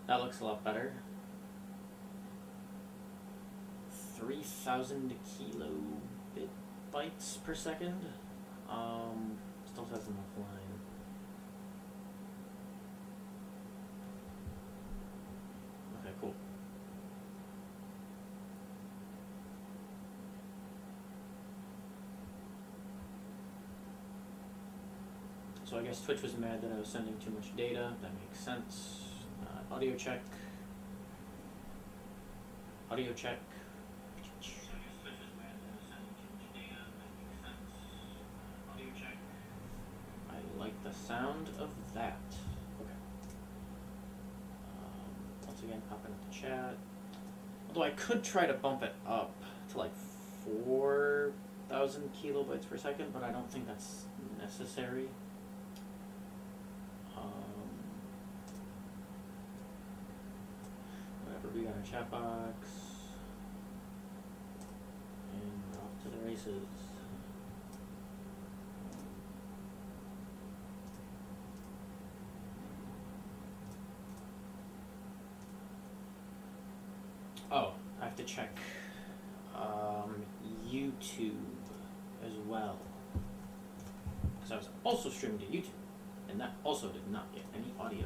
That looks a lot better. 3,000 kilobit bytes per second. Still says I'm offline. Okay, cool. So I guess Twitch was mad that I was sending too much data. That makes sense. Audio check. Audio check. I like the sound of that. Okay. Once again, pop into the chat. Although I could try to bump it up to like 4,000 kilobytes per second, but I don't think that's necessary. Whatever, we got our chat box. And we're off to the races. Oh, I have to check YouTube as well. Because I was also streaming to YouTube, and that also did not get any audio.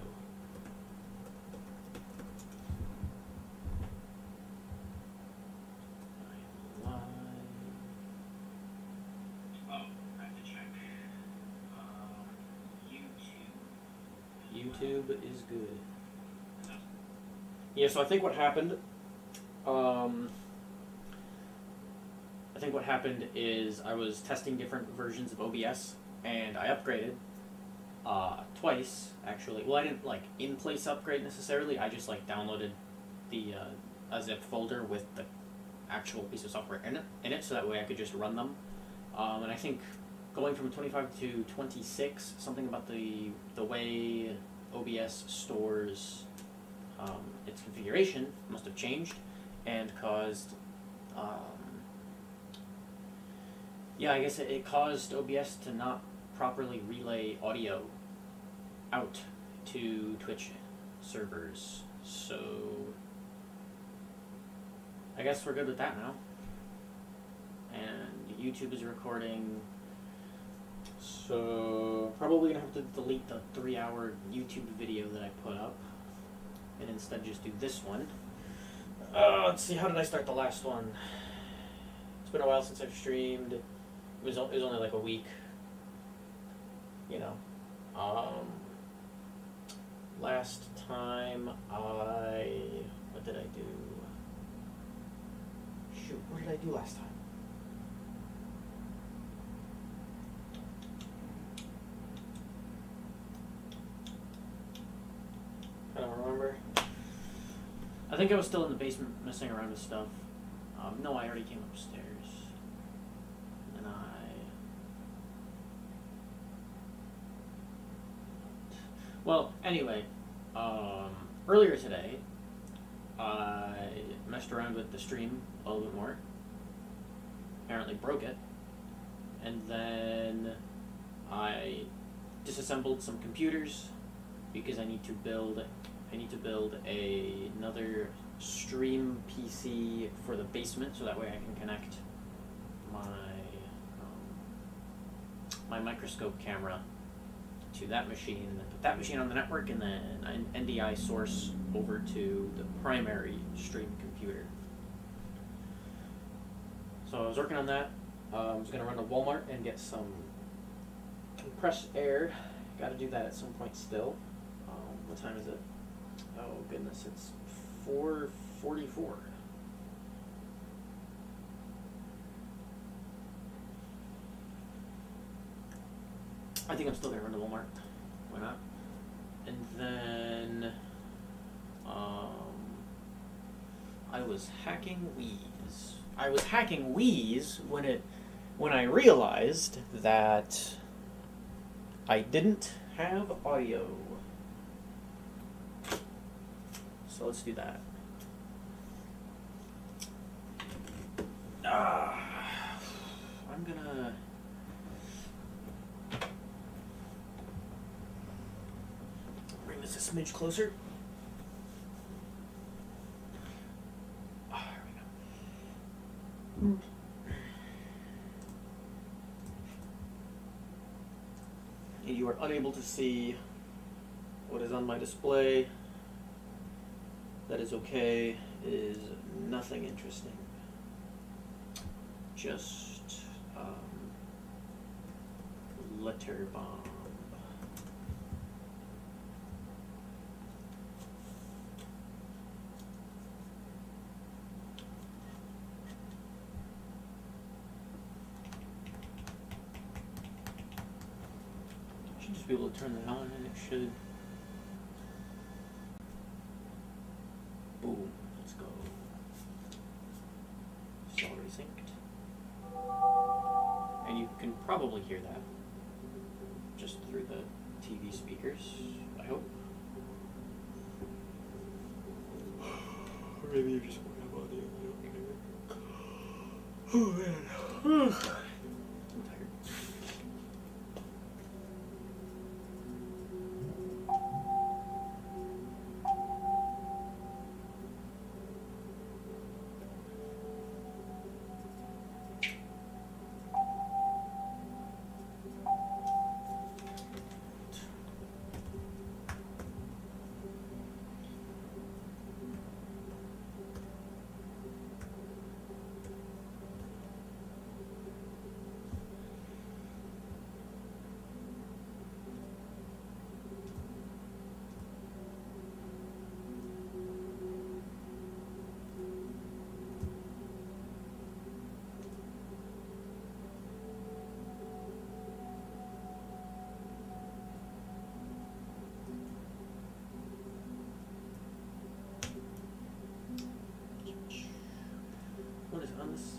YouTube is good. Yeah, so I think what happened, is I was testing different versions of OBS, and I upgraded twice, actually. Well, I didn't like in-place upgrade necessarily. I just like downloaded the a zip folder with the actual piece of software in it, so that way I could just run them. And I think going from 25 to 26, something about the way OBS stores its configuration must have changed and caused, I guess it caused OBS to not properly relay audio out to Twitch servers. So I guess we're good with that now. And YouTube is recording. So probably gonna have to delete the 3-hour YouTube video that I put up and instead just do this one. Let's see, how did I start the last one? It's been a while since I've streamed. It was only like a week. You know. Last time what did I do? Shoot, what did I do last time? I don't remember. I think I was still in the basement messing around with stuff. No, I already came upstairs. And Well, anyway, earlier today, I messed around with the stream a little bit more. Apparently broke it. And then I disassembled some computers because I need to build another stream PC for the basement, so that way I can connect my microscope camera to that machine, and then put that machine on the network, and then an NDI source over to the primary stream computer. So I was working on that. I was going to run to Walmart and get some compressed air. Got to do that at some point still. What time is it? Oh goodness, it's 4:44. I think I'm still gonna run to Walmart. Why not? And then I was hacking Wheeze. I was hacking Wheeze when I realized that I didn't have audio. So let's do that. I'm gonna bring this a smidge closer. You are unable to see what is on my display. That is okay. It is nothing interesting. Just letter bomb. Should just be able to turn that on, and it should. Boom. Let's go. It's already synced. And you can probably hear that just through the TV speakers, I hope. Or maybe you just won't have audio, I don't care. Oh man. I'm tired. What is on this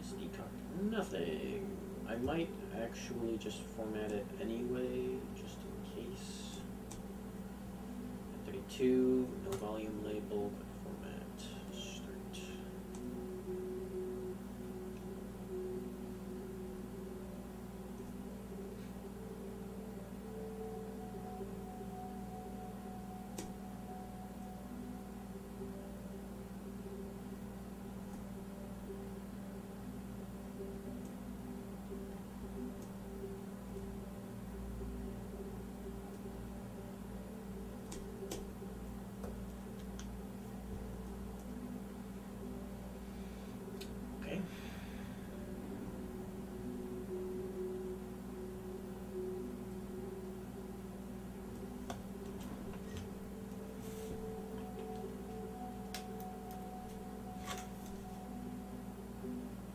SD card? Nothing. I might actually just format it anyway, just in case. 32, no volume label, but format, start. Okay.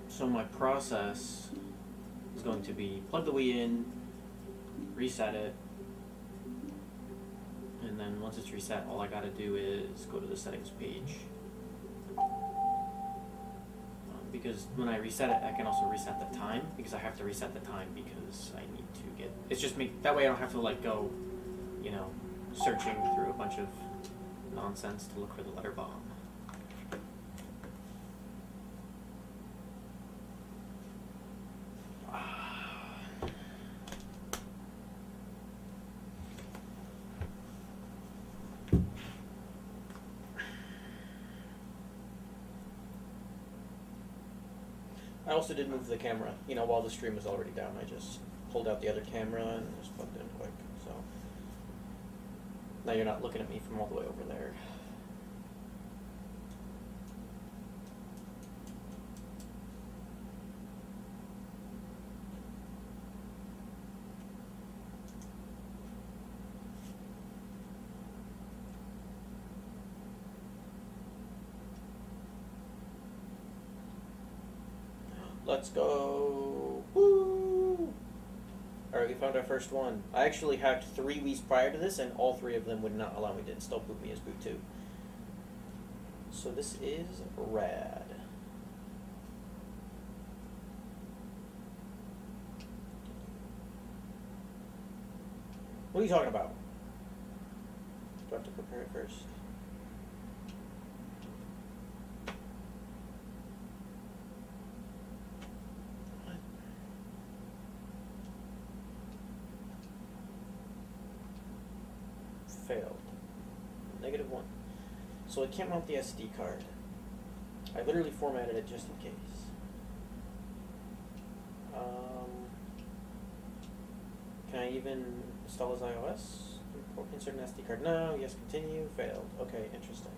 So my process is going to be plug the Wii in, reset it, and then once it's reset, all I gotta do is go to the settings page. Because when I reset it, I can also reset the time, because I have to reset the time because I need to get, it's just me, that way I don't have to like go, you know, searching through a bunch of nonsense to look for the letter bomb. I also did move the camera, you know, while the stream was already down. I just pulled out the other camera and just plugged it in quick, so. Now you're not looking at me from all the way over there. Let's go. Woo! Alright, we found our first one. I actually hacked 3 Wii's prior to this, and all 3 of them would not allow me to install Boot Me as Boot 2. So this is rad. What are you talking about? Do I have to prepare it first? Failed. -1. So I can't mount the SD card. I literally formatted it just in case. Can I even install as iOS? Insert an SD card. No. Yes. Continue. Failed. Okay. Interesting.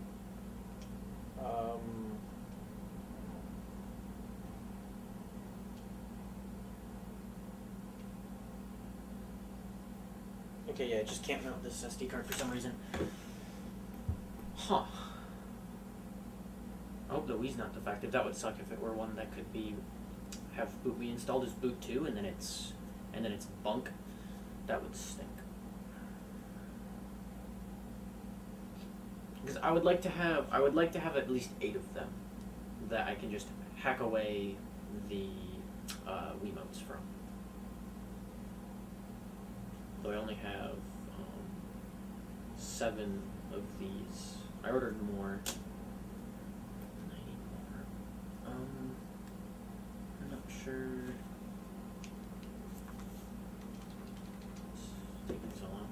Okay, yeah, I just can't mount this SD card for some reason. Huh. I hope the Wii's not defective. That would suck if it were one that could be have BootMe installed as boot 2 and then it's bunk. That would stink. Because I would like to have at least 8 of them that I can just hack away the Wiimotes from. Though I only have 7 of these. I ordered more. I need more. I'm not sure. It's taking so long.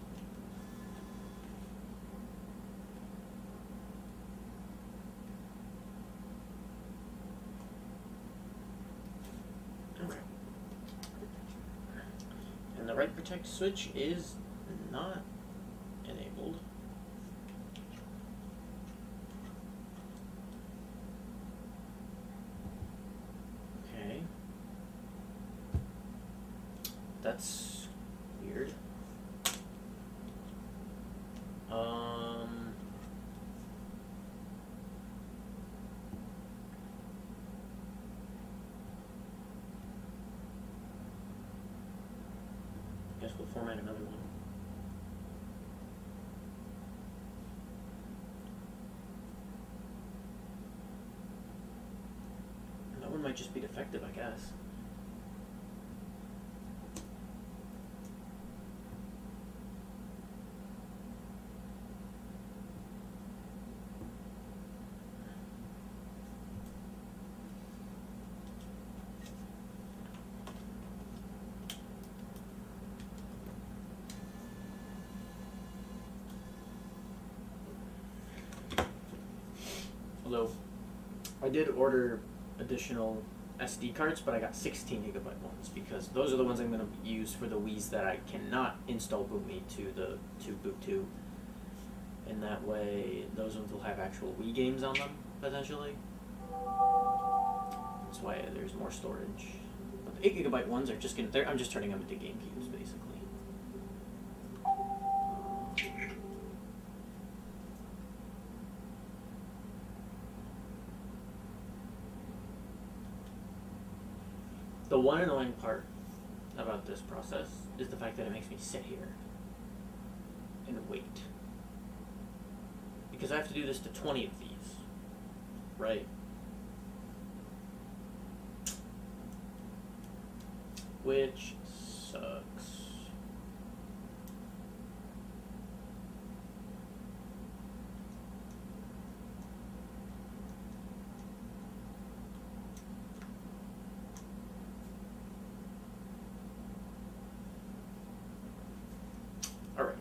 Okay. And the write protect switch is not enabled. Okay. That's weird. Guess we'll format another one. That one might just be defective, I guess. Although, I did order additional SD cards, but I got 16 gigabyte ones because those are the ones I'm going to use for the Wii's that I cannot install BootMe to Boot 2. And that way, those ones will have actual Wii games on them, potentially. That's why there's more storage. But the 8 gigabyte ones are just I'm just turning them into GameCubes, basically. The one annoying part about this process is the fact that it makes me sit here and wait. Because I have to do this to 20 of these, right? Which sucks. Alright.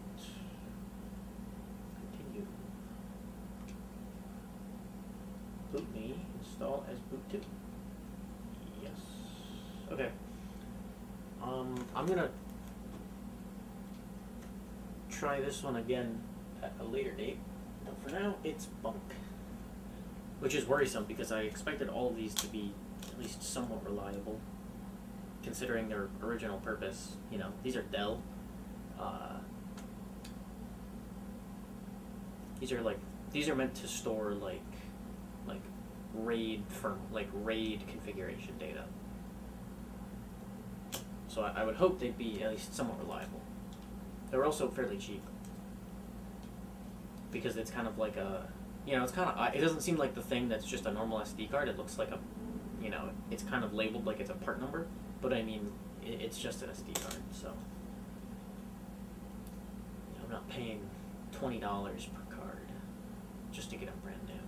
Continue. BootMe install as boot 2. Yes. Okay. I'm gonna try this one again at a later date. But for now, it's bunk. Which is worrisome because I expected all of these to be at least somewhat reliable, considering their original purpose. You know, these are Dell. These are meant to store like RAID configuration data. So I would hope they'd be at least somewhat reliable. They're also fairly cheap because it's kind of like it doesn't seem like the thing that's just a normal SD card. It looks like it's kind of labeled like it's a part number, but I mean it's just an SD card, so I'm not paying $20 per card just to get them brand new.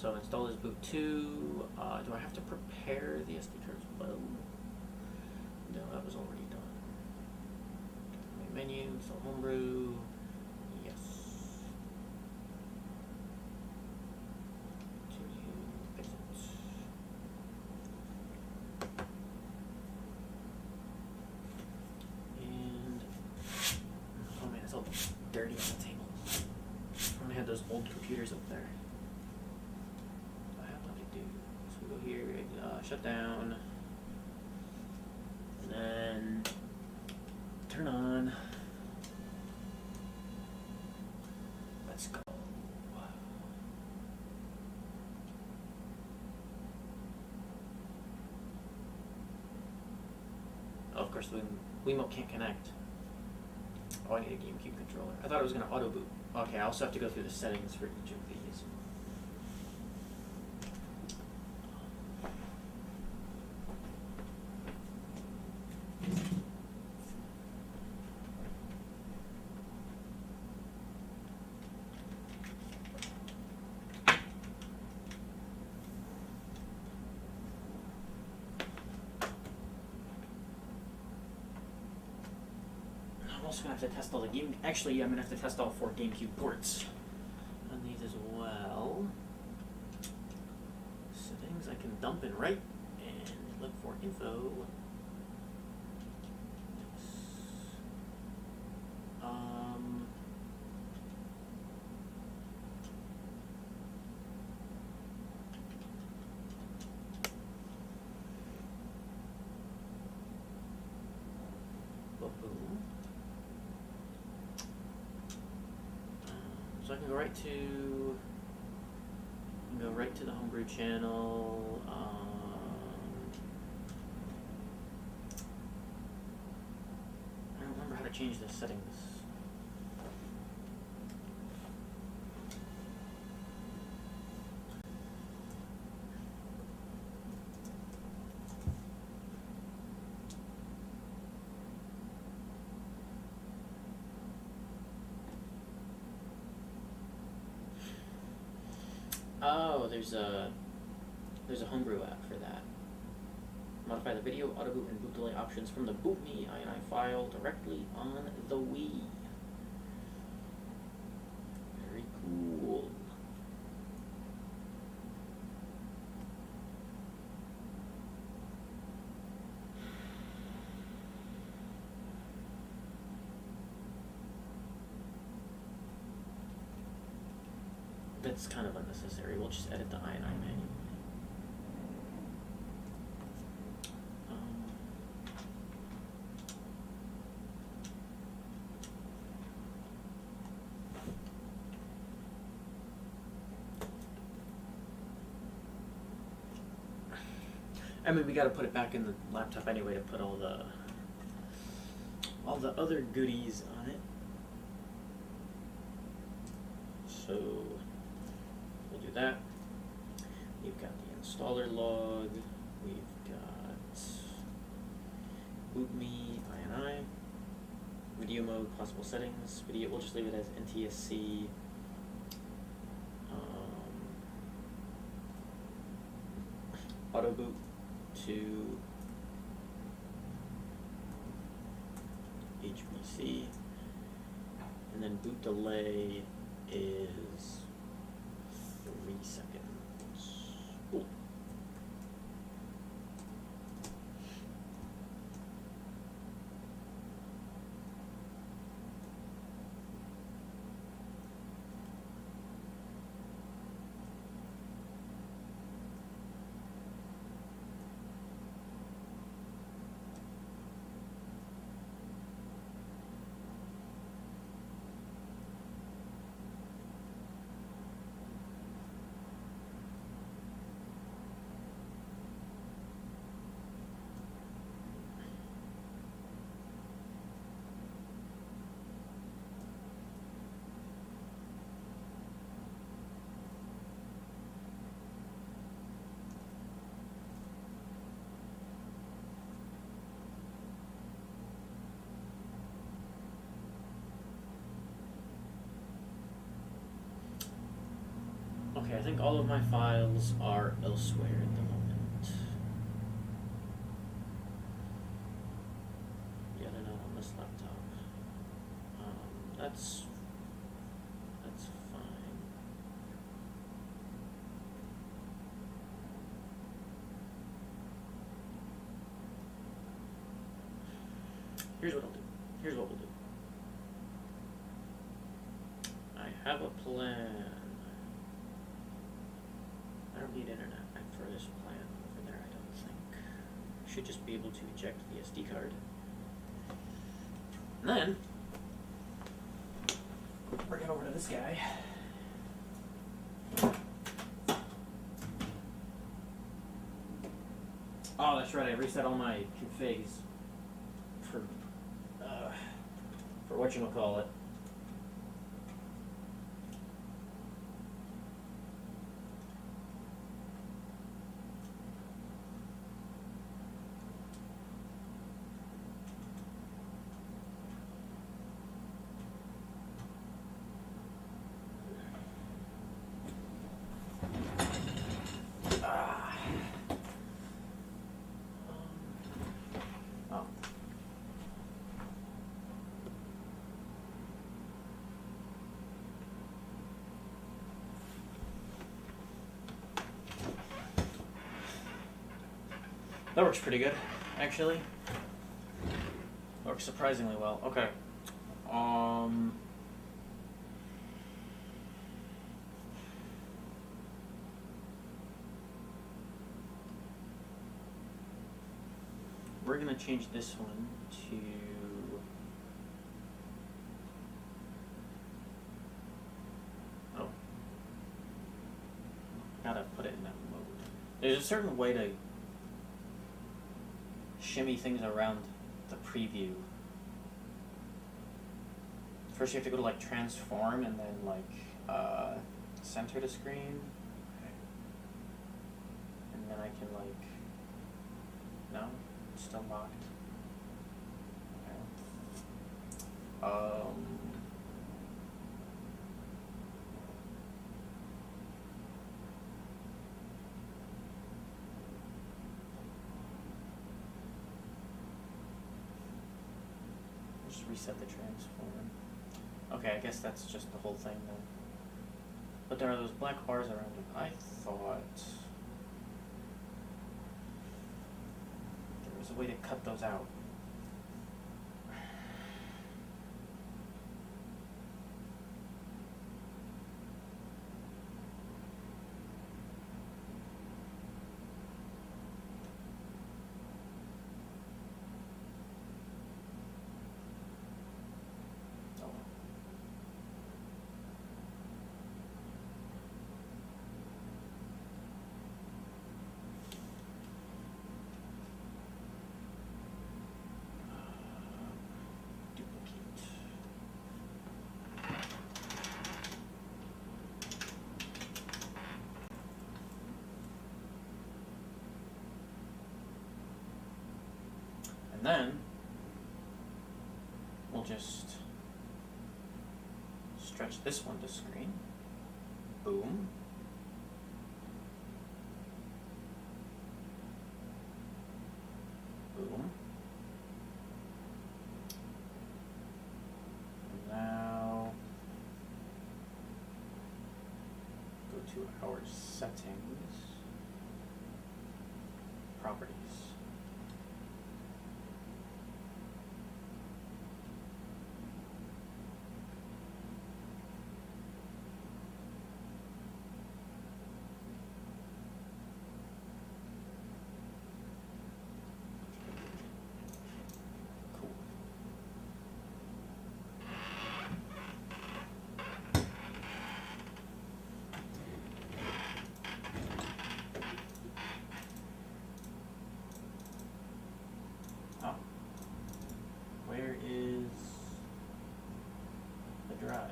So install as boot 2. Do I have to prepare the SD card as well? No, that was already done. Main menu, install Homebrew. Yes. Continue. Exit. old computers up there. I have what to do. So we go here, shut down, and then turn on. Let's go. Oh, of course, the Wiimote can't connect. Oh, I need a GameCube controller. I thought it was going to auto boot. Okay, I also have to go through the settings for each of these. I'm also going to have to test all the game... Actually, I'm going to have to test all 4 GameCube ports on these as well. Settings, I can dump in right and look for info. So I can go right to the homebrew channel. I don't remember how to change the settings. Oh, there's a homebrew app for that. Modify the video, auto boot, and boot delay options from the BootMe INI file directly on the Wii. Very cool. That's kind of unnecessary. We'll just edit the INI manually. I mean, we got to put it back in the laptop anyway to put all the other goodies on it. So we'll do that. We've got the installer log. We've got BootMe INI. Video mode, possible settings. Video, we'll just leave it as NTSC. Auto boot to HBC, and then boot delay is 3 seconds. Cool. Okay, I think all of my files are elsewhere at the moment. Yeah, they're not on this laptop. That's fine. Here's what I'll do. Here's what we'll do. I have a plan. need internet for this plan over there, I don't think. Should just be able to eject the SD card. And then, bring it over to this guy. Oh, that's right, I reset all my configs for whatchamacallit. Oh. That works pretty good, actually. Works surprisingly well. Okay. We're gonna change this one to gotta put it in that mode. There's a certain way to shimmy things around the preview. First you have to go to like transform and then like center the screen. Okay. And then I can like, no, it's still locked. Okay. Just reset the transform. Okay, I guess that's just the whole thing then. But there are those black bars around it. I thought there was a way to cut those out. And then we'll just stretch this one to screen. Boom. Boom. And now go to our settings, properties. Where is the drive?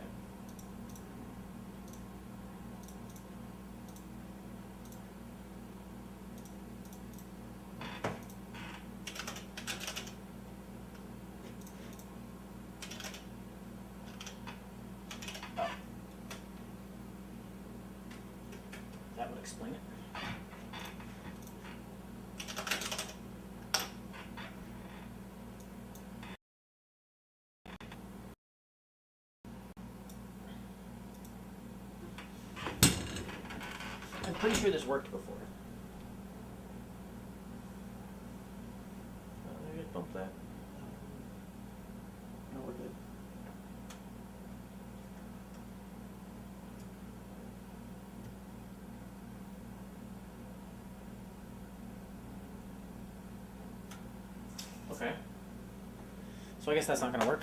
Oh. That would explain it. I'm pretty sure this worked before. Maybe just bump that. No, we're good. So I guess that's not going to work.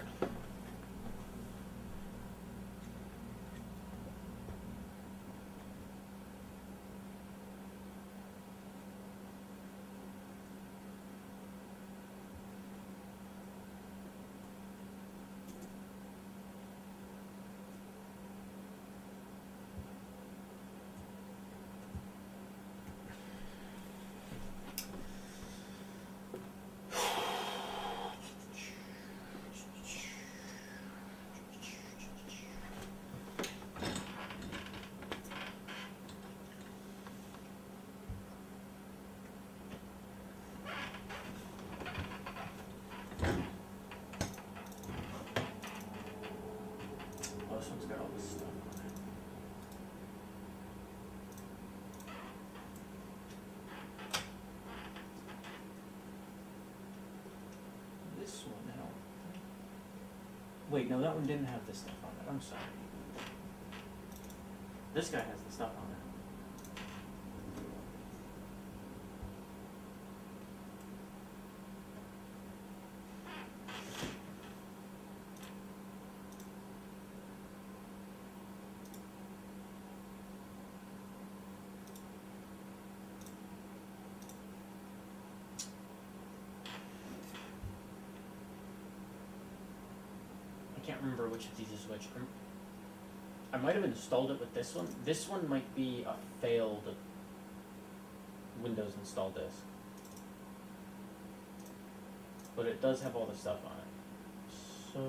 Oh, this one's got all this stuff on it. This one now. Wait, no, that one didn't have this stuff on it. I'm sorry. This guy has the stuff on it. I can't remember which of these is which. I might have installed it with this one. This one might be a failed Windows install disk. But it does have all the stuff on it. So...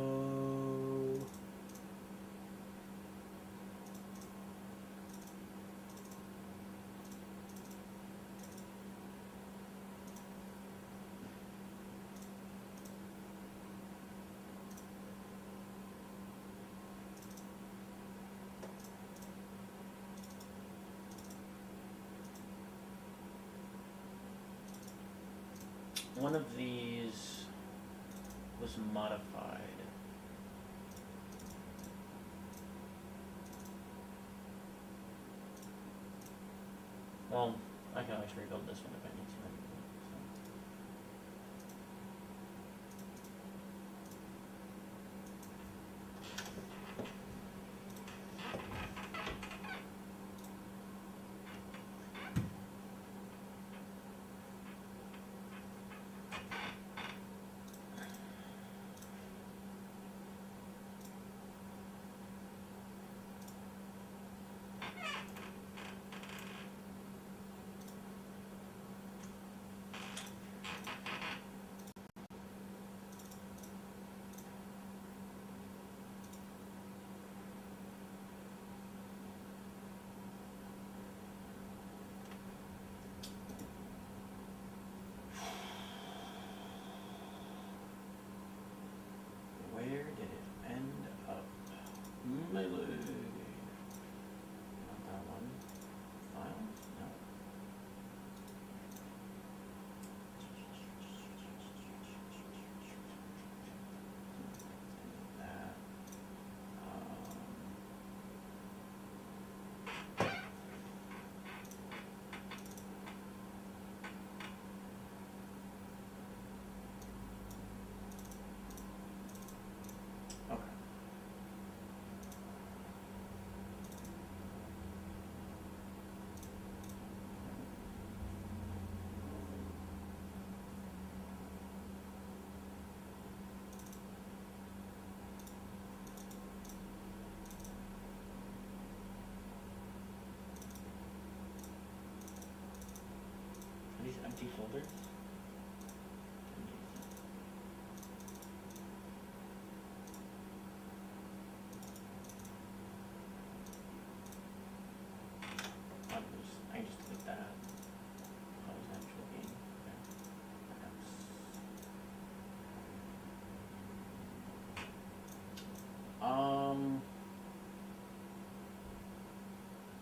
one of these was modified. Well, I can always rebuild this one if I need to. Where did it end up? Melee. Not that one. Files? No. That. Okay. Are these empty folders? I can just delete that. Close actual game.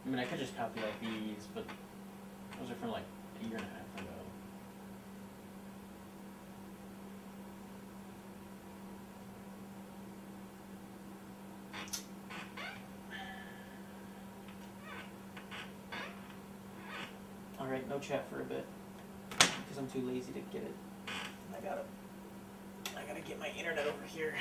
I mean, I could just copy out these, but those are from like a year and a half ago. Alright, no chat for a bit, because I'm too lazy to get it. I got it. I gotta get my internet over here.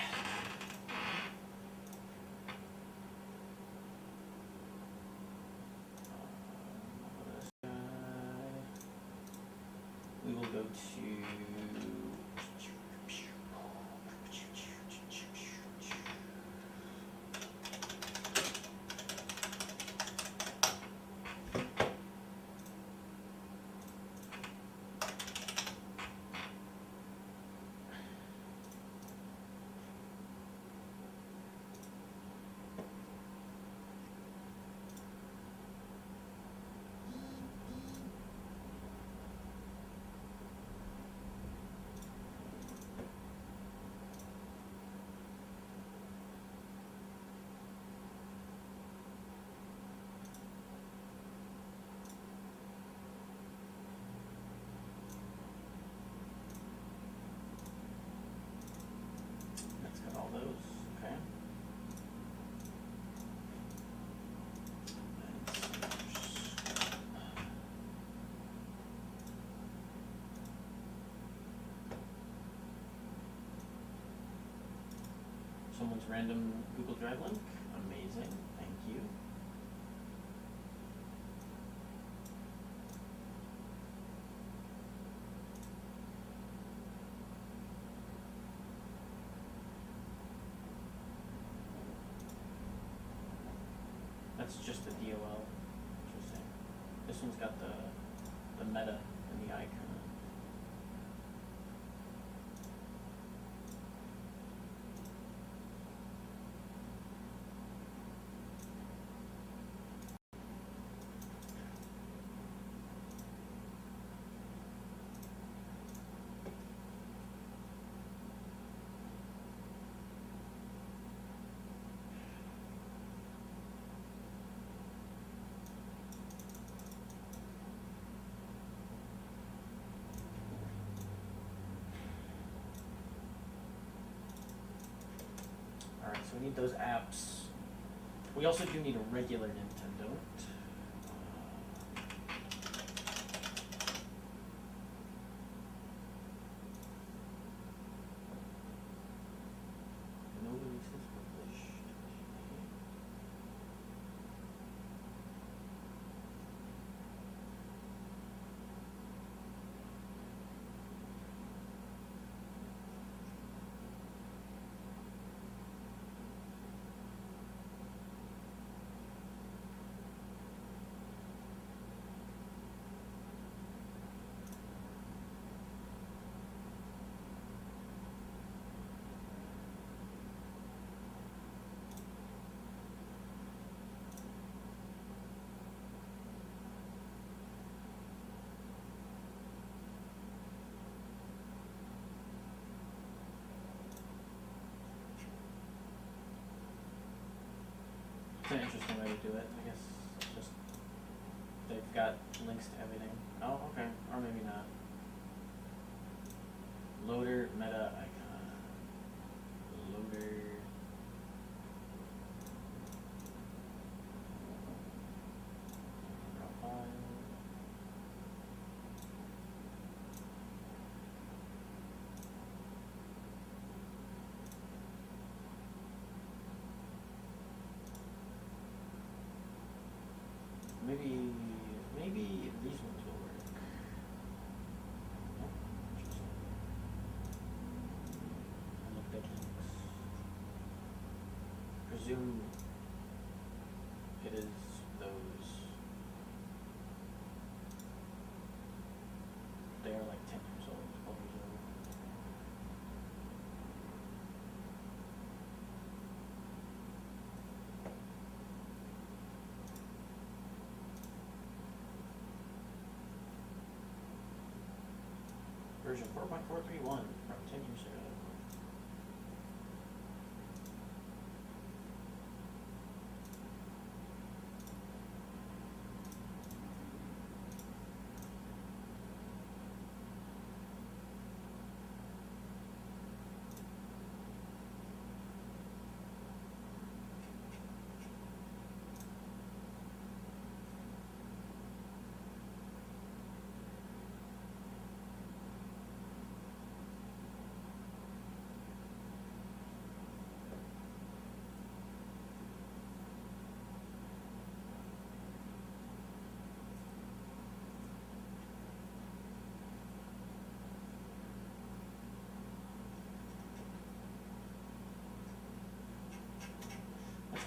We will go to. That's got all those. Okay. Someone's random Google Drive link. Amazing. Thank you. That's just a DOL. Interesting. This one's got the meta and the icon. Alright, so we need those apps. We also do need a regular Nintendo. No releases published. It's an interesting way to do it. I guess it's just they've got links to everything. Oh, okay. Or maybe not. Loader, meta, icon. Loader. Raw file. Maybe these ones will work. Nope. Interesting. I looked at links. Presume it is those. They are like 10 years old, 12 years old. Version 4.431 from 10 years ago.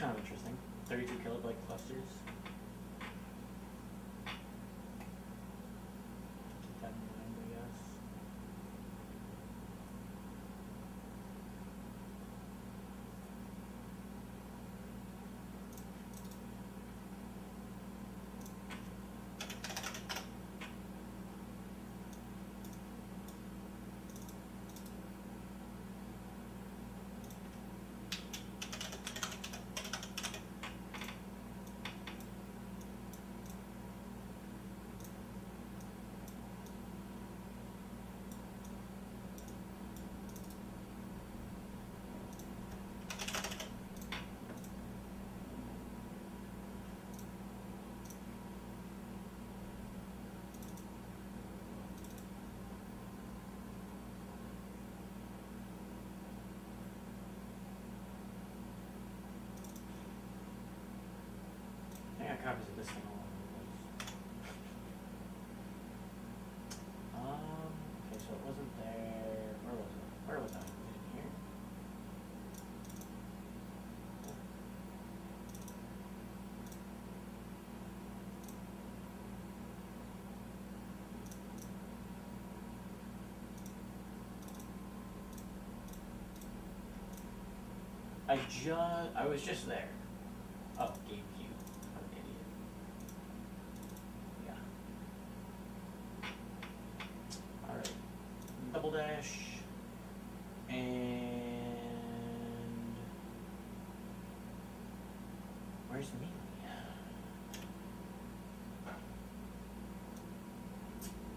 kind of interesting. 32 kilobyte clusters. Keep that in mind, I guess. I got copies of this thing all over the place. Okay, so it wasn't there. Where was it? Where was I? Was it in here? I was just there. Oh, GameCube. I'm an idiot. Yeah. Alright. Double dash. And where's me?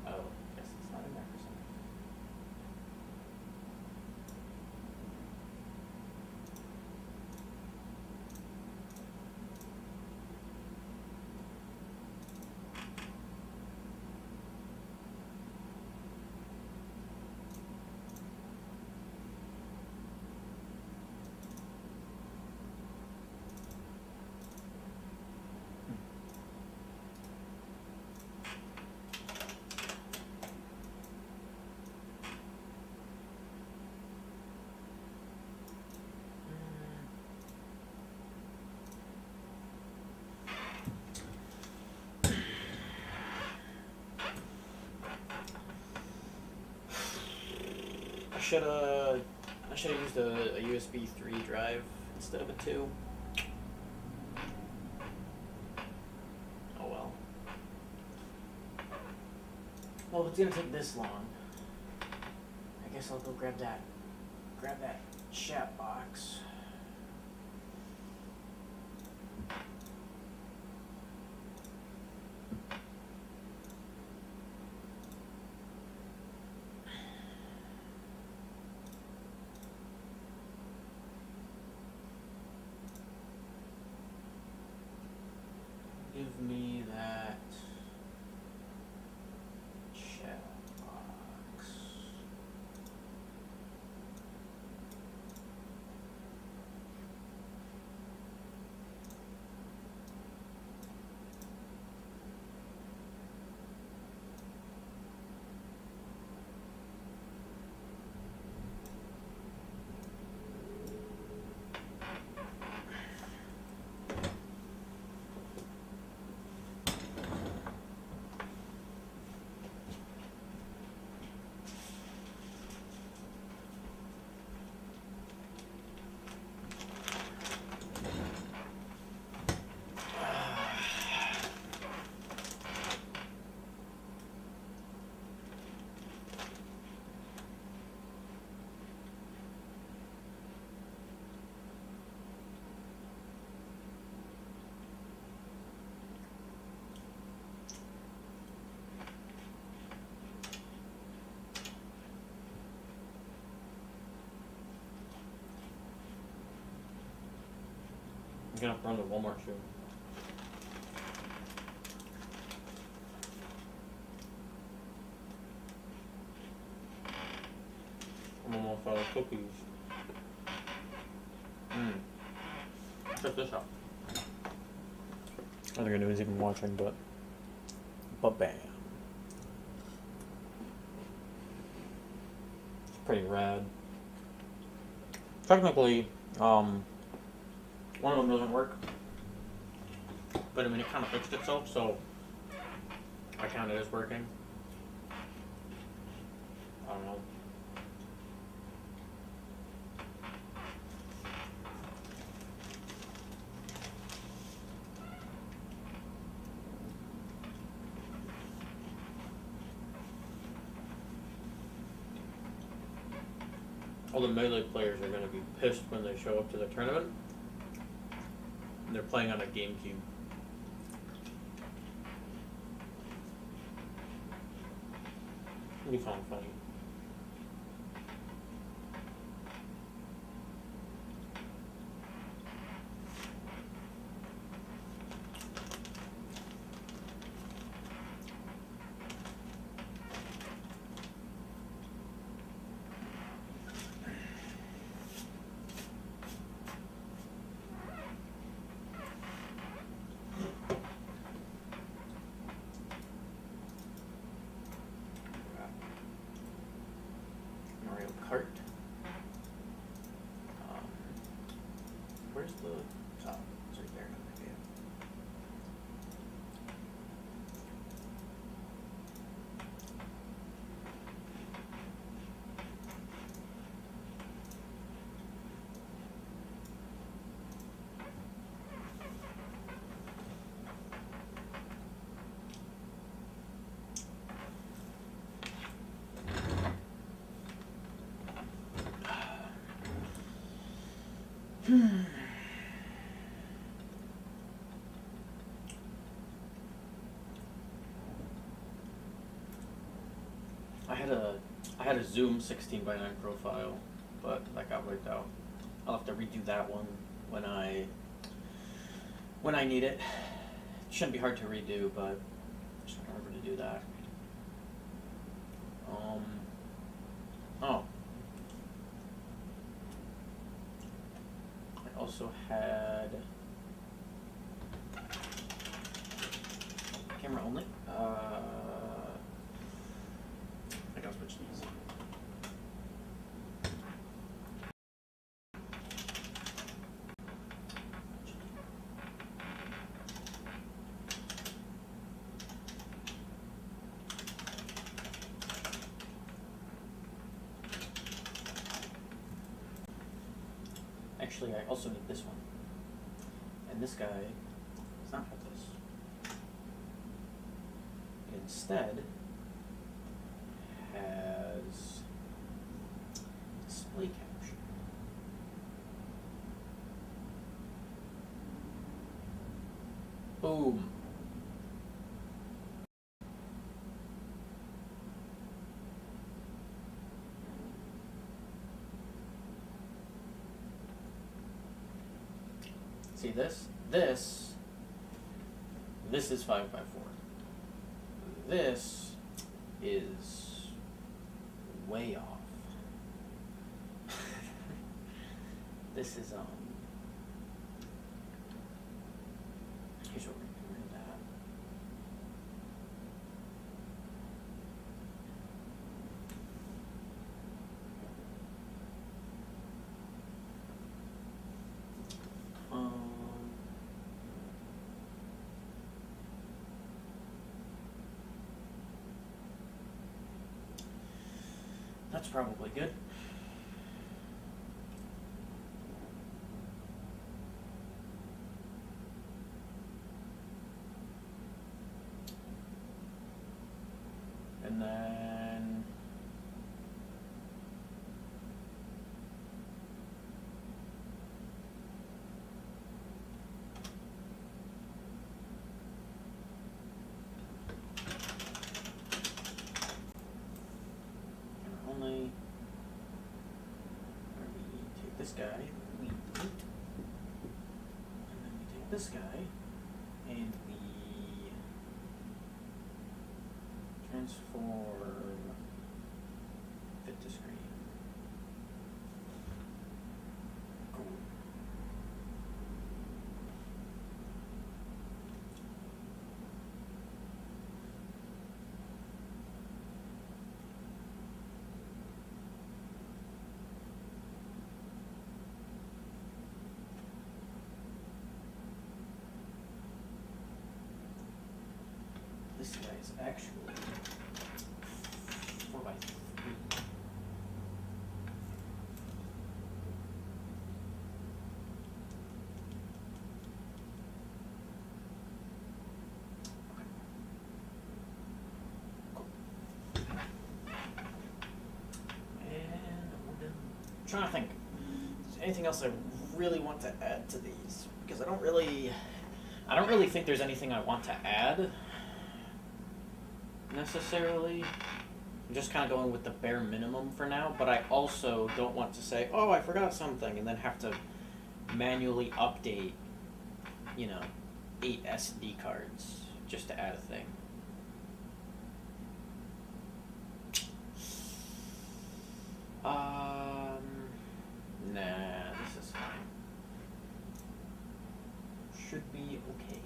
Oh, guess it's not in there for some reason. I should have used a USB 3 drive instead of a 2. Oh well. Well, if it's gonna take this long, I guess I'll go grab that chat box. Give me that chat box. I'm gonna run to Walmart soon. I'm almost out of cookies. Check this out. I don't think anyone's even watching, but bam. It's pretty rad. Technically, One of them doesn't work. But I mean, it kind of fixed itself, so I count it as working. I don't know. All the Melee players are going to be pissed when they show up to the tournament. And they're playing on a GameCube. We found funny. Mario Kart. Where's the top? It's right there. Okay. I had a Zoom 16:9 profile, but that got wiped out. I'll have to redo that one when I need it. It shouldn't be hard to redo, but I just remember to do that. Oh. I also had camera only. I gotta switch these. Actually, I also need this one. And this guy does not have this. Instead, has display capture. Boom. See this? This is 5x4. This is way off. This is here's what we're gonna do that. That's probably good. And then only we take this guy, we delete, and then we take this guy and we transform fit to screen. Cool. this guy's actually 4x3. I'm trying to think. Is there anything else I really want to add to these? Because I don't really think there's anything I want to add necessarily. I'm just kind of going with the bare minimum for now, but I also don't want to say, oh, I forgot something, and then have to manually update, 8 SD cards just to add a thing. Nah, this is fine. Should be okay.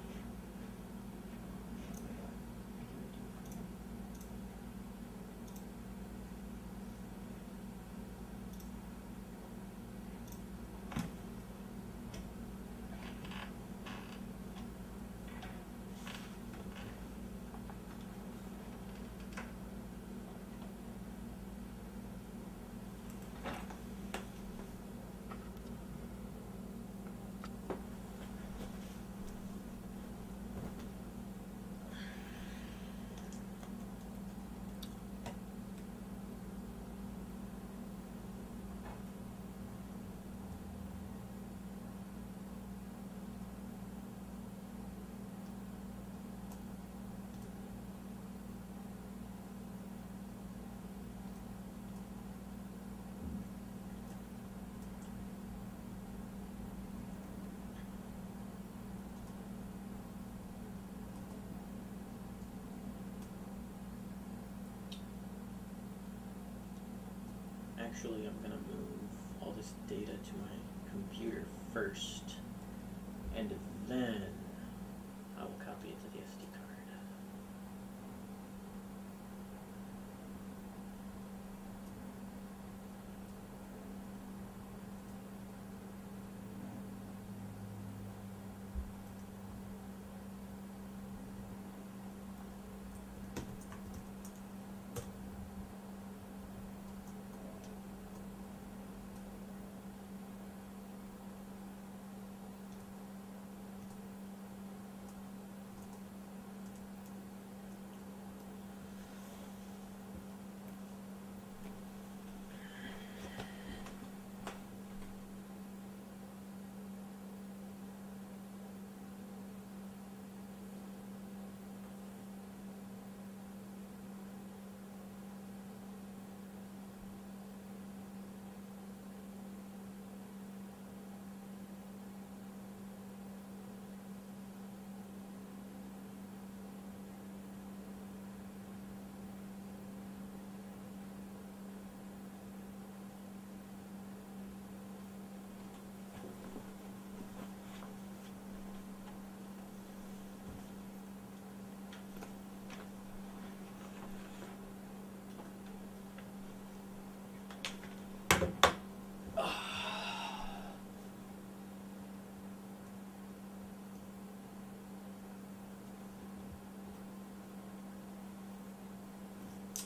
Actually, I'm going to move all this data to my computer first, and then I will copy it to the SD card.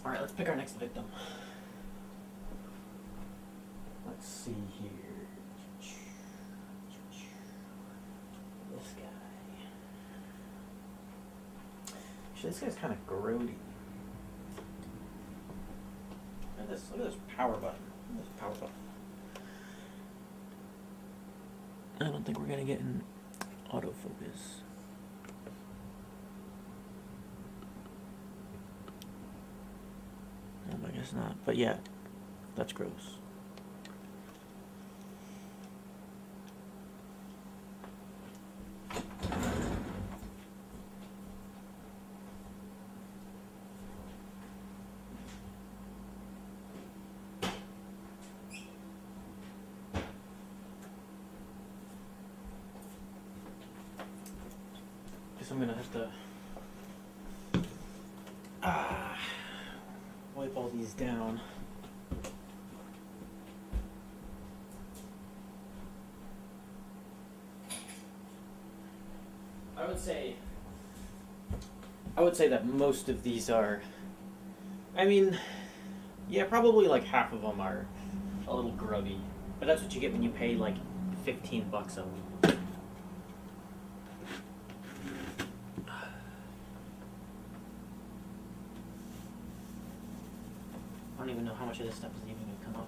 Alright, let's pick our next victim. Let's see here. This guy. Actually, this guy's kind of grody. Look at this power button. Look at this power button. I don't think we're gonna get an autofocus. No, I guess not. But yeah, that's gross. Guess I'm gonna have to wipe all these down. I would say I would say that most of these are. I mean, yeah, probably like half of them are a little grubby, but that's what you get when you pay like $15 a week. I don't even know how much of this stuff is even going to come up.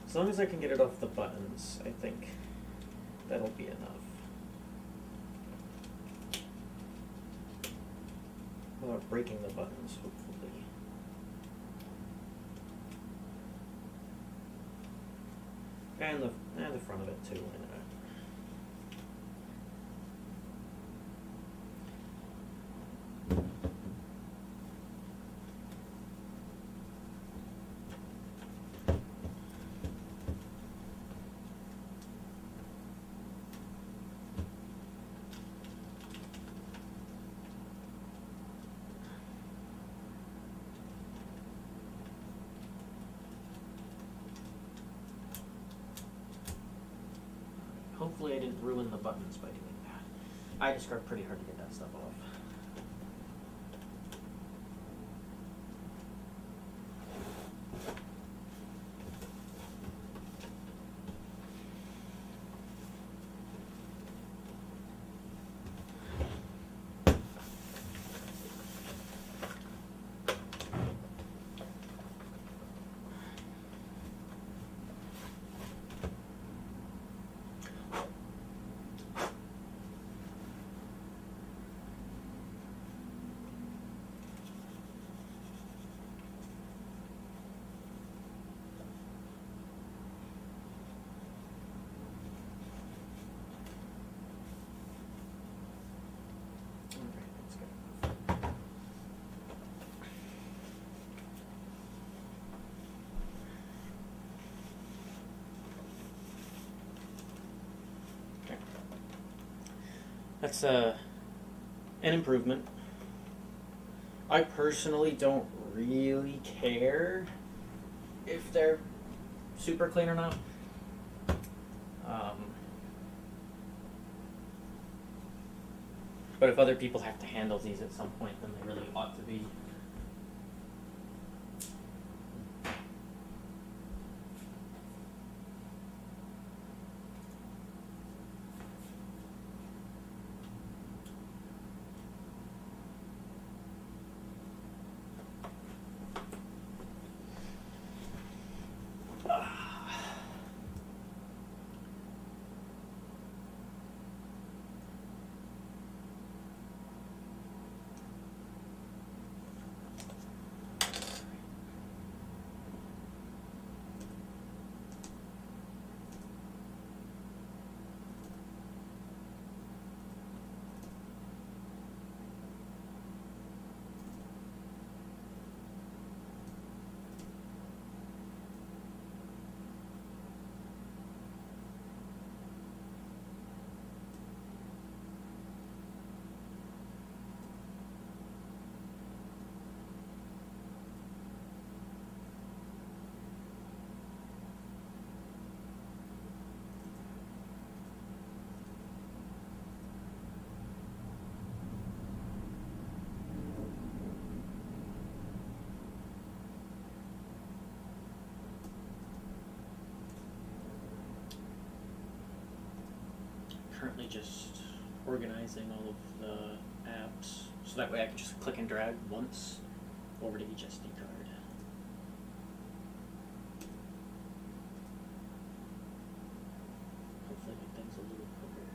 As long as I can get it off the buttons, I think that'll be enough. Without breaking the buttons, hopefully. And the front of it too. Why not? Hopefully I didn't ruin the buttons by doing that. I just worked pretty hard to get that stuff off. That's an improvement. I personally don't really care if they're super clean or not. But if other people have to handle these at some point, then they really ought to be. Currently just organizing all of the apps so that way I can just click and drag once over to each SD card. Hopefully make things a little quicker.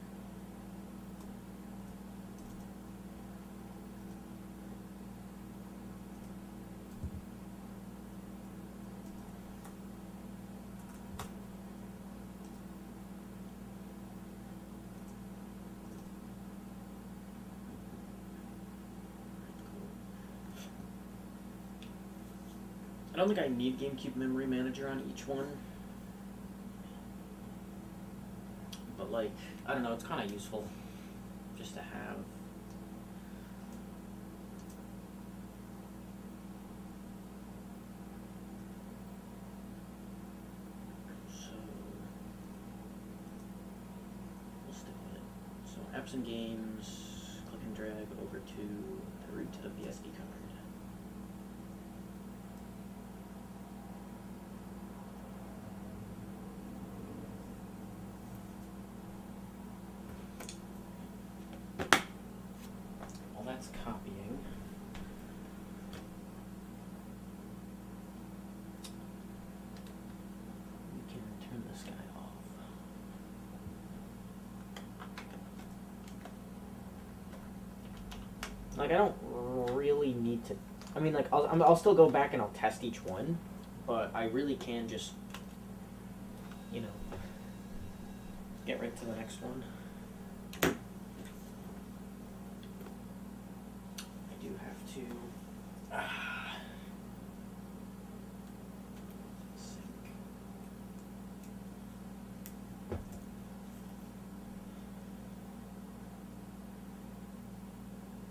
I don't think I need GameCube Memory Manager on each one. But like, I don't know, it's kind of useful. just to have. So we'll stick with it. So apps and games, click and drag over to the root of the SD card. While that's copying, we can turn this guy off. Like, I don't really need to. I mean, like, I'll still go back and I'll test each one, but I really can just, you know, get right to the next one. I do have to. Sync.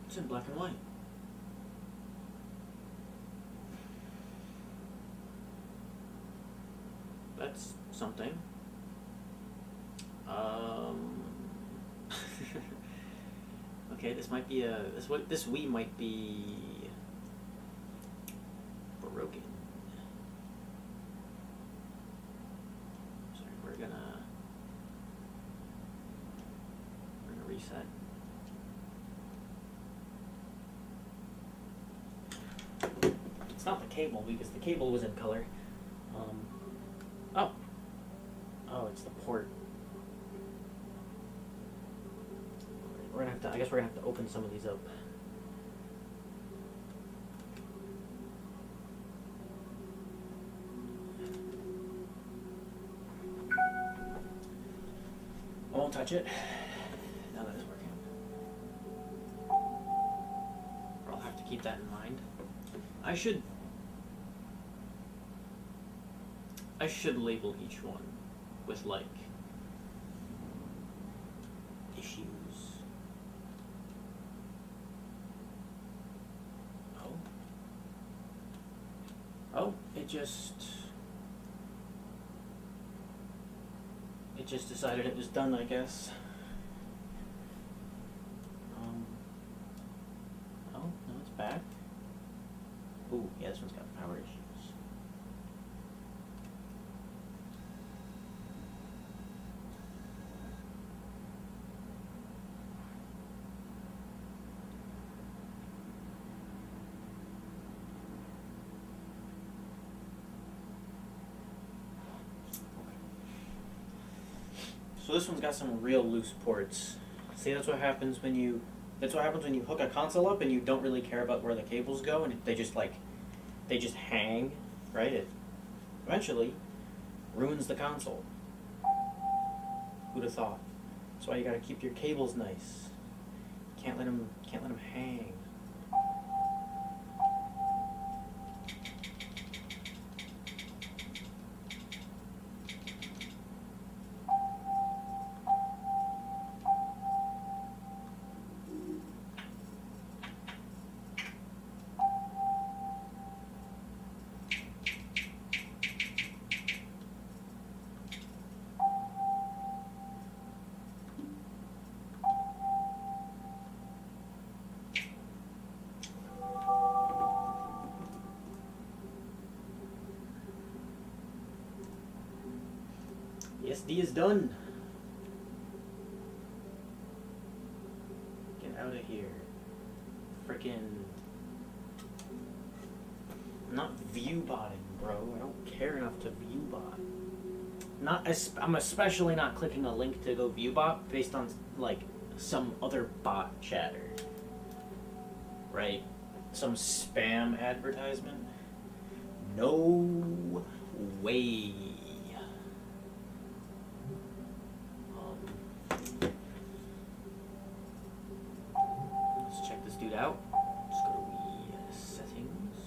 It's in black and white. That's something. Okay, this might be this Wii might be broken. Sorry, we're gonna reset. It's not the cable because the cable was in color. Oh, it's the port. I guess we're gonna have to open some of these up. I won't touch it. Now that it's working. I'll have to keep that in mind. I should label each one with, like, issues. Oh, it just decided it was done, I guess. Oh, no, it's back. Ooh, yeah, this one's got power issues. So this one's got some real loose ports. See, that's what happens when you hook a console up and you don't really care about where the cables go, and they just hang, right? It eventually ruins the console. Who'd have thought? That's why you gotta keep your cables nice. Can't let them hang. The SD is done. Get out of here. Frickin'. I'm not view botting, bro. I don't care enough to view bot. I'm especially not clicking a link to go view bot based on, like, some other bot chatter. Right? Some spam advertisement. No way. Let's check this dude out. Let's go to Wii settings.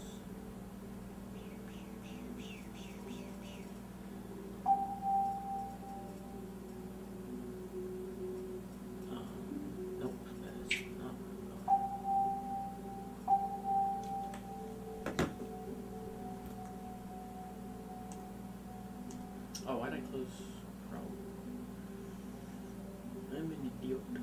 Nope. good.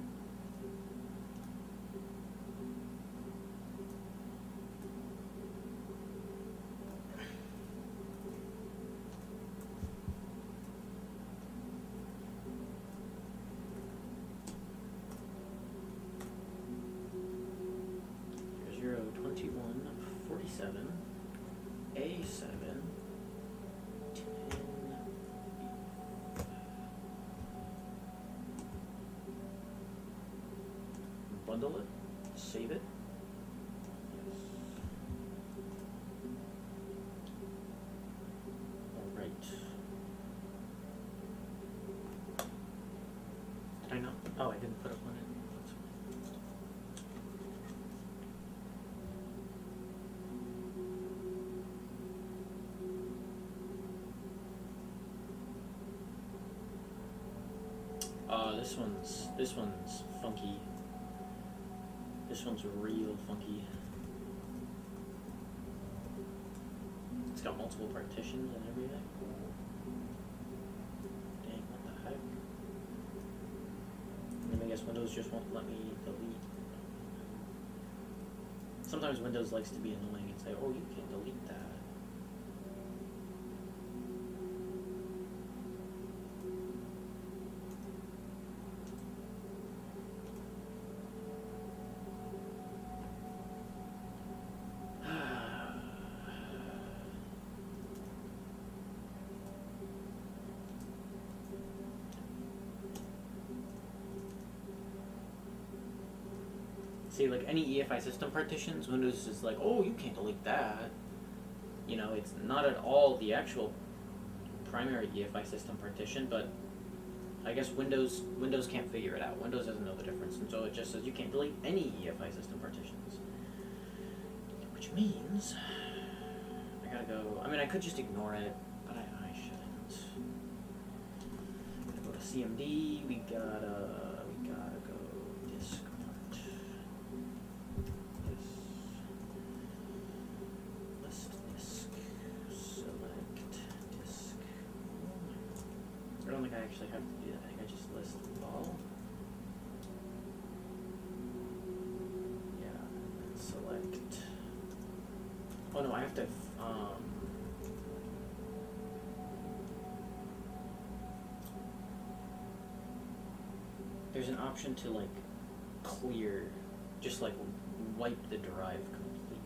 Zero 21 47 A7 10 bundle it, save it. Yes. All right. Did I not? Oh, I didn't put up one in. That's fine. This one's funky. This one's real funky. It's got multiple partitions and everything. Dang, what the heck? And then I guess Windows just won't let me delete. Sometimes Windows likes to be annoying and say, oh, you can't delete that. See, like any EFI system partitions, Windows is like, oh, you can't delete that. You know, it's not at all the actual primary EFI system partition, but I guess Windows can't figure it out. Windows doesn't know the difference, and so it just says you can't delete any EFI system partitions. Which means I gotta go. I mean, I could just ignore it, but I shouldn't. Gotta go to CMD. We gotta go disk. I don't think I actually have to do that. I think I just list all. Yeah, and select. Oh no, I have to. There's an option to like clear, just like wipe the drive completely.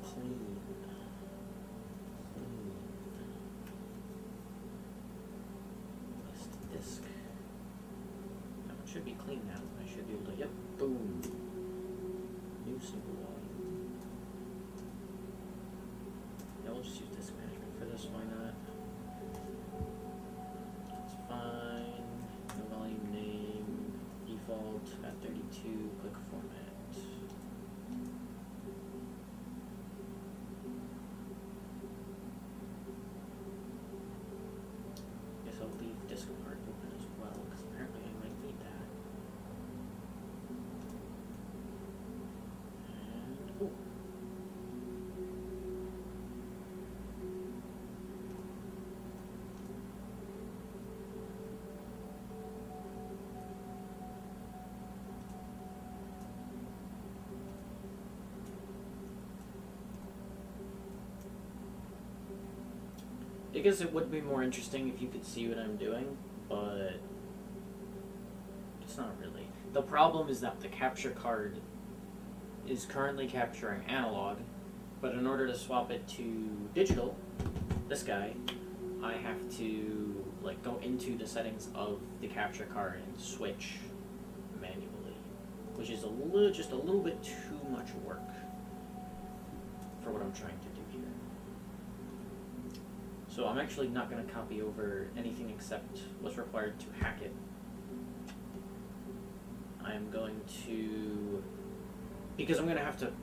Clean. Disk. No, it should be clean now. I should be able to, yep, boom. New single volume. Yeah, we'll just use disk management for this, why not? That's fine. No volume name, default, FAT32, click format. Guess I'll leave disk part open as well, because apparently I might need that. And, oh. I guess it would be more interesting if you could see what I'm doing, but it's not really. The problem is that the capture card is currently capturing analog, but in order to swap it to digital, this guy, I have to like go into the settings of the capture card and switch manually, which is just a little bit too much work for what I'm trying to do here. So I'm actually not going to copy over anything except what's required to hack it. I'm going to, because I'm going to have to,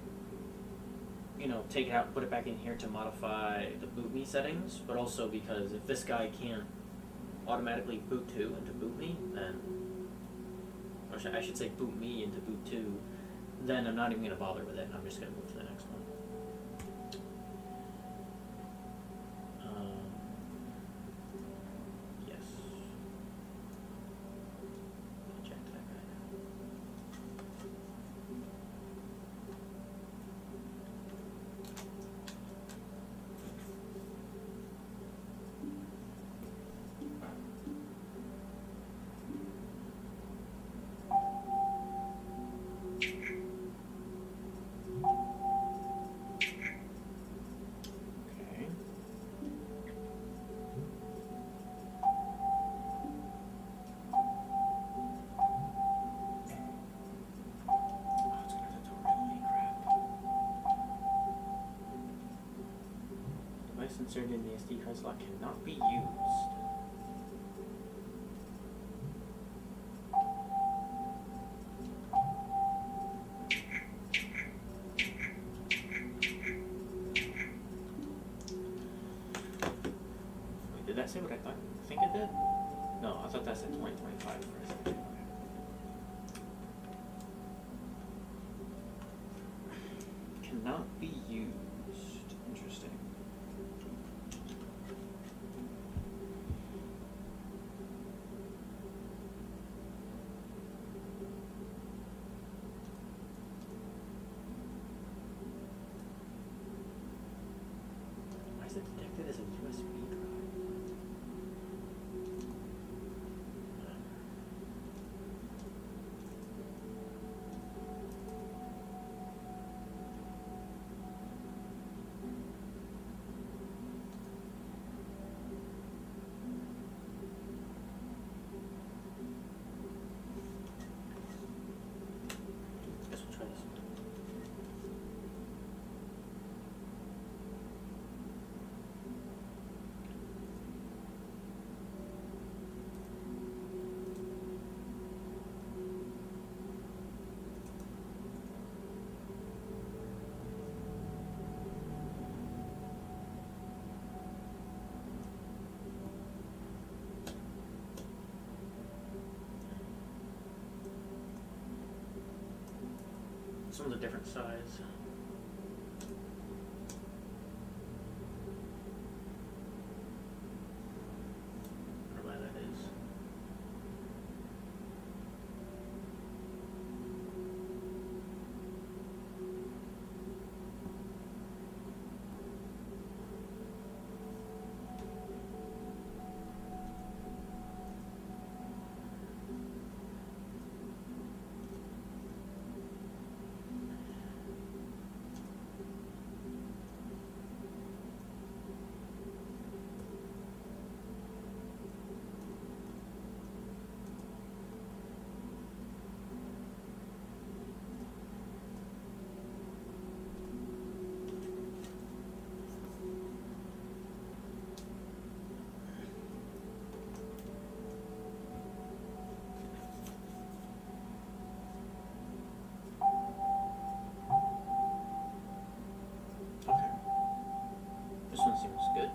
you know, take it out and put it back in here to modify the boot me settings, but also because if this guy can't automatically boot to into boot me, then, or I should say boot me into boot to, then I'm not even going to bother with it, and I'm just going to move to the next one. Yes. inserted in the SD card slot cannot be used. Wait, did that say what I think it did? No, I thought that said 2025 for a second. Cannot be used. Interesting. Why is it detected as a USB drive? Guess we'll try this one. This one's a different size. I don't know why that is. Okay. This one seems good.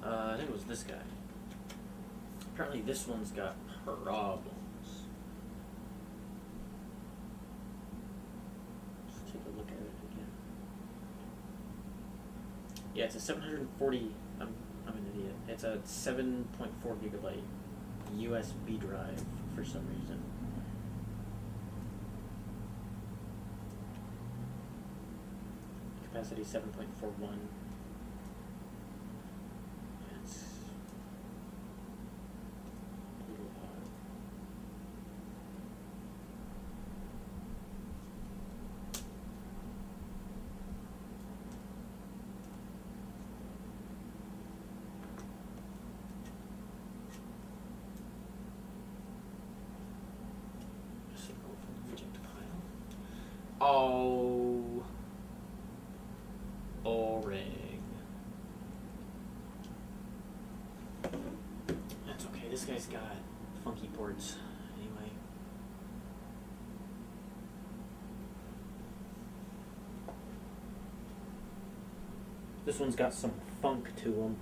I think it was this guy. Apparently this one's got problems. Let's take a look at it again. Yeah, it's a 740, I'm an idiot. It's a 7.4 gigabyte USB drive for some reason. Capacity 7.41. It's a little odd. Just go from the project file. Oh. Boring. That's okay, this guy's got funky ports anyway. This one's got some funk to him.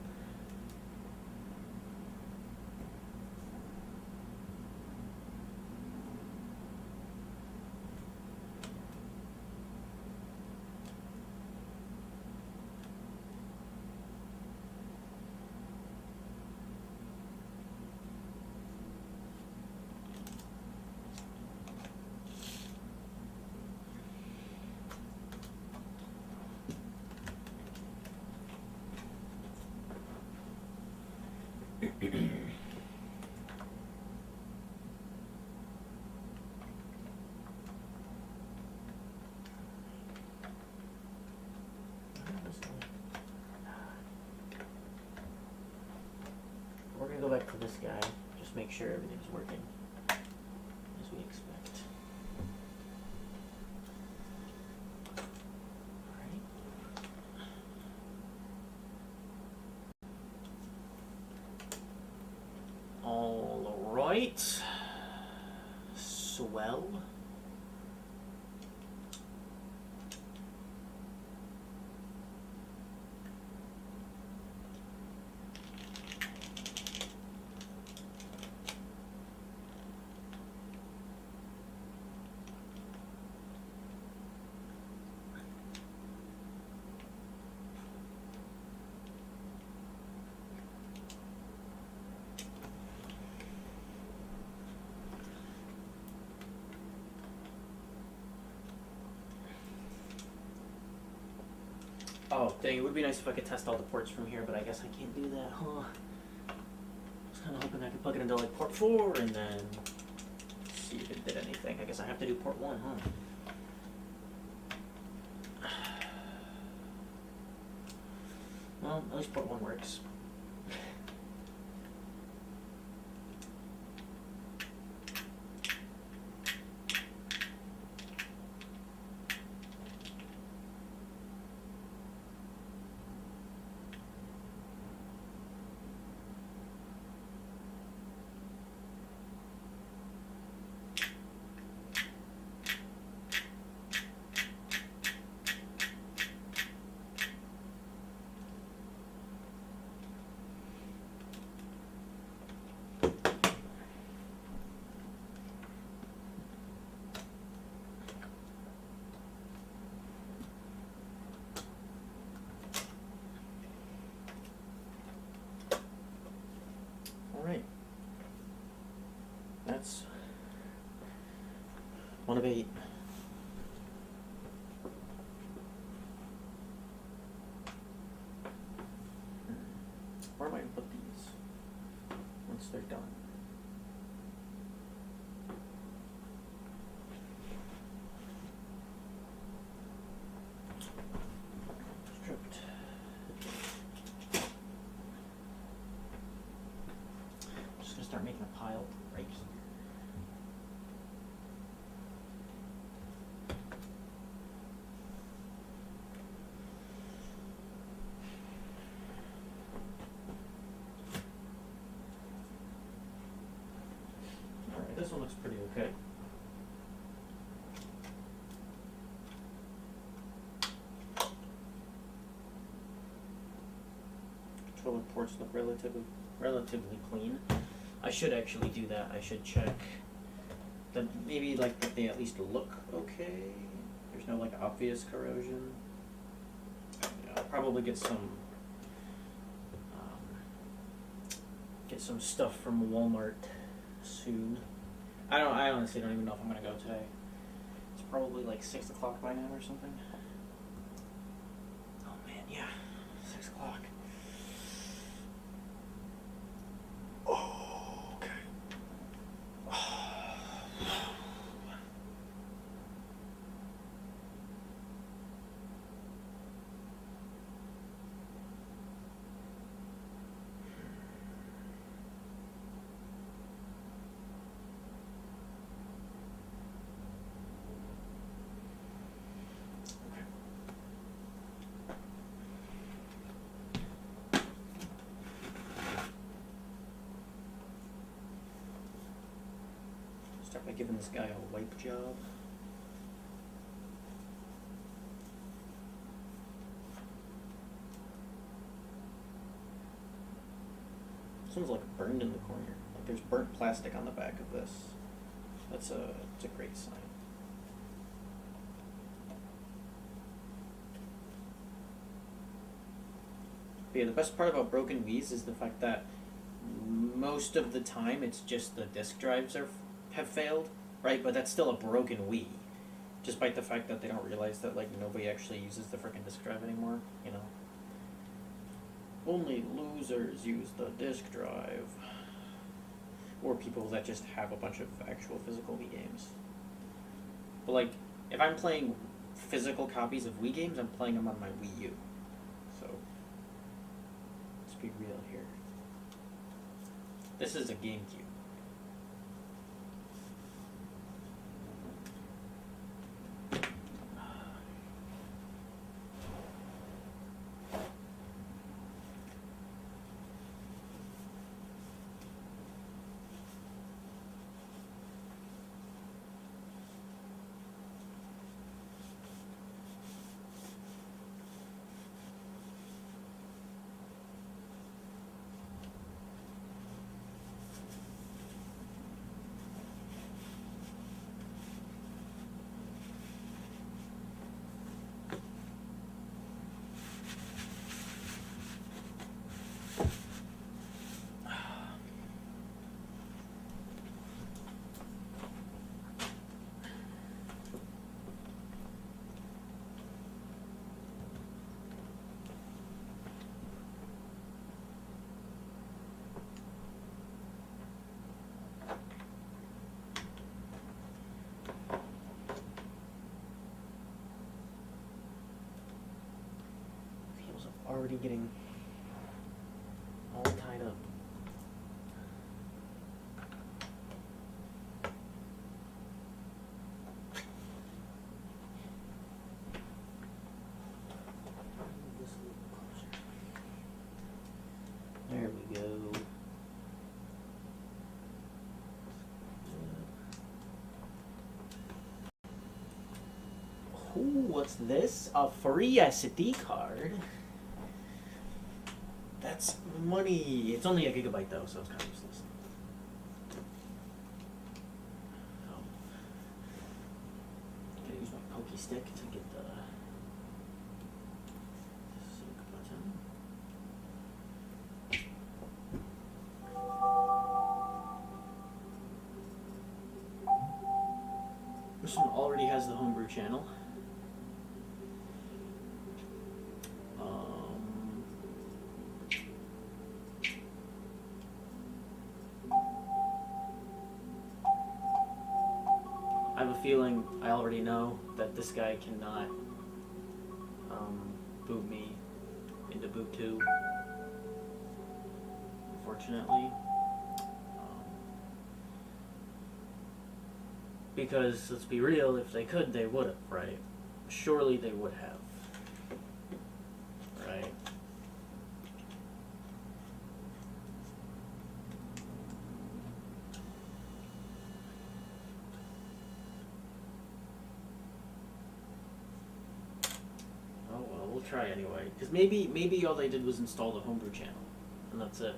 We're gonna go back to this guy, just make sure everything's working as we expect. Alright. Swell. Oh, dang, it would be nice if I could test all the ports from here, but I guess I can't do that, huh? I was kind of hoping I could plug it into like port 4 and then see if it did anything. I guess I have to do port 1, huh? Well, at least port 1 works. Alright. That's 1 of 8. Where am I going to put these once they're done? Stripped. I'm just going to start making a pile right here. Alright, this one looks pretty okay. Controller ports look relatively clean. I should actually do that. I should check that maybe like that they at least look okay. There's no like obvious corrosion. Yeah, I'll probably get some stuff from Walmart soon. I honestly don't even know if I'm gonna go today. It's probably like 6 o'clock by now or something. Oh man, yeah, 6 o'clock. Oh, okay. Start by giving this guy a wipe job. This one's like burned in the corner. Like there's burnt plastic on the back of this. It's a great sign. But yeah, the best part about broken Wii's is the fact that most of the time it's just the disk drives have failed, right? But that's still a broken Wii, despite the fact that they don't realize that like nobody actually uses the frickin' disk drive anymore. You know, only losers use the disk drive, or people that just have a bunch of actual physical Wii games. But like, if I'm playing physical copies of Wii games, I'm playing them on my Wii U. So let's be real here. This is a GameCube. already getting all tied up. This a little closer. There we go. Ooh, what's this? A free SD card. That's money. It's only a gigabyte though, so it's kind of useless. Oh. Gotta use my pokey stick to get the sync button. This one already has the homebrew channel. I have a feeling I already know that this guy cannot boot me into boot 2, unfortunately. Because, let's be real, if they could, they would have, right? Surely they would have. Right? Oh well, we'll try anyway. Because maybe all they did was install the homebrew channel. And that's it.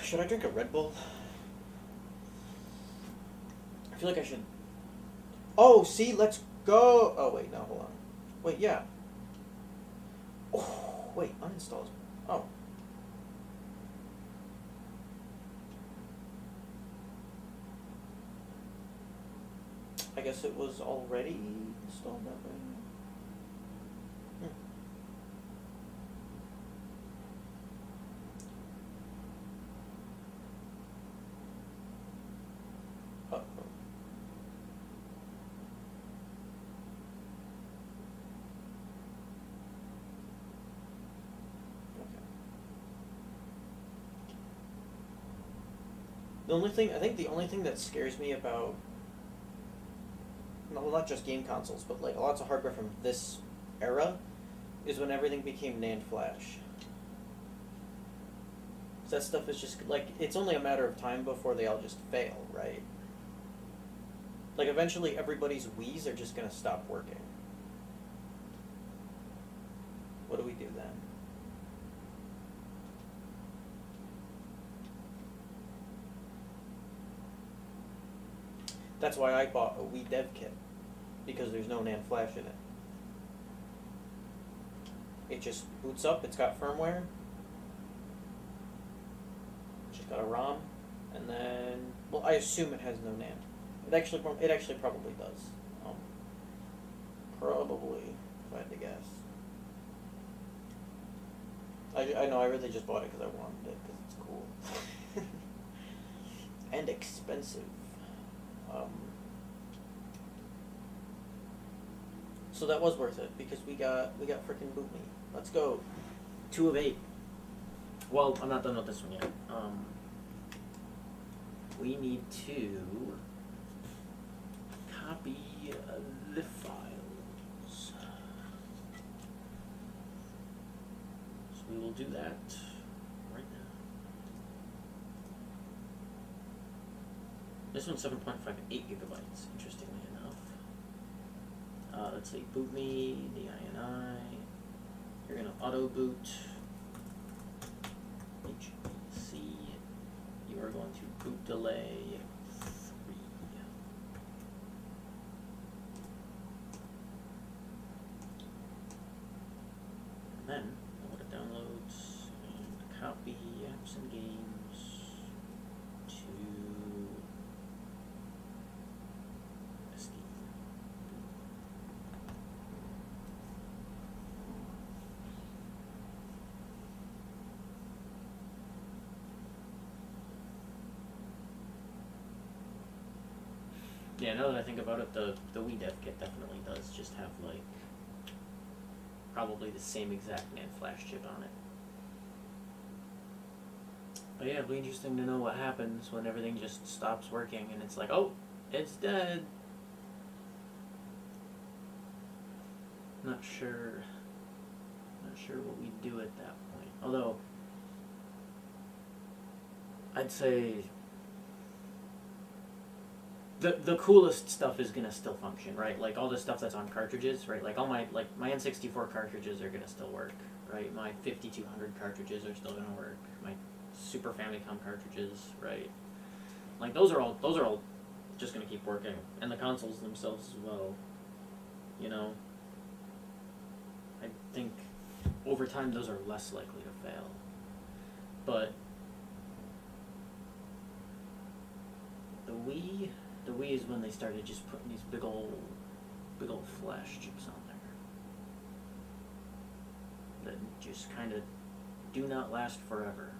Should I drink a Red Bull? I feel like I should. Oh, see, let's go. Oh, wait, no, hold on. Wait, yeah. Oh, wait, uninstall. Oh. I guess it was already installed that way. The only thing that scares me about, no, well, not just game consoles, but like lots of hardware from this era, is when everything became NAND flash. That stuff is just like, it's only a matter of time before they all just fail, right? Like eventually everybody's Wiis are just gonna stop working. What do we do then? That's why I bought a Wii dev kit, because there's no NAND flash in it. It just boots up, it's got firmware, it's just got a ROM, and then, well, I assume it has no NAND. It actually probably does. Probably, if I had to guess. I know, I really just bought it because I wanted it, because it's cool. And expensive. So that was worth it, because we got frickin' Boot Me. Let's go. 2 of 8. Well, I'm not done with this one yet. We need to copy the files. So we will do that right now. This one's 7.58 gigabytes, interestingly enough. Let's say boot me, the INI. You're gonna auto boot. HPC. You are going to boot delay 3. And then go to downloads and copy apps and games to SD. Yeah, now that I think about it, the Wii Dev Kit definitely does just have like probably the same exact NAND flash chip on it. But yeah, it'll be interesting to know what happens when everything just stops working and it's like, oh, it's dead. Not sure what we do at that point. Although I'd say the coolest stuff is gonna still function, right? Like all the stuff that's on cartridges, right? Like all my my N64 cartridges are gonna still work, right? My 5200 cartridges are still gonna work. My Super Famicom cartridges, right? Like those are all just gonna keep working, and the consoles themselves as well. You know, I think over time those are less likely to fail, but the Wii is when they started just putting these big old flash chips on there that just kind of do not last forever.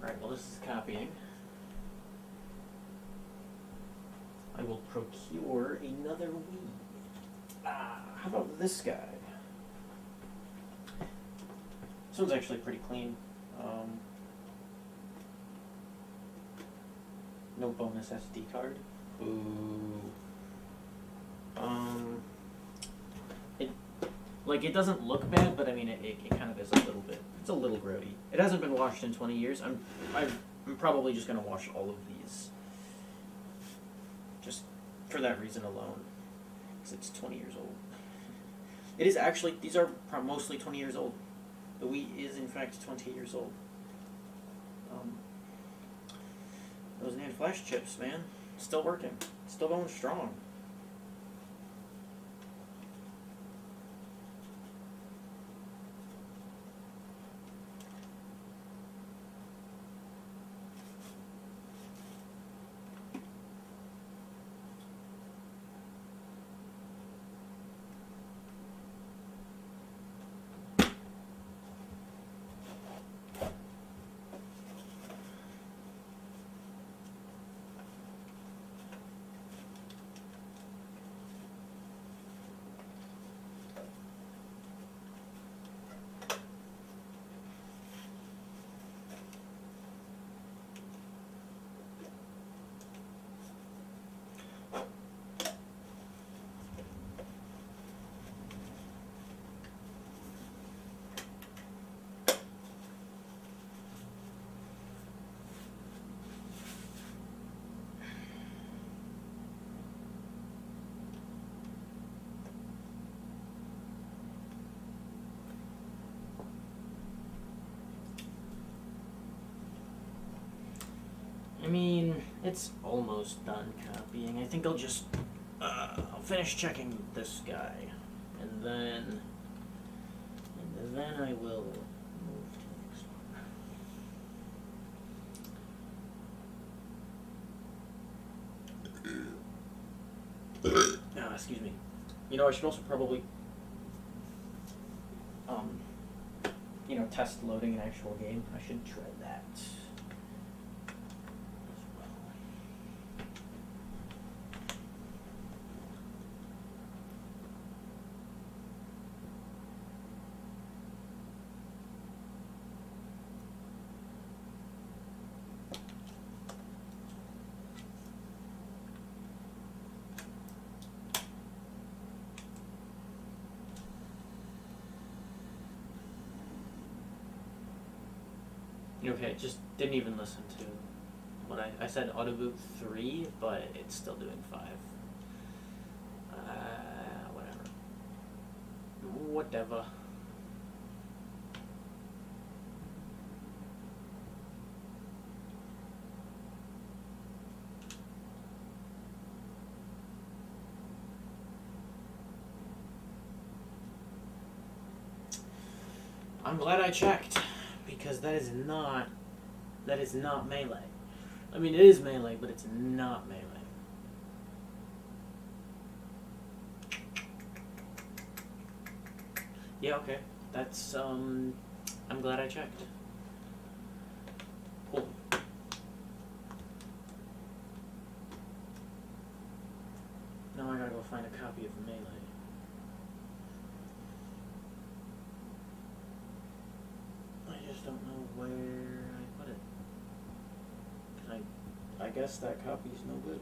Alright, well this is copying. I will procure another Wii. How about this guy? This one's actually pretty clean. No bonus SD card. Ooh. It doesn't look bad, but I mean it kind of is a little bit. It's a little grody. It hasn't been washed in 20 years. I'm probably just gonna wash all of these. Just for that reason alone, because it's 20 years old. It is actually. These are mostly 20 years old. The Wii is in fact 20 years old. Those NAND flash chips, man, still working, still going strong. mean, it's almost done copying. I think I'll just I'll finish checking this guy, and then I will move to the next one. Excuse me. You know, I should also probably test loading an actual game. I should try that as well. Okay, it just didn't even listen to what I said Autoboot 3, but it's still doing 5. Whatever. Whatever. I'm glad I checked. Because that is not melee. I mean, it is melee, but it's not melee. Yeah, okay. That's, I'm glad I checked. Cool. Now I gotta go find a copy of melee. Don't know where I put it. I guess that copy is no good.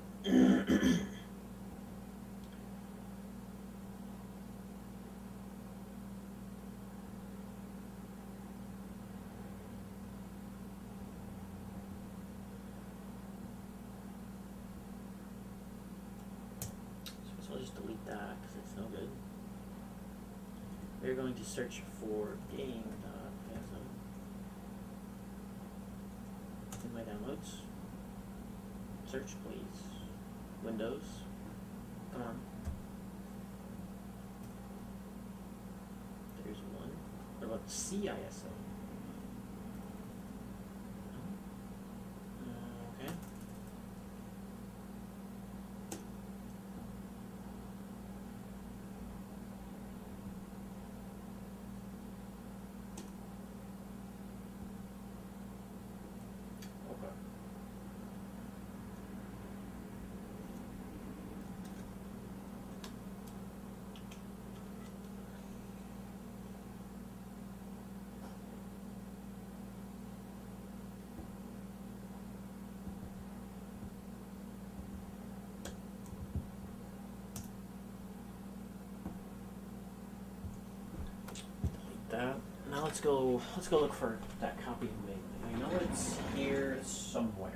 So I'll just delete that because it's no good. We're going to search for game. My downloads. Search, please. Windows. Come on. There's one. What about CISO? Okay. That. Now let's go look for that copy of Melee. I know it's here somewhere.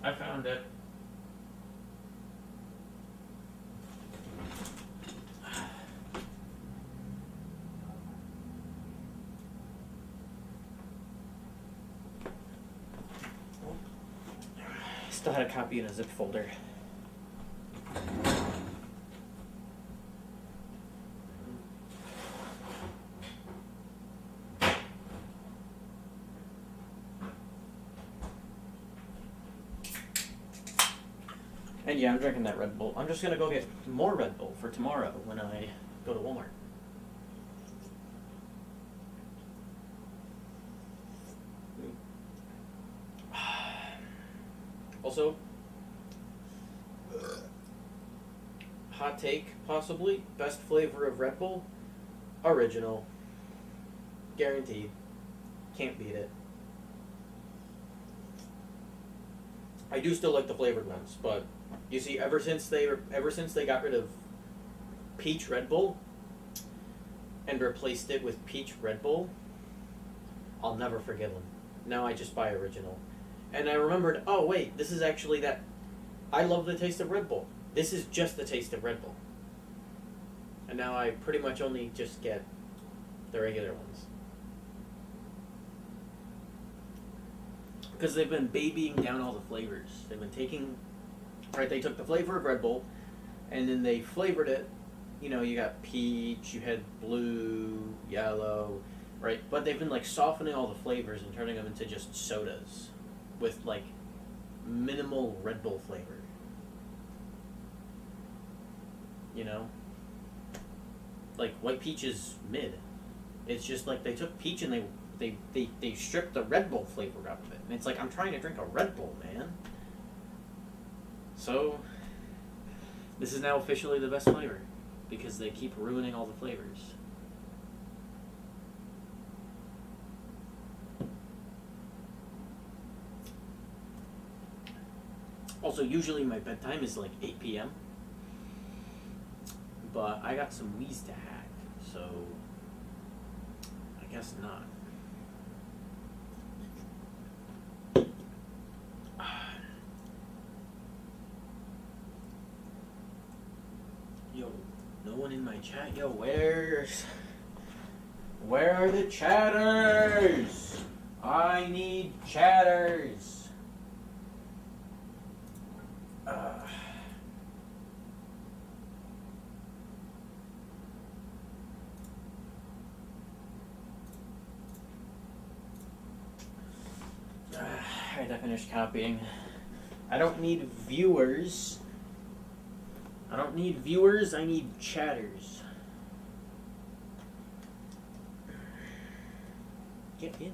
I found it. Still had a copy in a zip folder. And yeah, I'm drinking that Red Bull. I'm just gonna go get more Red Bull for tomorrow when I go to Walmart. Also, hot take, possibly, best flavor of Red Bull, original. Guaranteed. Can't beat it. I do still like the flavored ones, but you see, ever since they got rid of Peach Red Bull and replaced it with Peach Red Bull, I'll never forgive them. Now I just buy original. And I remembered, oh wait, this is actually that. I love the taste of Red Bull. This is just the taste of Red Bull. And now I pretty much only just get the regular ones. Because they've been babying down all the flavors. They've been taking, right, they took the flavor of Red Bull, and then they flavored it. You know, you got peach, you had blue, yellow, right? But they've been, like, softening all the flavors and turning them into just sodas with, like, minimal Red Bull flavor. You know? Like, white peach is mid. It's just like they took peach and they stripped the Red Bull flavor out of it. And it's like, I'm trying to drink a Red Bull, man. So, this is now officially the best flavor. Because they keep ruining all the flavors. Also, usually my bedtime is like 8 p.m. But I got some wheeze to hack, so I guess not. Yo, no one in my chat. Yo, where are the chatters? I need chatters. Alright, I finished copying. I don't need viewers. I need chatters. Get in there.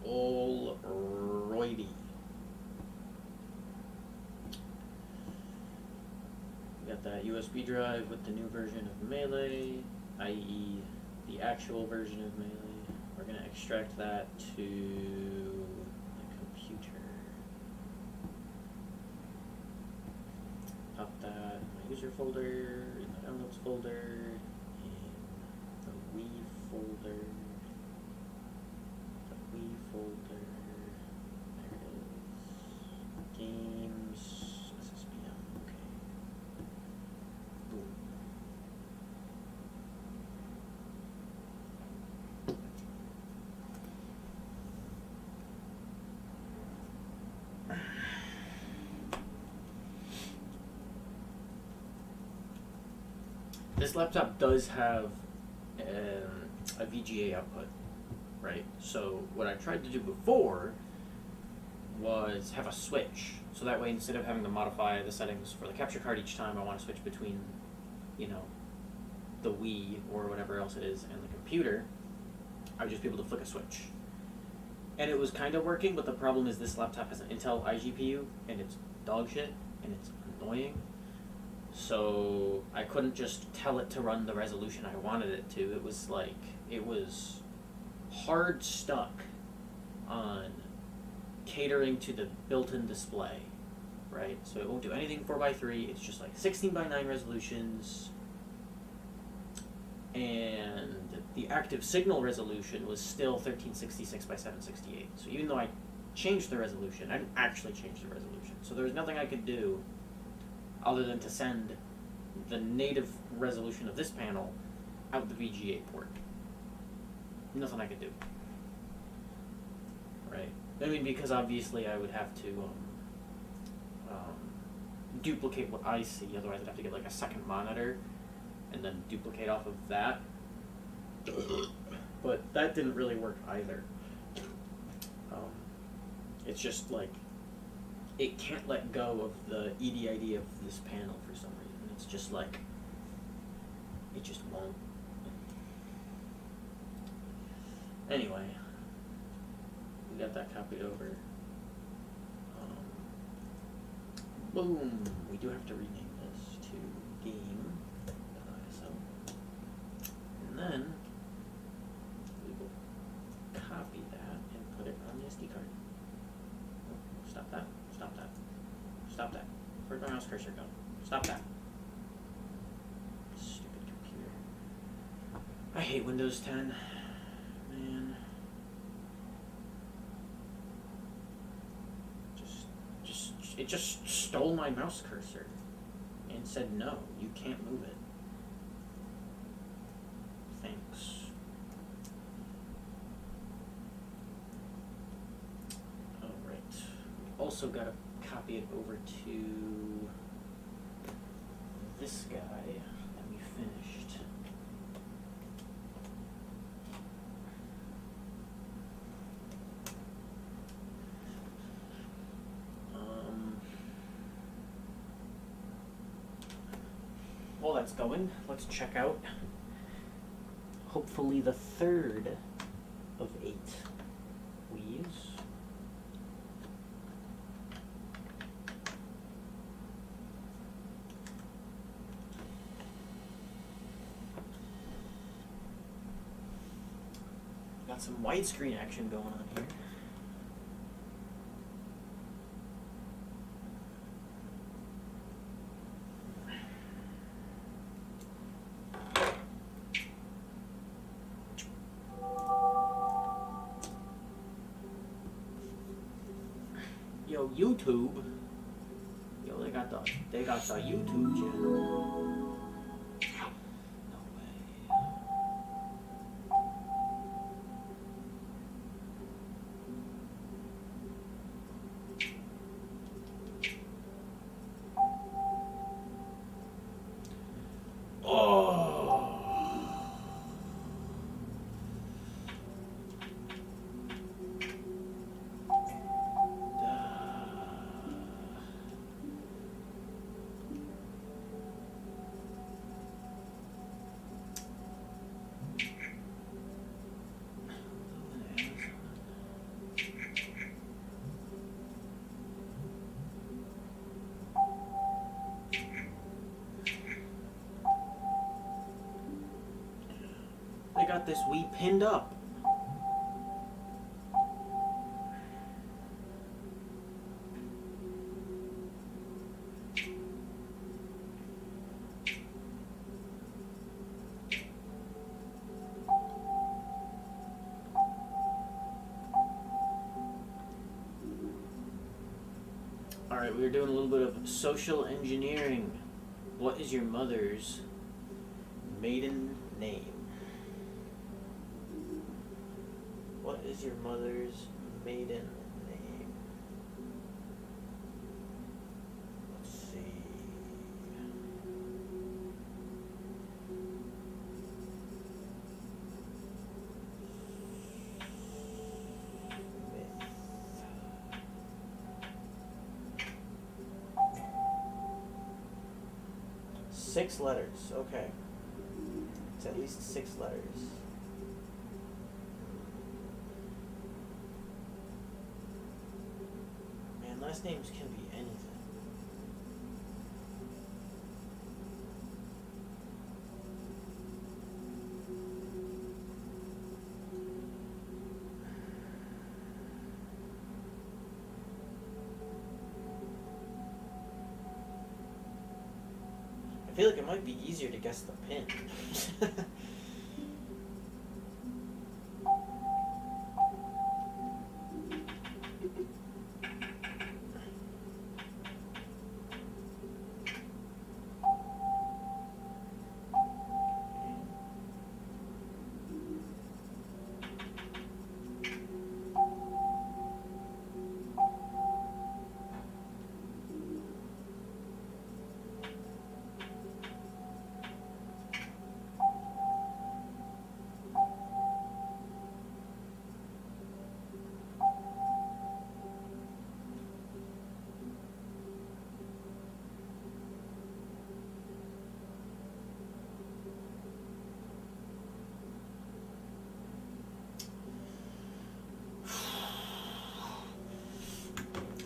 Alrighty. We got that USB drive with the new version of Melee, i.e. the actual version of Melee. We're going to extract that to the computer. Pop that in my user folder, in the downloads folder, in the Wii folder. Folder. There it is. Games. SSBM. Okay. Boom. This laptop does have a VGA output, right? So what I tried to do before was have a switch. So that way, instead of having to modify the settings for the capture card each time, I want to switch between, you know, the Wii or whatever else it is and the computer, I would just be able to flick a switch. And it was kind of working, but the problem is this laptop has an Intel iGPU, and it's dog shit, and it's annoying. So I couldn't just tell it to run the resolution I wanted it to. It was like, it was hard stuck on catering to the built-in display, right? So it won't do anything 4:3. It's just like 16:9 resolutions, and the active signal resolution was still 1366 by 768. So even though I changed the resolution, I didn't actually change the resolution. So there was nothing I could do other than to send the native resolution of this panel out the VGA port. Nothing I could do. Right? I mean, because obviously I would have to duplicate what I see, otherwise I'd have to get like a second monitor and then duplicate off of that. But that didn't really work either. It's just like, it can't let go of the EDID of this panel for some reason. It's just like, it just won't. Anyway, we got that copied over. Boom! We do have to rename this to game.iso. And then we will copy that and put it on the SD card. Oh, stop that. Stop that. Stop that. Where'd my mouse cursor go? Stop that. Stupid computer. I hate Windows 10. Man. It just stole my mouse cursor and said, no, you can't move it. Thanks. Alright. We also got to copy it over to this guy that we finished. While that's going, let's check out hopefully the third of 8 Wii's. Got some widescreen action going on here. Yo, YouTube. Yo, they got the YouTube channel. No way. Oh. They got this Wii pinned up. Alright, we were doing a little bit of social engineering. What is your mother's maiden name? What is your mother's maiden name? Let's see. 6 letters. Okay. It's at least 6 letters. Man, last names can be anything. I feel like it might be easier to guess the pin.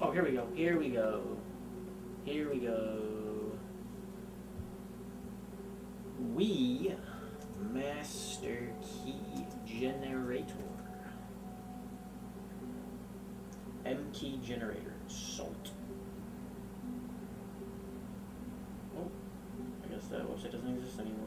Oh, here we go. Here we go. Here we go. Wii Master Key Generator. M Key Generator. Salt. Oh, I guess that website doesn't exist anymore.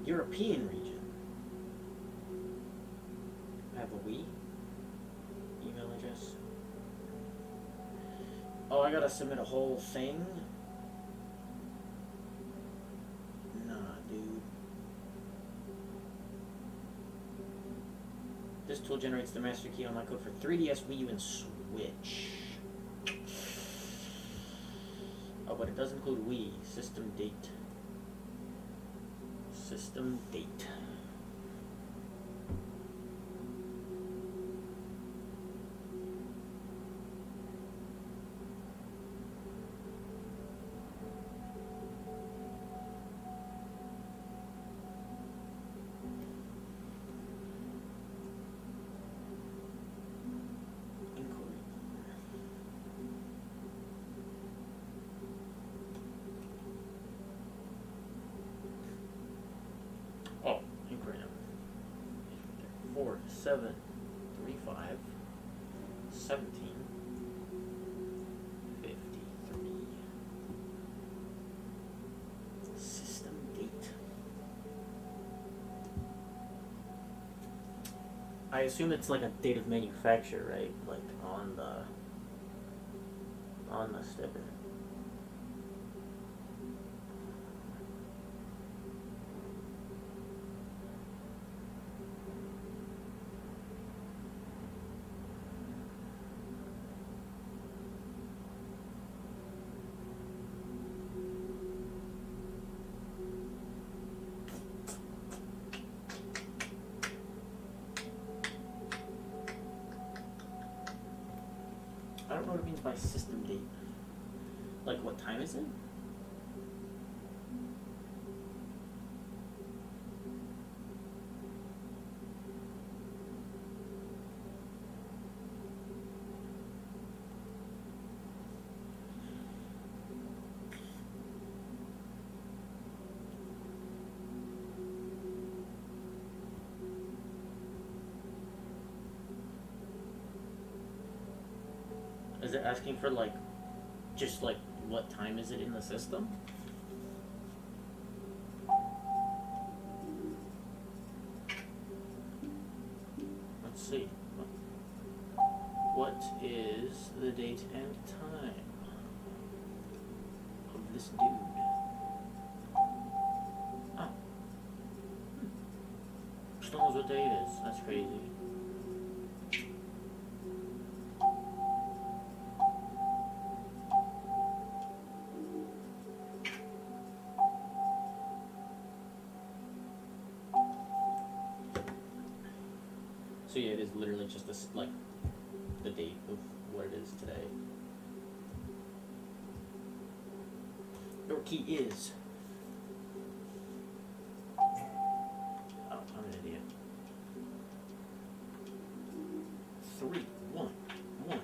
European region. I have a Wii email address. Oh, I gotta submit a whole thing? Nah, dude. This tool generates the master key online code for 3DS, Wii U, and Switch. Oh, but it does include Wii. System date. System date. Inquiry. Oh, inquiry number 4735 17 53. System date. I assume it's like a date of manufacture, right? Like on the sticker. I don't know what it means by system date. Like, what time is it? Is it asking for, like, just, like, what time is it in the system? Let's see. What is the date and time of this dude? Oh. Still knows what day it is. That's crazy. So yeah, it is literally just this, like, the date of what it is today. Your key is. Oh, I'm an idiot. 3, 1, 1,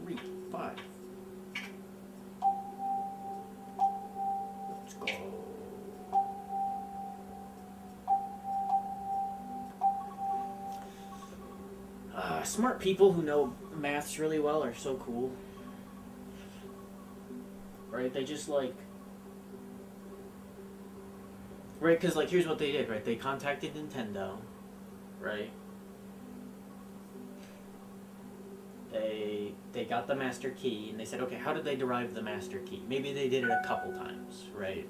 3, 5. Let's go. Smart people who know maths really well are so cool. Right? They just like. Right? Because, like, here's what they did, right? They contacted Nintendo, right? They got the master key, and they said, okay, how did they derive the master key? Maybe they did it a couple times, right?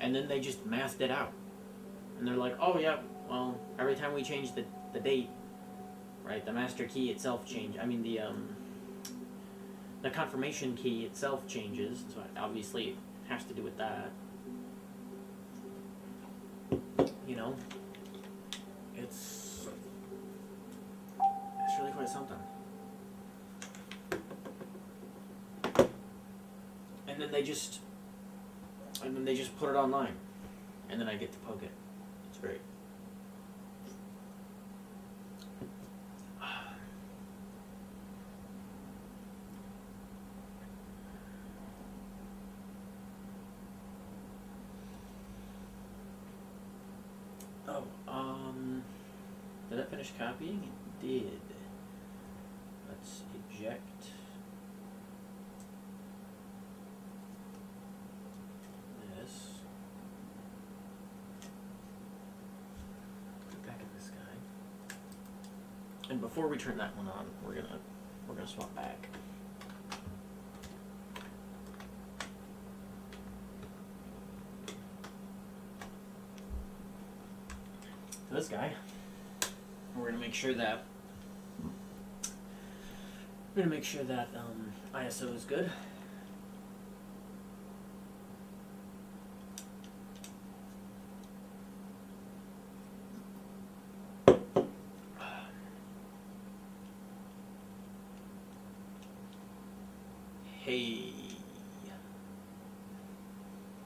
And then they just mathed it out. And they're like, oh, yeah, well, every time we change the date, right, the master key itself changed. I mean, the confirmation key itself changes, so obviously it has to do with that. You know? It's really quite something. And then they just put it online, and then I get to poke it. It's great. Did I finish copying? It did. Let's eject. This. Put back at this guy. And before we turn that one on, we're gonna swap back. To this guy. We're gonna make sure that ISO is good. Hey,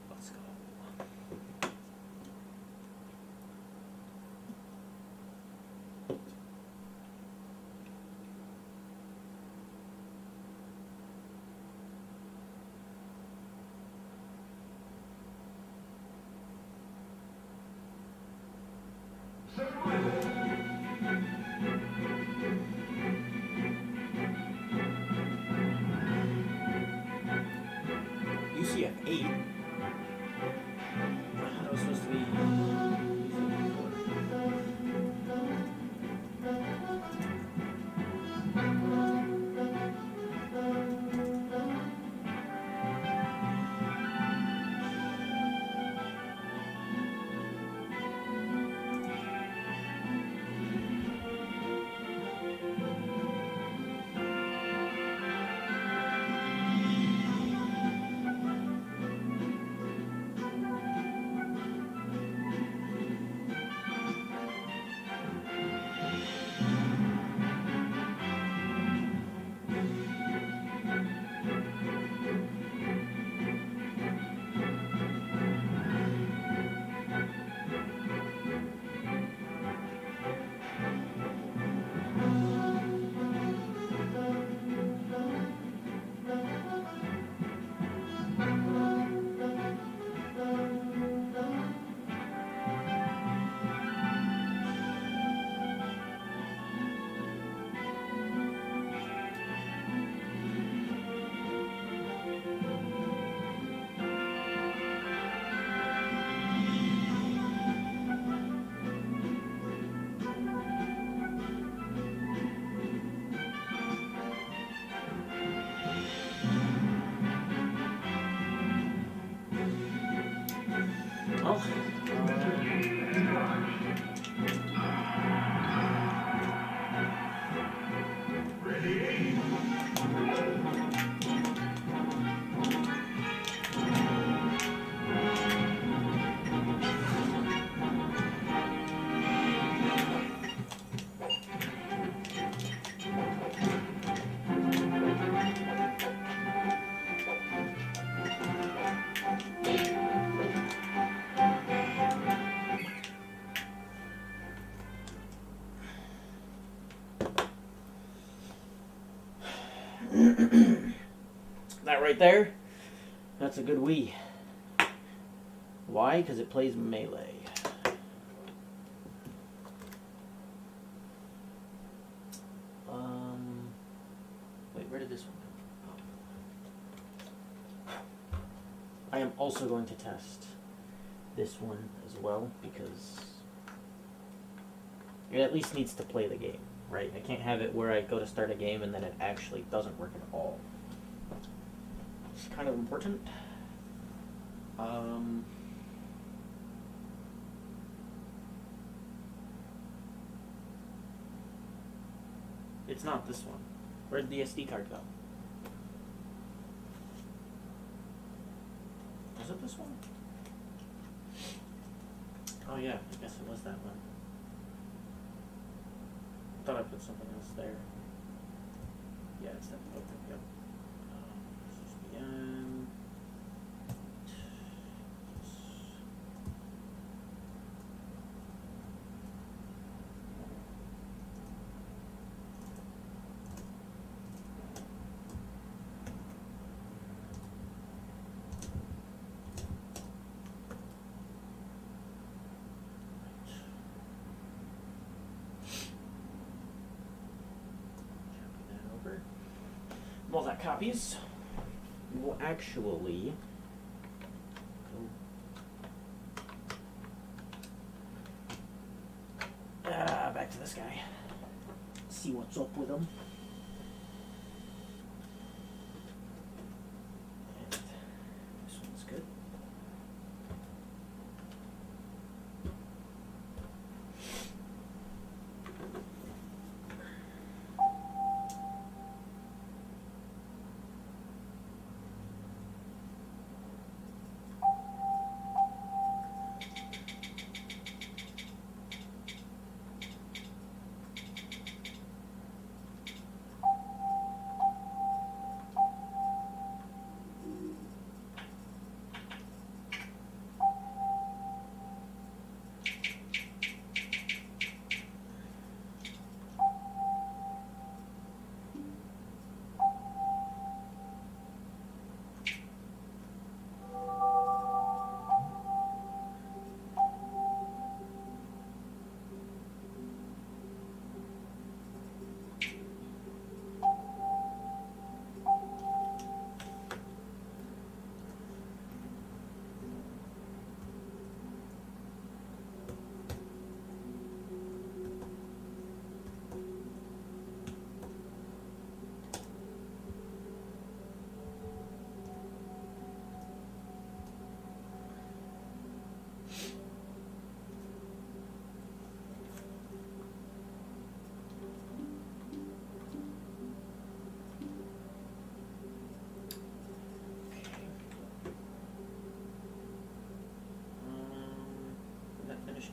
let's go. UCF 8. I thought it was supposed to be. Well, right there. That's a good Wii. Why? Because it plays Melee. Wait, where did this one go? Oh. I am also going to test this one as well, because it at least needs to play the game, right? I can't have it where I go to start a game and then it actually doesn't work at all. It's kind of important. It's not this one. Where'd the SD card go? Was it this one? Oh yeah, I guess it was that one. I thought I put something else there. Yeah, it's that one. Yep. SSBM. Well, that copies. We'll actually go back to this guy. See what's up with him. And this one's good.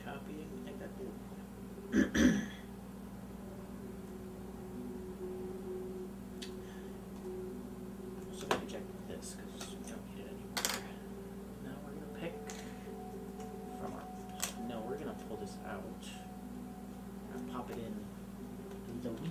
Copying, I think that did. So maybe check this because we don't need it anymore. Now we're gonna pick from our. No, we're gonna pull this out. We're gonna pop it in the Wii.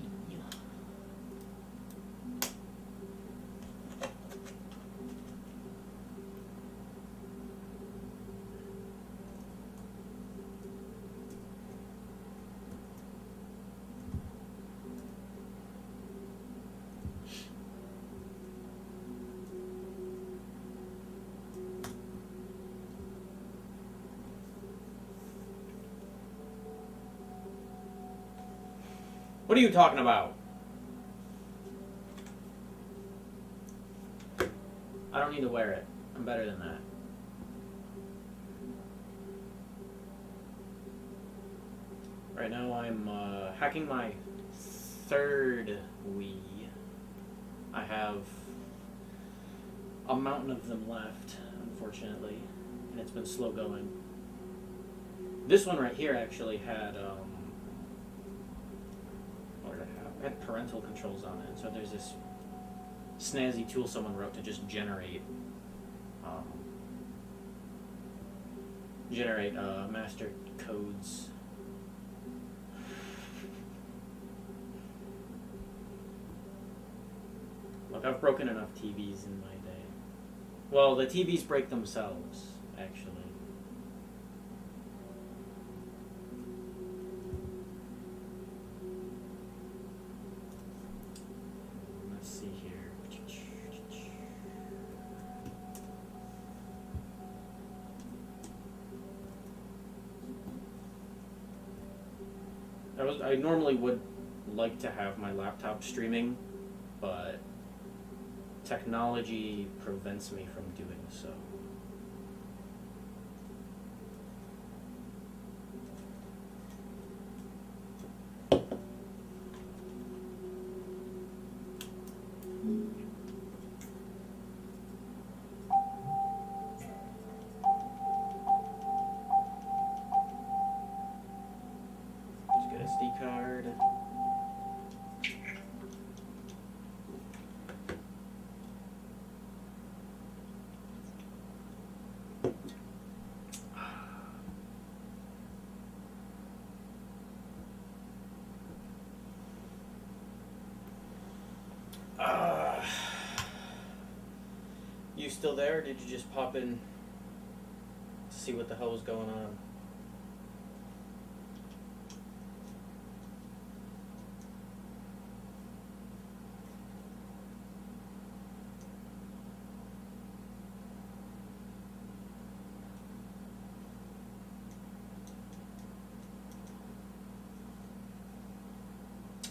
What are you talking about? I don't need to wear it. I'm better than that. Right now I'm hacking my third Wii. I have a mountain of them left, unfortunately, and it's been slow going. This one right here actually had what did it have? It had parental controls on it. So there's this snazzy tool someone wrote to just generate master codes. Look, I've broken enough TVs in my day. Well, the TVs break themselves, actually. Let's see here. I normally would like to have my laptop streaming, but technology prevents me from doing so. Let's get SD card. You still there, or did you just pop in to see what the hell was going on?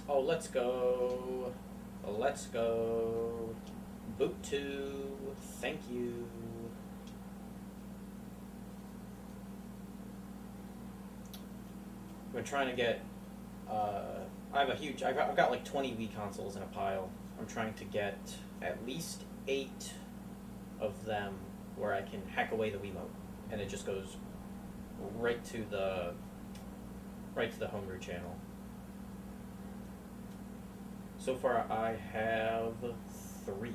Oh, let's go. Let's go. Boot 2. Thank you. We're trying to get. I've got like 20 Wii consoles in a pile. I'm trying to get at least 8 of them where I can hack away the Wiimote, and it just goes right to the homebrew channel. So far, I have 3.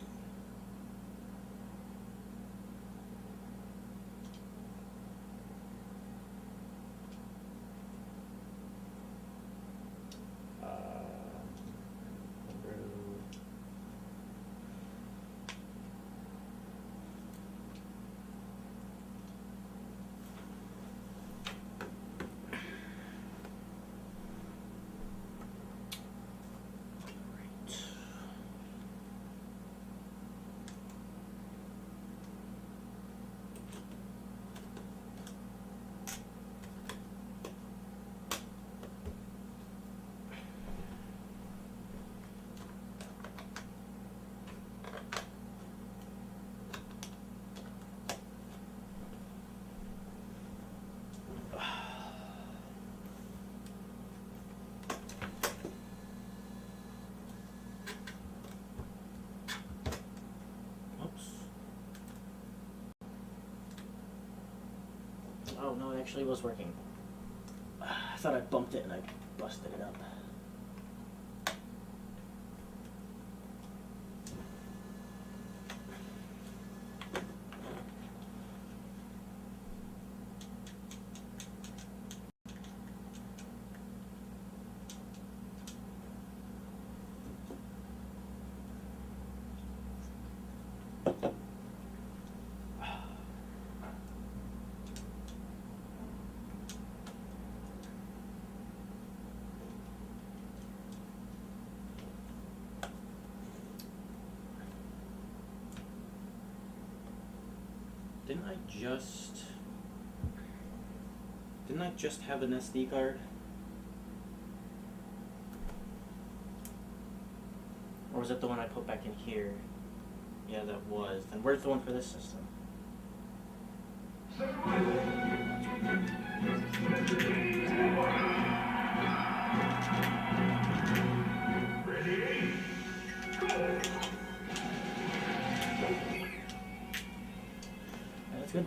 Oh, no, it actually was working. I thought I bumped it and I busted it up. Didn't I just have an SD card? Or was it the one I put back in here? Yeah, that was. Then where's the one for this system? That's good.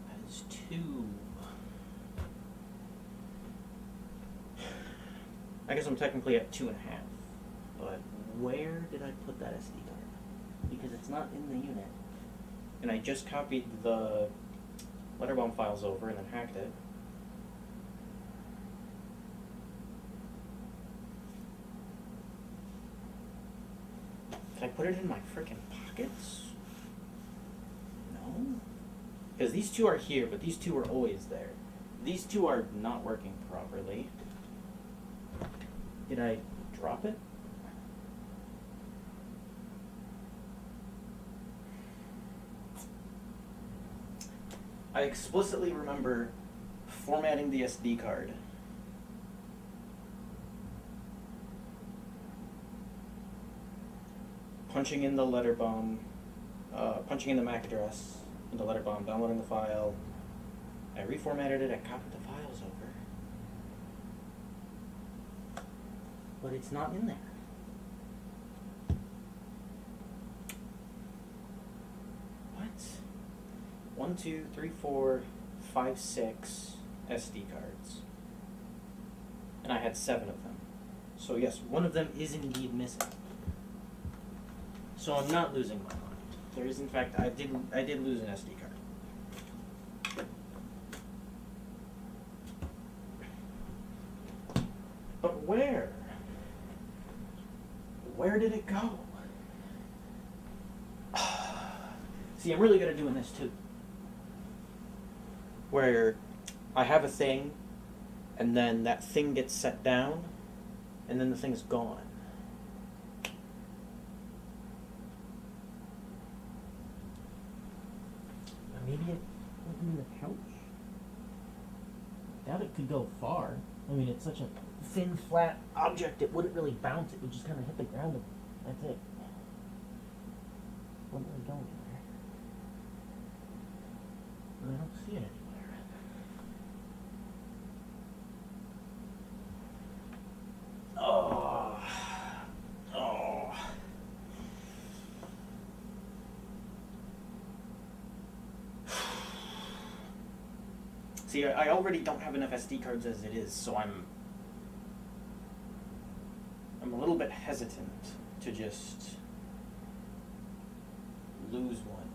That is 2. I guess I'm technically at 2.5. But where did I put that SD card? because it's not in the unit. And I just copied the Letterbomb files over and then hacked it. Can I put it in my frickin' pockets? No? Because these two are here, but these two are always there. These two are not working properly. Did I drop it? I explicitly remember formatting the SD card. Punching in the Letterbomb, punching in the MAC address in the Letterbomb, downloading the file. I reformatted it, I copied the files over. But it's not in there. What? 1, 2, 3, 4, 5, 6 SD cards. And I had 7 of them. So yes, one of them is indeed missing. So I'm not losing my mind. There is, in fact, I did lose an SD card. But where? Where did it go? See, I'm really good at doing this too. Where I have a thing, and then that thing gets set down, and then the thing's gone. Maybe it went in the couch. Doubt it could go far. I mean, it's such a thin, flat object, it wouldn't really bounce. It would just kind of hit the ground and that's it. Wouldn't really go anywhere. But I don't see it anywhere. Oh. See, I already don't have enough SD cards as it is, so I'm a little bit hesitant to just lose one.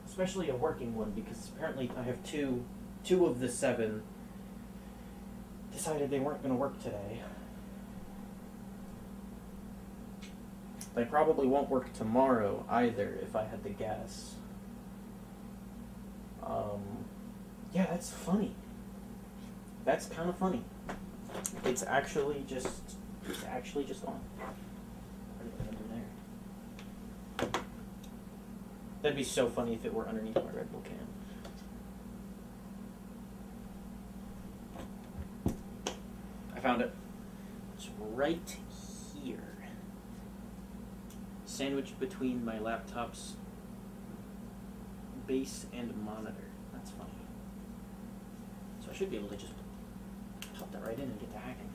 Especially a working one, because apparently I have two of the 7 decided they weren't going to work today. They probably won't work tomorrow either, if I had to guess. Yeah, that's funny. That's kind of funny. It's actually just on. Put it under there. That'd be so funny if it were underneath my Red Bull can. I found it. It's right here. Sandwiched between my laptop's base and monitor. That's funny. So I should be able to just pop that right in and get to hacking.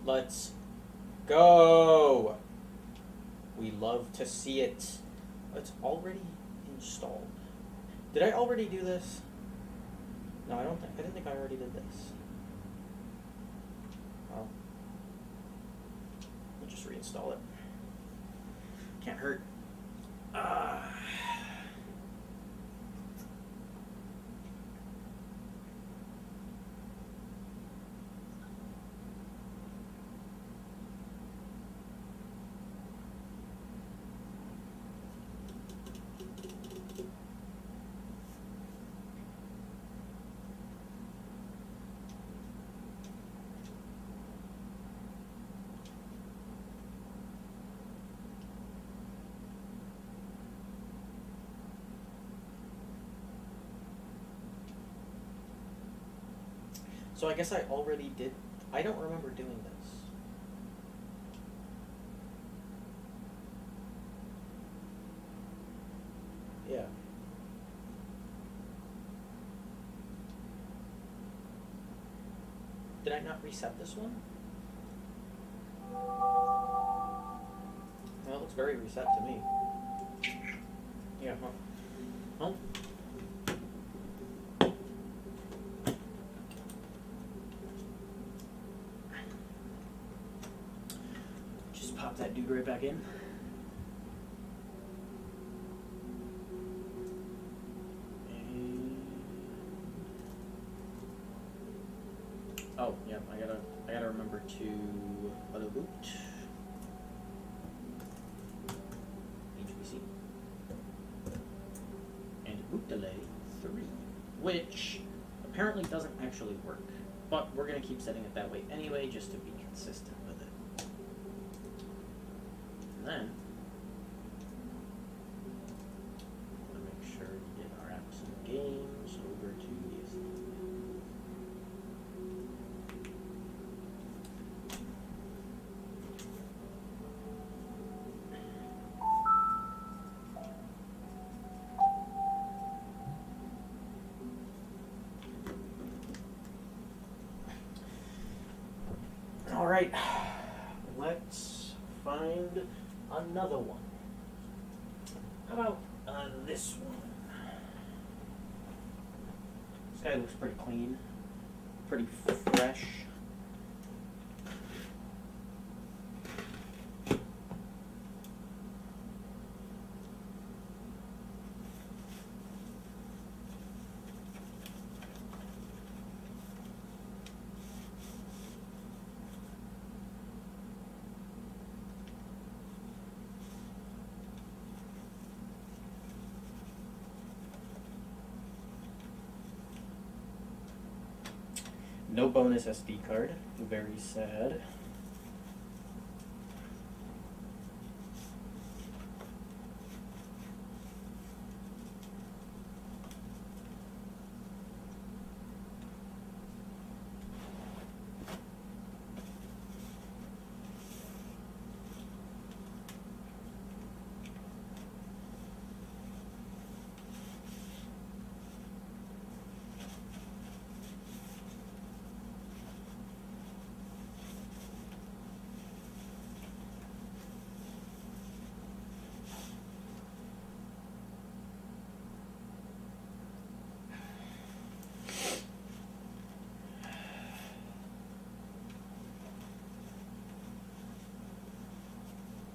Let's go. We love to see it. It's already installed. Did I already do this? No, I didn't think I already did this. Well, we'll just reinstall it. Can't hurt. So I guess I already did. I don't remember doing this. Yeah. Did I not reset this one? Well, it looks very reset to me. Yeah, huh? Well. Just pop that dude right back in. Oh, yeah, I gotta remember to auto boot. HPC. And boot delay 3, which apparently doesn't actually work. But we're gonna keep setting it that way anyway, just to be consistent with it. And then we'll make sure we get our apps and games over to the SD. All right, let's find another one. How about this one? This guy looks pretty clean, pretty fresh. No bonus SD card. Very sad.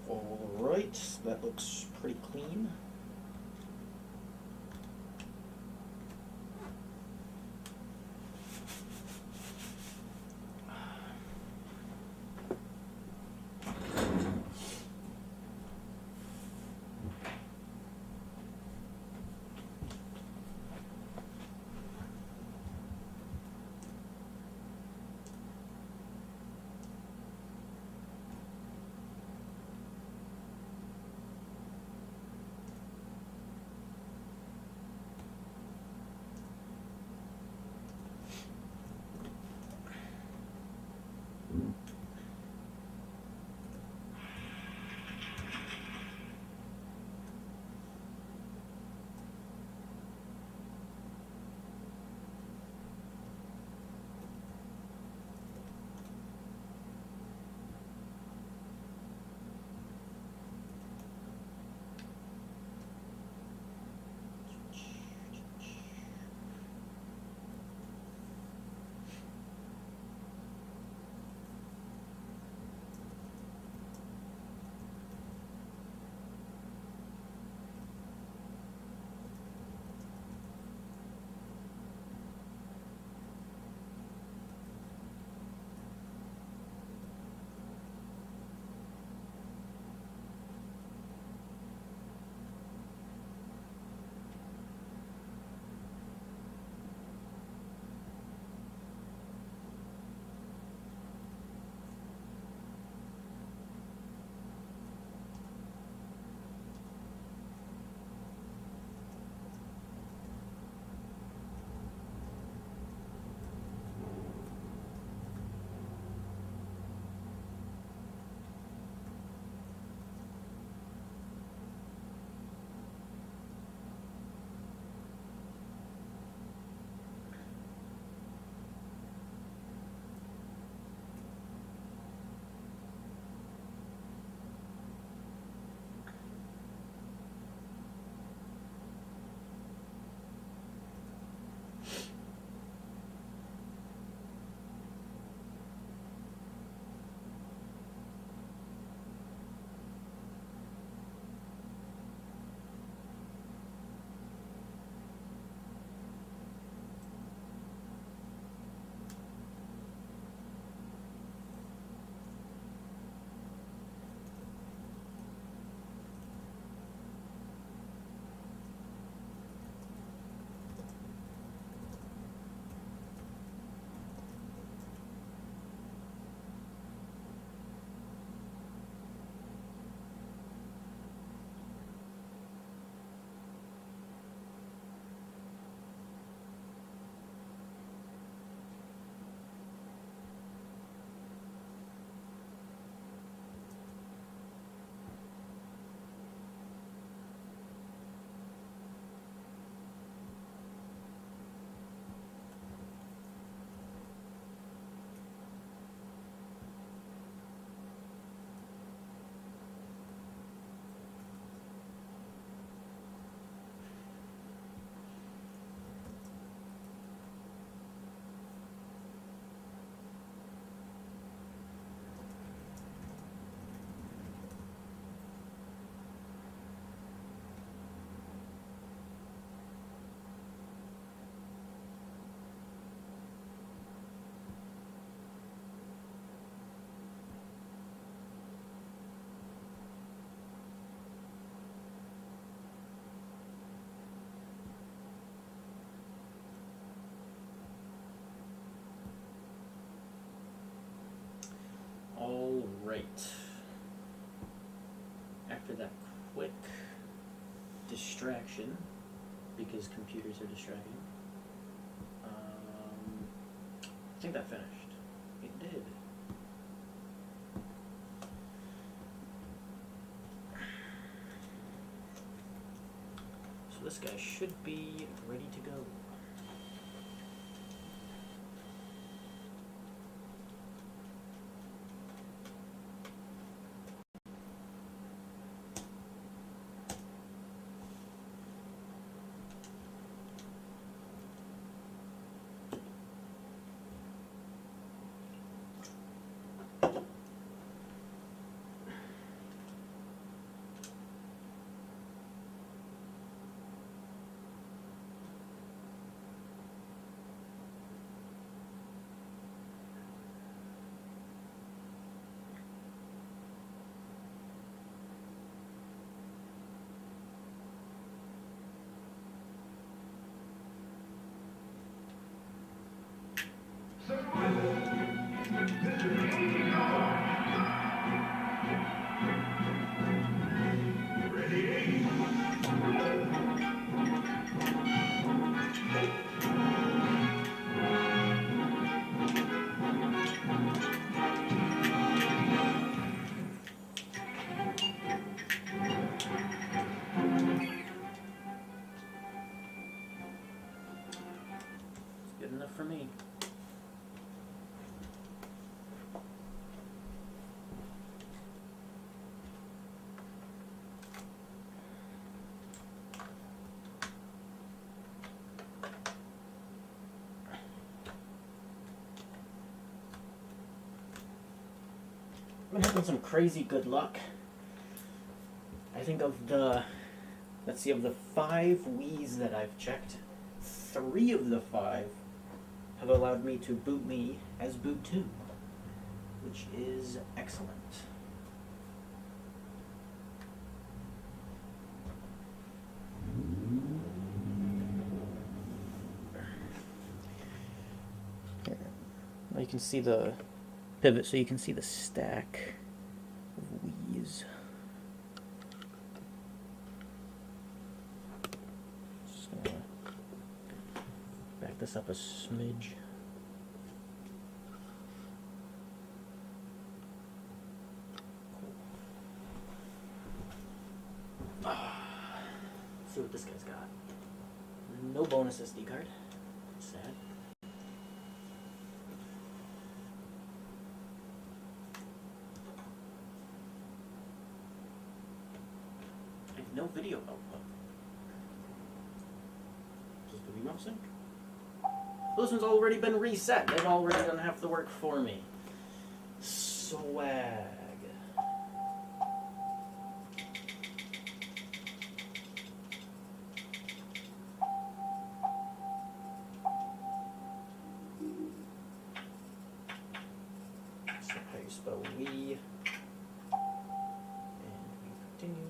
Alright, that looks pretty clean. Right. After that quick distraction, because computers are distracting, I think that finished. It did. So this guy should be ready to go. Good enough for me. I'm having some crazy good luck. I think of the 5 Wiis that I've checked, 3 of the 5 have allowed me to boot me as boot 2, which is excellent. Here. Now you can see the pivot, so you can see the stack of Wiis. Just gonna back this up a smidge. Let's see what this guy's got. No bonus SD card. That's sad. I have no video output. Just the remote sync. This one's already been reset. They've already done half the work for me. Swag. That's how you spell we. And we continue.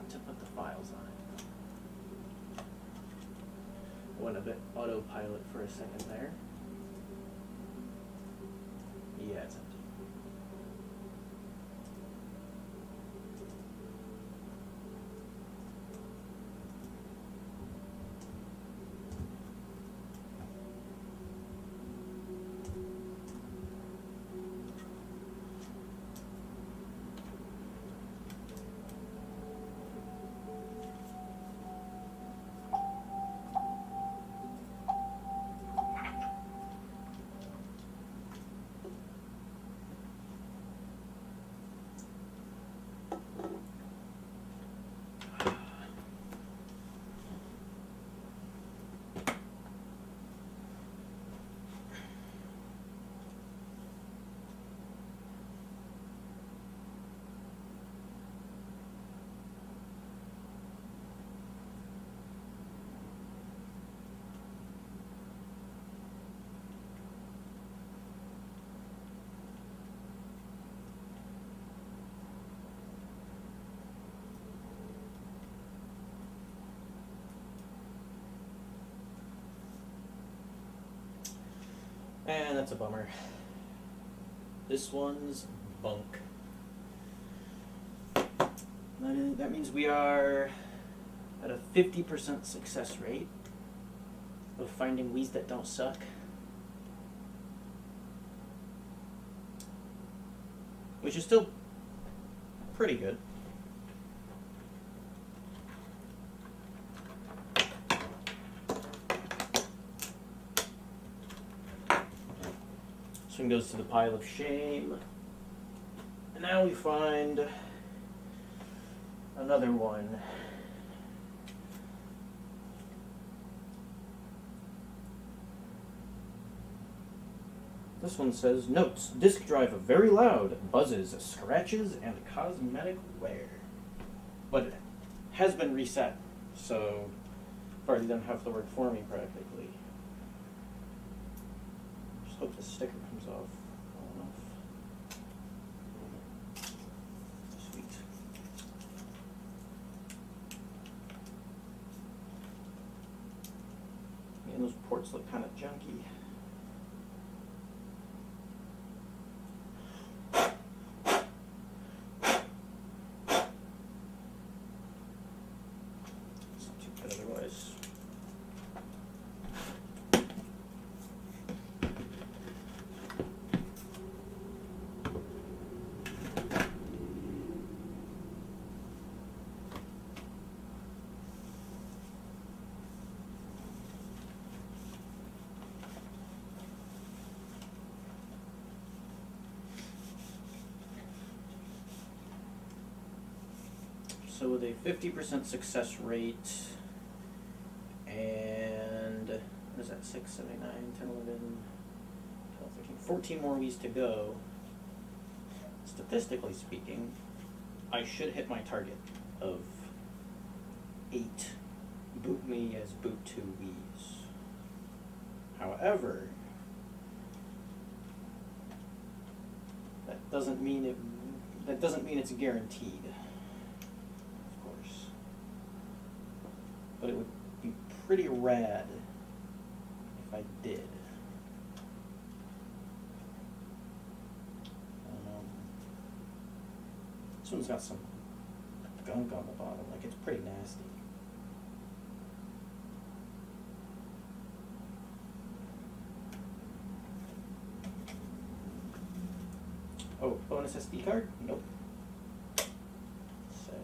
forgot to put the files on it. Went a bit autopilot for a second there. Yeah, it's empty. And that's a bummer. This one's bunk. That means we are at a 50% success rate of finding Wiis that don't suck. Which is still pretty good. This one goes to the pile of shame. And now we find another one. This one says, notes, disk drive very loud, buzzes, scratches, and cosmetic wear. But it has been reset, so I've already done half the work for me practically. Just hope the sticker comes off well enough. Sweet. Man, those ports look kind of junky. It's not too bad otherwise. So with a 50% success rate and what is that, 6, 7, 8, 9, 10, 11, 12, 13, 14 more Wiis to go, statistically speaking, I should hit my target of 8 boot me as boot 2 Wiis. However, that doesn't mean it's guaranteed. But it would be pretty rad if I did. This one's got some gunk on the bottom, like it's pretty nasty. Oh, bonus SD card? Nope. Sad.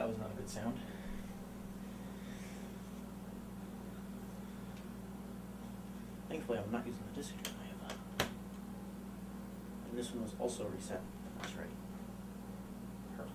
That was not a good sound. Thankfully, I'm not using the disk drive. And this one was also reset. That's right. Perfect.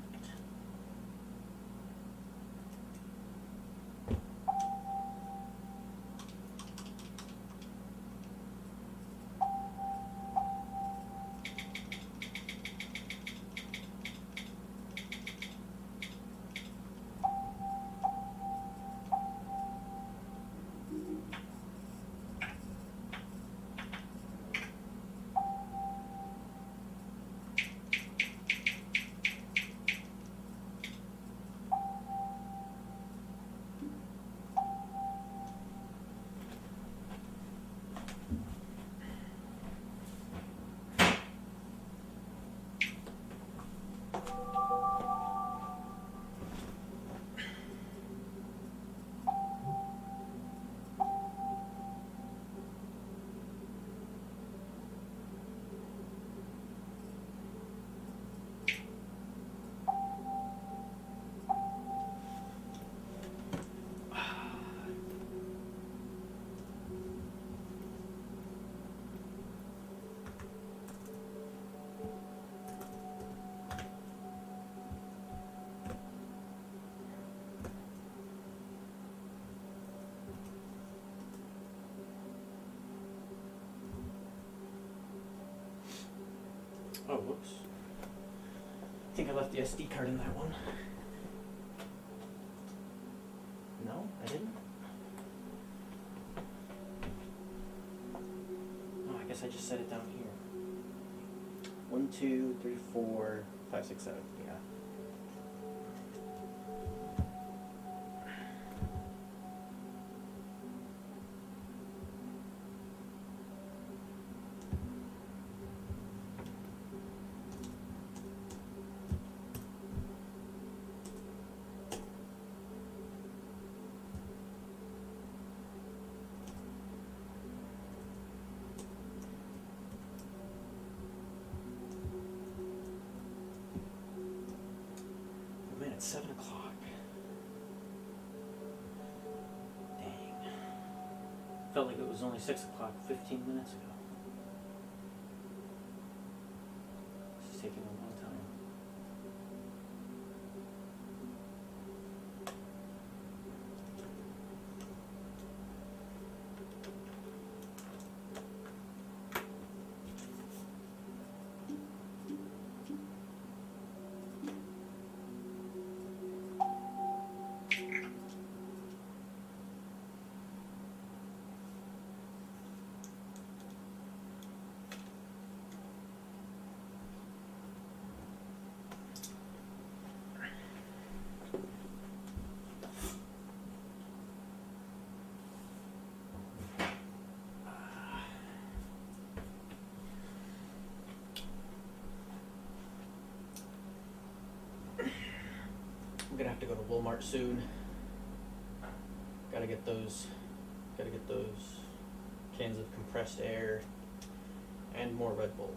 Oh, whoops. I think I left the SD card in that one. No, I didn't. Oh, I guess I just set it down here. 1, 2, 3, 4, 5, 6, 7. Yeah. Oh man, it's 7 o'clock. Dang. Felt like it was only 6 o'clock 15 minutes ago. This is taking a long time. I'm gonna have to go to Walmart soon. Gotta get those cans of compressed air and more Red Bull.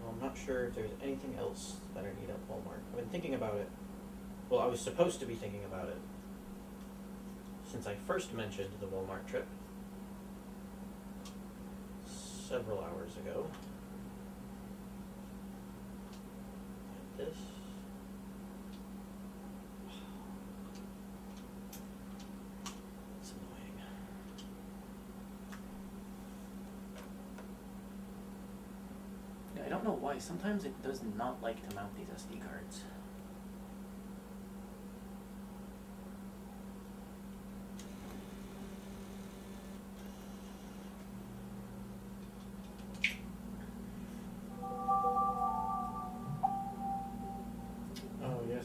Well, I'm not sure if there's anything else that I need at Walmart. I've been thinking about it. Well, I was supposed to be thinking about it since I first mentioned the Walmart trip several hours ago. This. It's annoying. Yeah, I don't know why. Sometimes it does not like to mount these SD cards.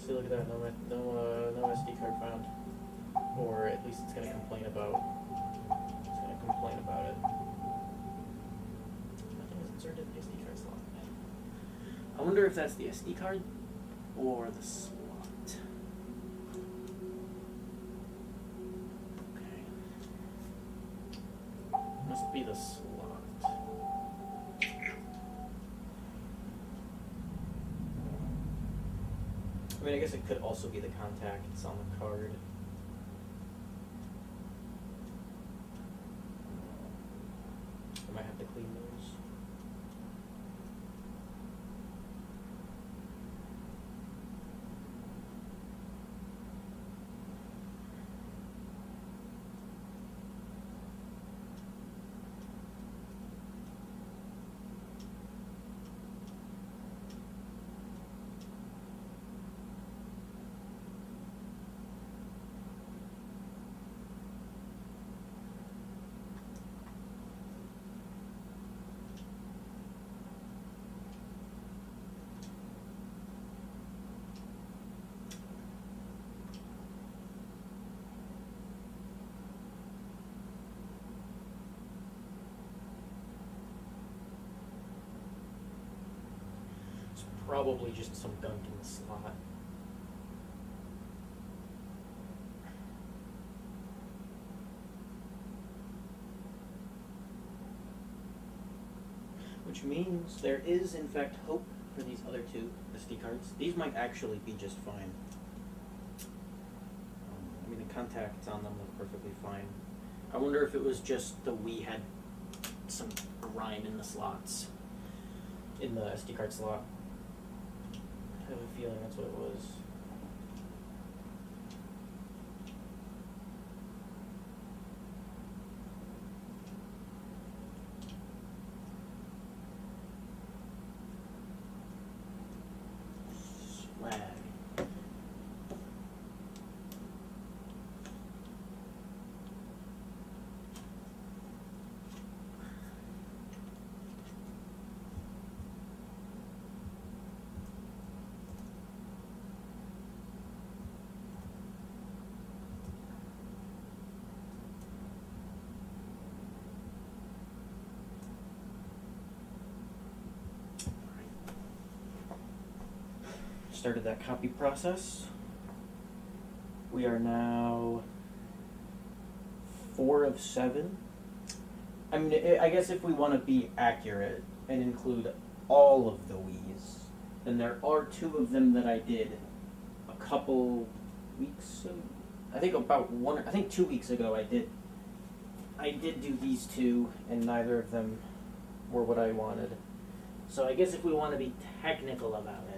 See, look at that. No SD card found, or at least it's gonna complain about. It. Nothing is inserted in the SD card slot. I wonder if that's the SD card or the slot. Okay. Must be the slot. I mean, I guess it could also be the contacts on the card. I might have to clean those. It's probably just some gunk in the slot. Which means there is, in fact, hope for these other two SD cards. These might actually be just fine. I mean, the contacts on them look perfectly fine. I wonder if it was just the Wii had some grime in the slots, in the SD card slot. I have a feeling that's what it was. Swag. Started that copy process. We are now 4 of 7. I mean, I guess if we want to be accurate and include all of the Wiis, then there are 2 of them that I did a couple weeks ago. I think 2 weeks ago I did do these 2, and neither of them were what I wanted. So I guess if we want to be technical about it,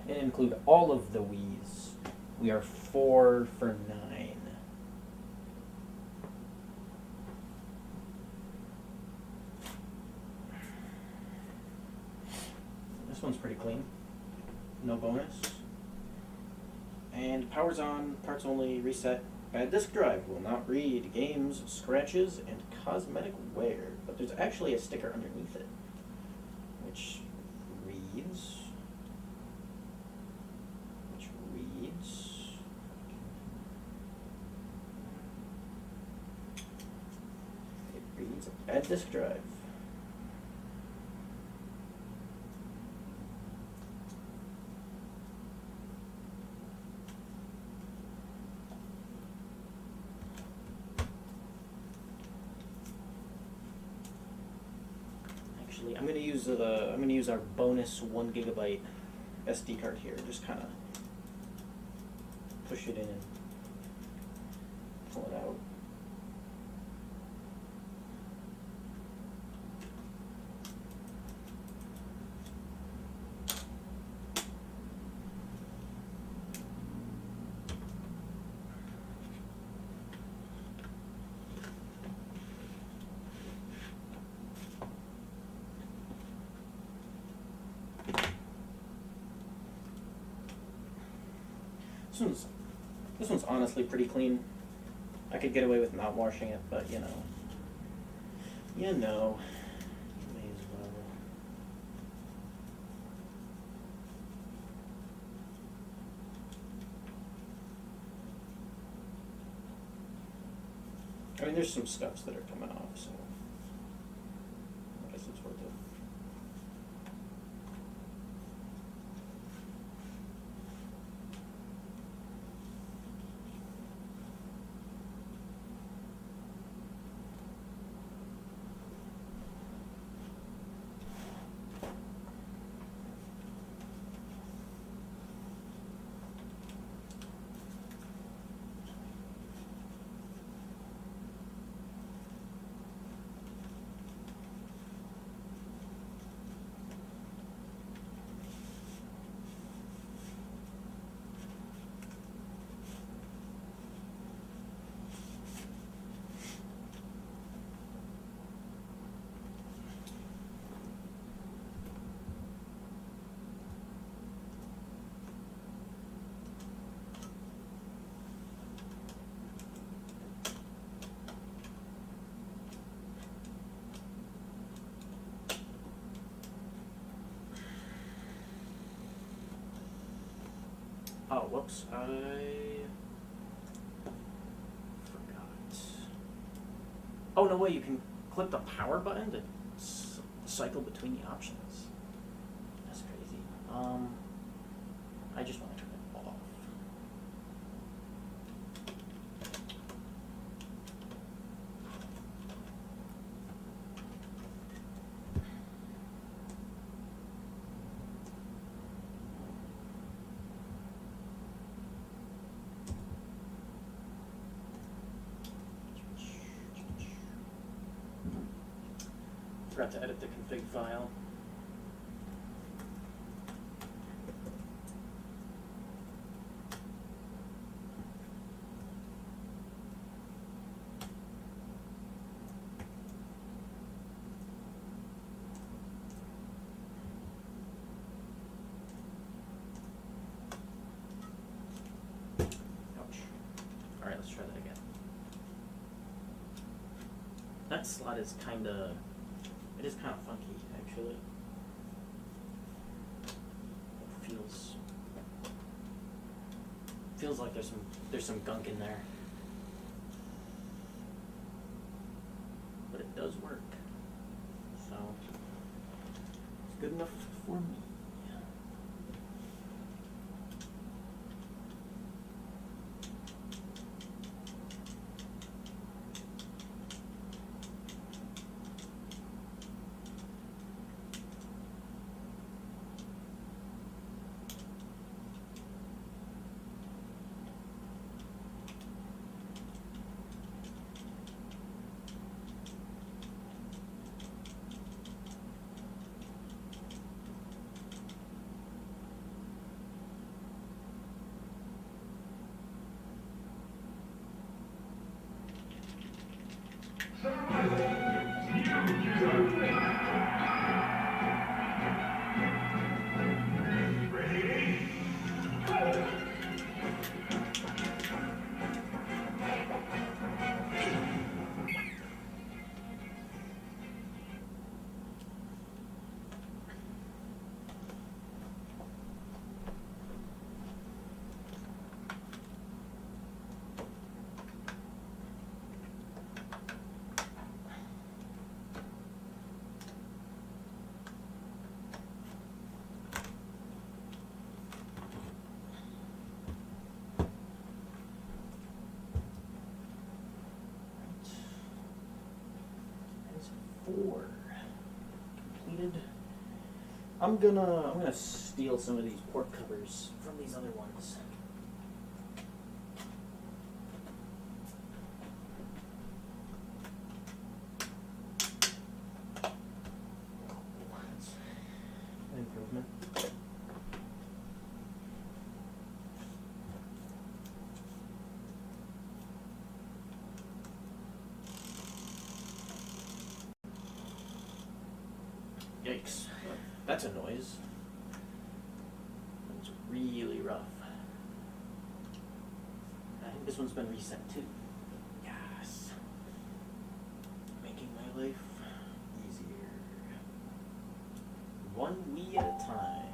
and include all of the Wiis, we are 4 for 9. This one's pretty clean. No bonus. And power's on, parts only, reset. Bad disk drive will not read games, scratches, and cosmetic wear. But there's actually a sticker underneath it, which reads... Bad disk drive. Actually, I'm gonna use our bonus 1 gigabyte SD card here. Just kind of push it in and pull it out. This one's honestly pretty clean. I could get away with not washing it, but you know, may as well. I mean, there's some scuffs that are coming off, so I guess it's worth it. Oh, whoops. I forgot. Oh, no way. You can click the power button to cycle between the options. That's crazy. I just want to turn it off. Forgot to edit the config file. Ouch. Alright, let's try that again. That slot is kinda... It is kind of funky, actually. It feels like there's some gunk in there, but it does work. So it's good enough for me. Four completed. I'm gonna steal some of these port covers from these other ones. That's an improvement. Yikes. That's a noise. It's really rough. I think this one's been reset too. Yes. Making my life easier. One Wii at a time.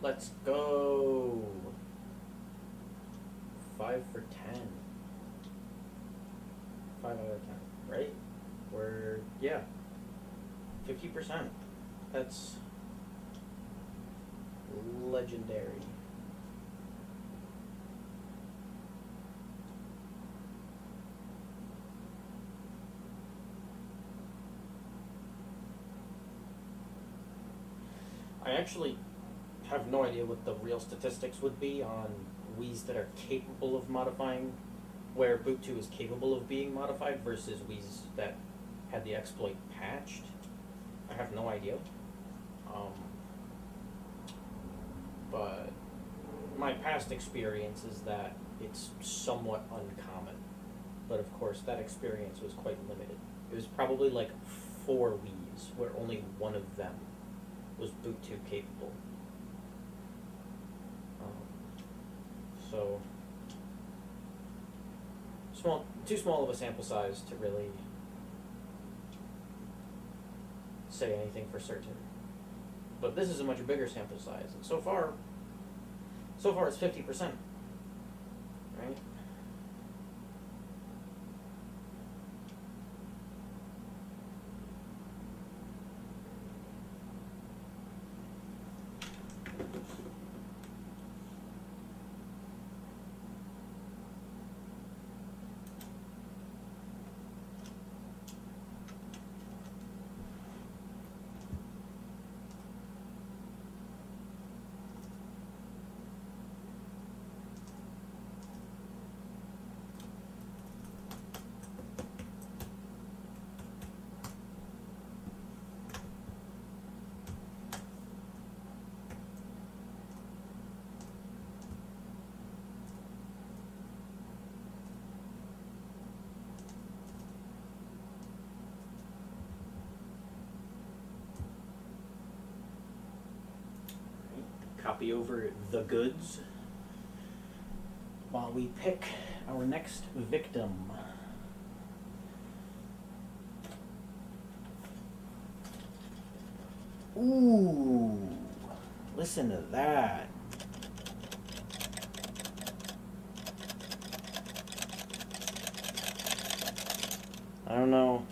Let's go. 5 for 10. 5 out of 10, right? We're, yeah. 50%. That's legendary. I actually have no idea what the real statistics would be on Wiis that are capable of modifying, where Boot 2 is capable of being modified versus Wiis that had the exploit patched. I have no idea. But my past experience is that it's somewhat uncommon. But of course, that experience was quite limited. It was probably like 4 Wiis, where only one of them was Boot 2 capable. So, too small of a sample size to really say anything for certain. But this is a much bigger sample size, and so far it's 50%, right? Copy over the goods while we pick our next victim. Ooh, listen to that. I don't know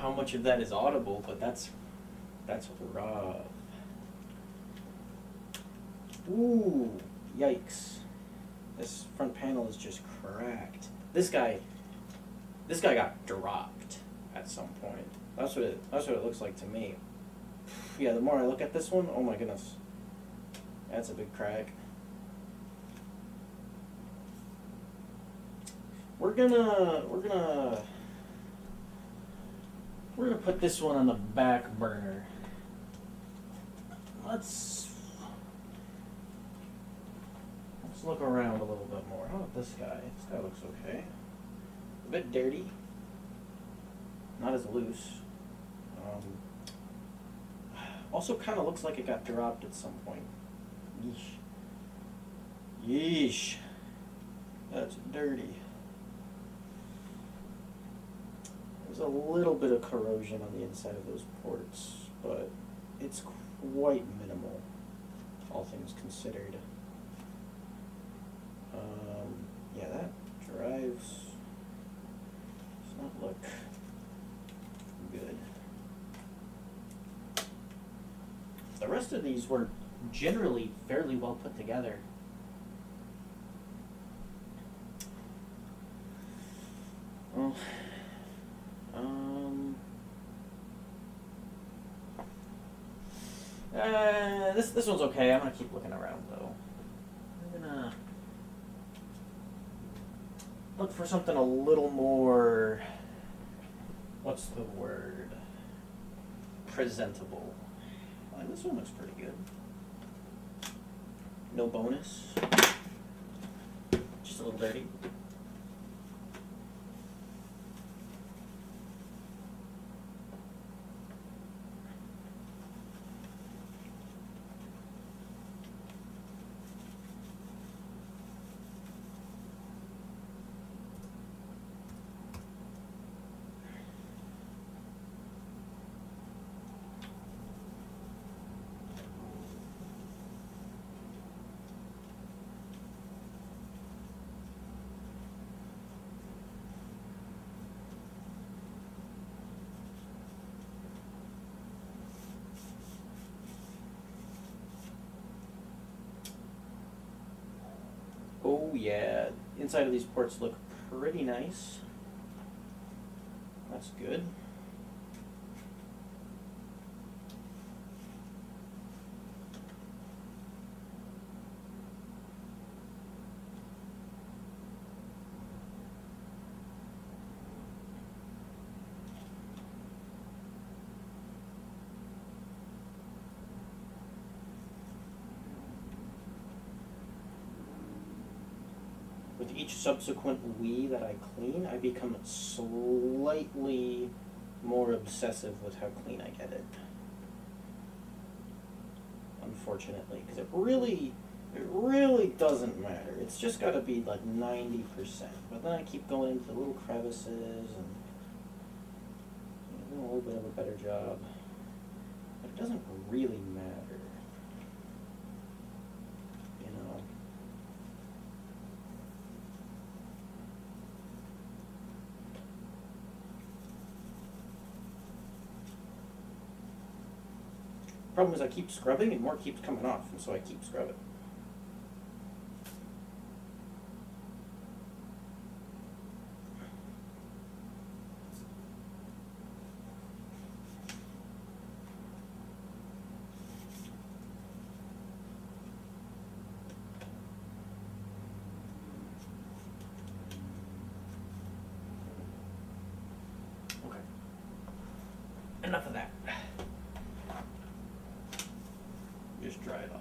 how much of that is audible, but that's rough. Ooh, yikes. This front panel is just cracked. This guy got dropped at some point. That's what it looks like to me. Yeah, the more I look at this one, oh my goodness. That's a big crack. We're gonna put this one on the back burner. Let's look around a little bit more. How about this guy? This guy looks okay. A bit dirty. Not as loose. Also kind of looks like it got dropped at some point. Yeesh. Yeesh. That's dirty. There's a little bit of corrosion on the inside of those ports, but it's quite minimal, all things considered. Yeah, that drives does not look good. The rest of these were generally fairly well put together. Well, this one's okay. I'm gonna keep looking around though. I'm gonna look for something a little more, what's the word? Presentable. This one looks pretty good. No bonus. Just a little dirty. yeah, inside of these ports look pretty nice. That's good. With each subsequent Wii that I clean, I become slightly more obsessive with how clean I get it. Unfortunately, because it really doesn't matter. It's just got to be like 90%. But then I keep going into the little crevices and doing a little bit of a better job. But it doesn't really matter. You know. Problem is I keep scrubbing and more keeps coming off, and so I keep scrubbing. Okay. Enough of that. Just dry it off.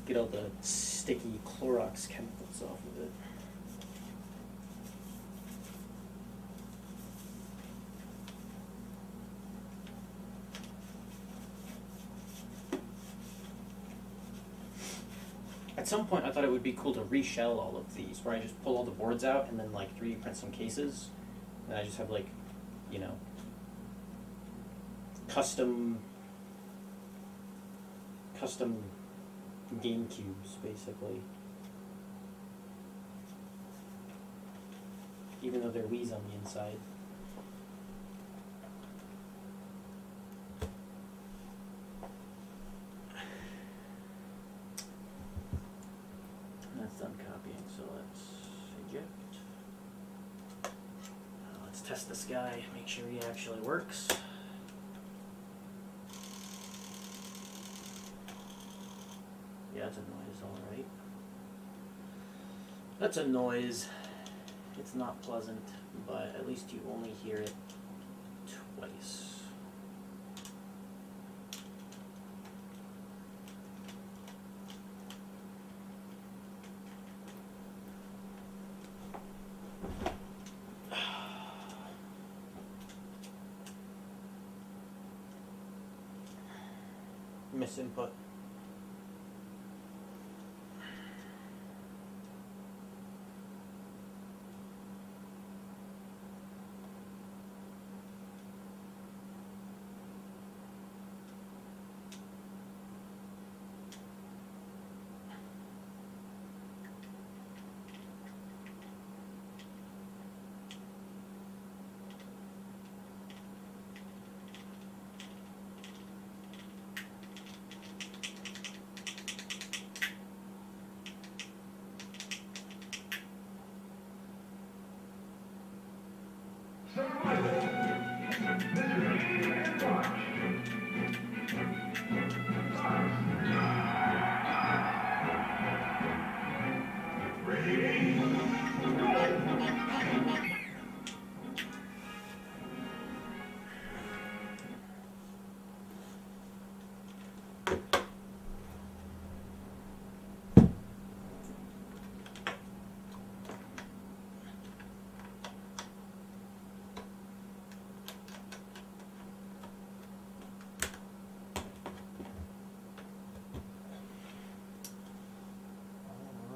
Get all the sticky Clorox chemicals off of it. At some point I thought it would be cool to reshell all of these, where I just pull all the boards out and then like 3D print some cases, and I just have like, you know, custom game cubes, basically. Even though they're Wii's on the inside. That's done copying, so let's eject. Let's test this guy, make sure he actually works. Yeah, that's a noise, alright. That's a noise. It's not pleasant, but at least you only hear it twice. Misinput.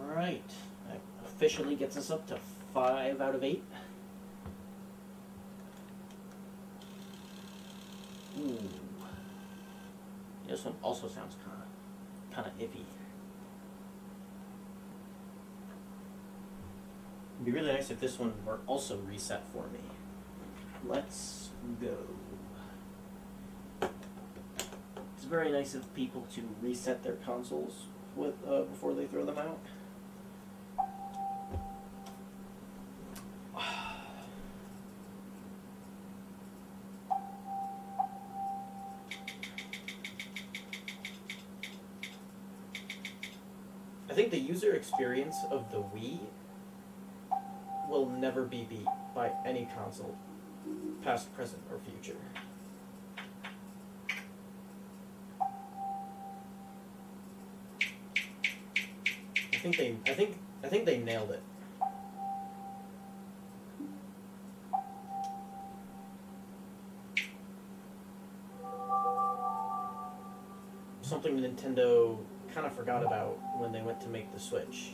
Alright, that officially gets us up to 5 out of 8. Ooh. This one also sounds kind of iffy. It'd be really nice if this one were also reset for me. Let's go. It's very nice of people to reset their consoles with before they throw them out. I think the user experience of the Wii will never be beat by any console, past, present, or future. I think they nailed it. Something Nintendo kind of forgot about when they went to make the Switch.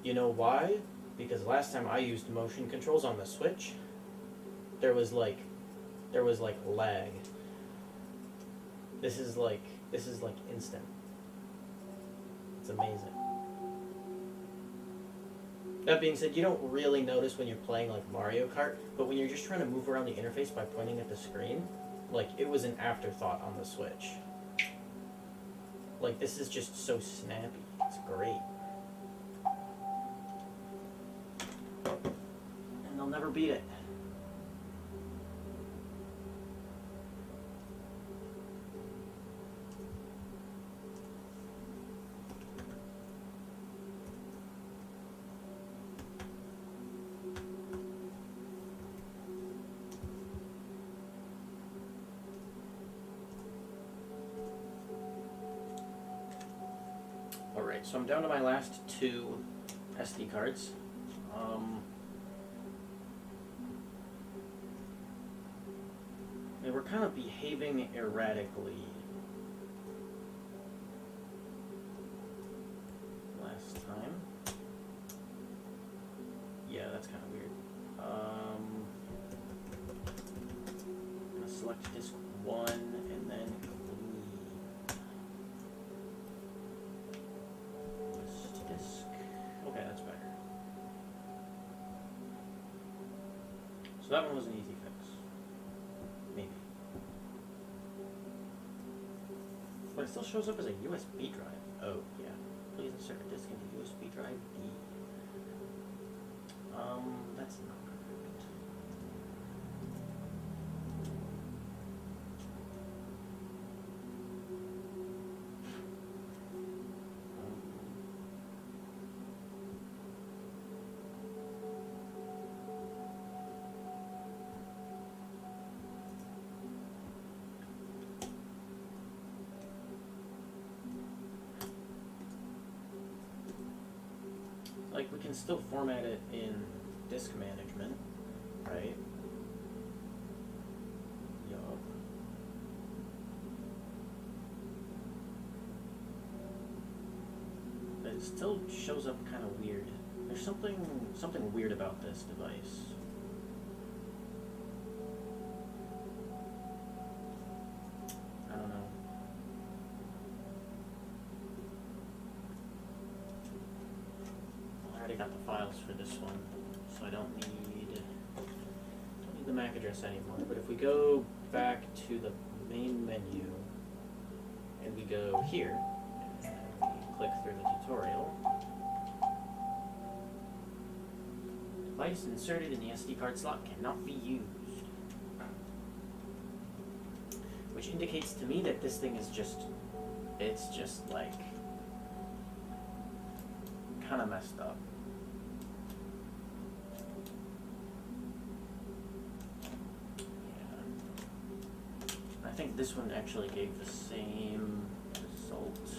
You know why? Because last time I used motion controls on the Switch, there was like lag. This is like instant. It's amazing. That being said, you don't really notice when you're playing like Mario Kart, but when you're just trying to move around the interface by pointing at the screen, like it was an afterthought on the Switch. Like this is just so snappy. It's great. And they'll never beat it. Alright, so I'm down to my last 2 SD cards. They were kind of behaving erratically last time. Yeah, that's kind of weird. I'm gonna select disc 1 and then disc. Okay, that's better. So that one was an easy fix. Maybe. But it still shows up as a USB drive. Oh, yeah. Please insert a disk into USB drive D. That's not correct. Like, we can still format it in disk management, right? Yup. But it still shows up kind of weird. There's something weird about this device. I don't know. I already got the files for this one, so I don't need the MAC address anymore. But if we go back to the main menu and we go here and we click through the tutorial, device inserted in the SD card slot cannot be used, which indicates to me that this thing is just like kind of messed up. I think this one actually gave the same result.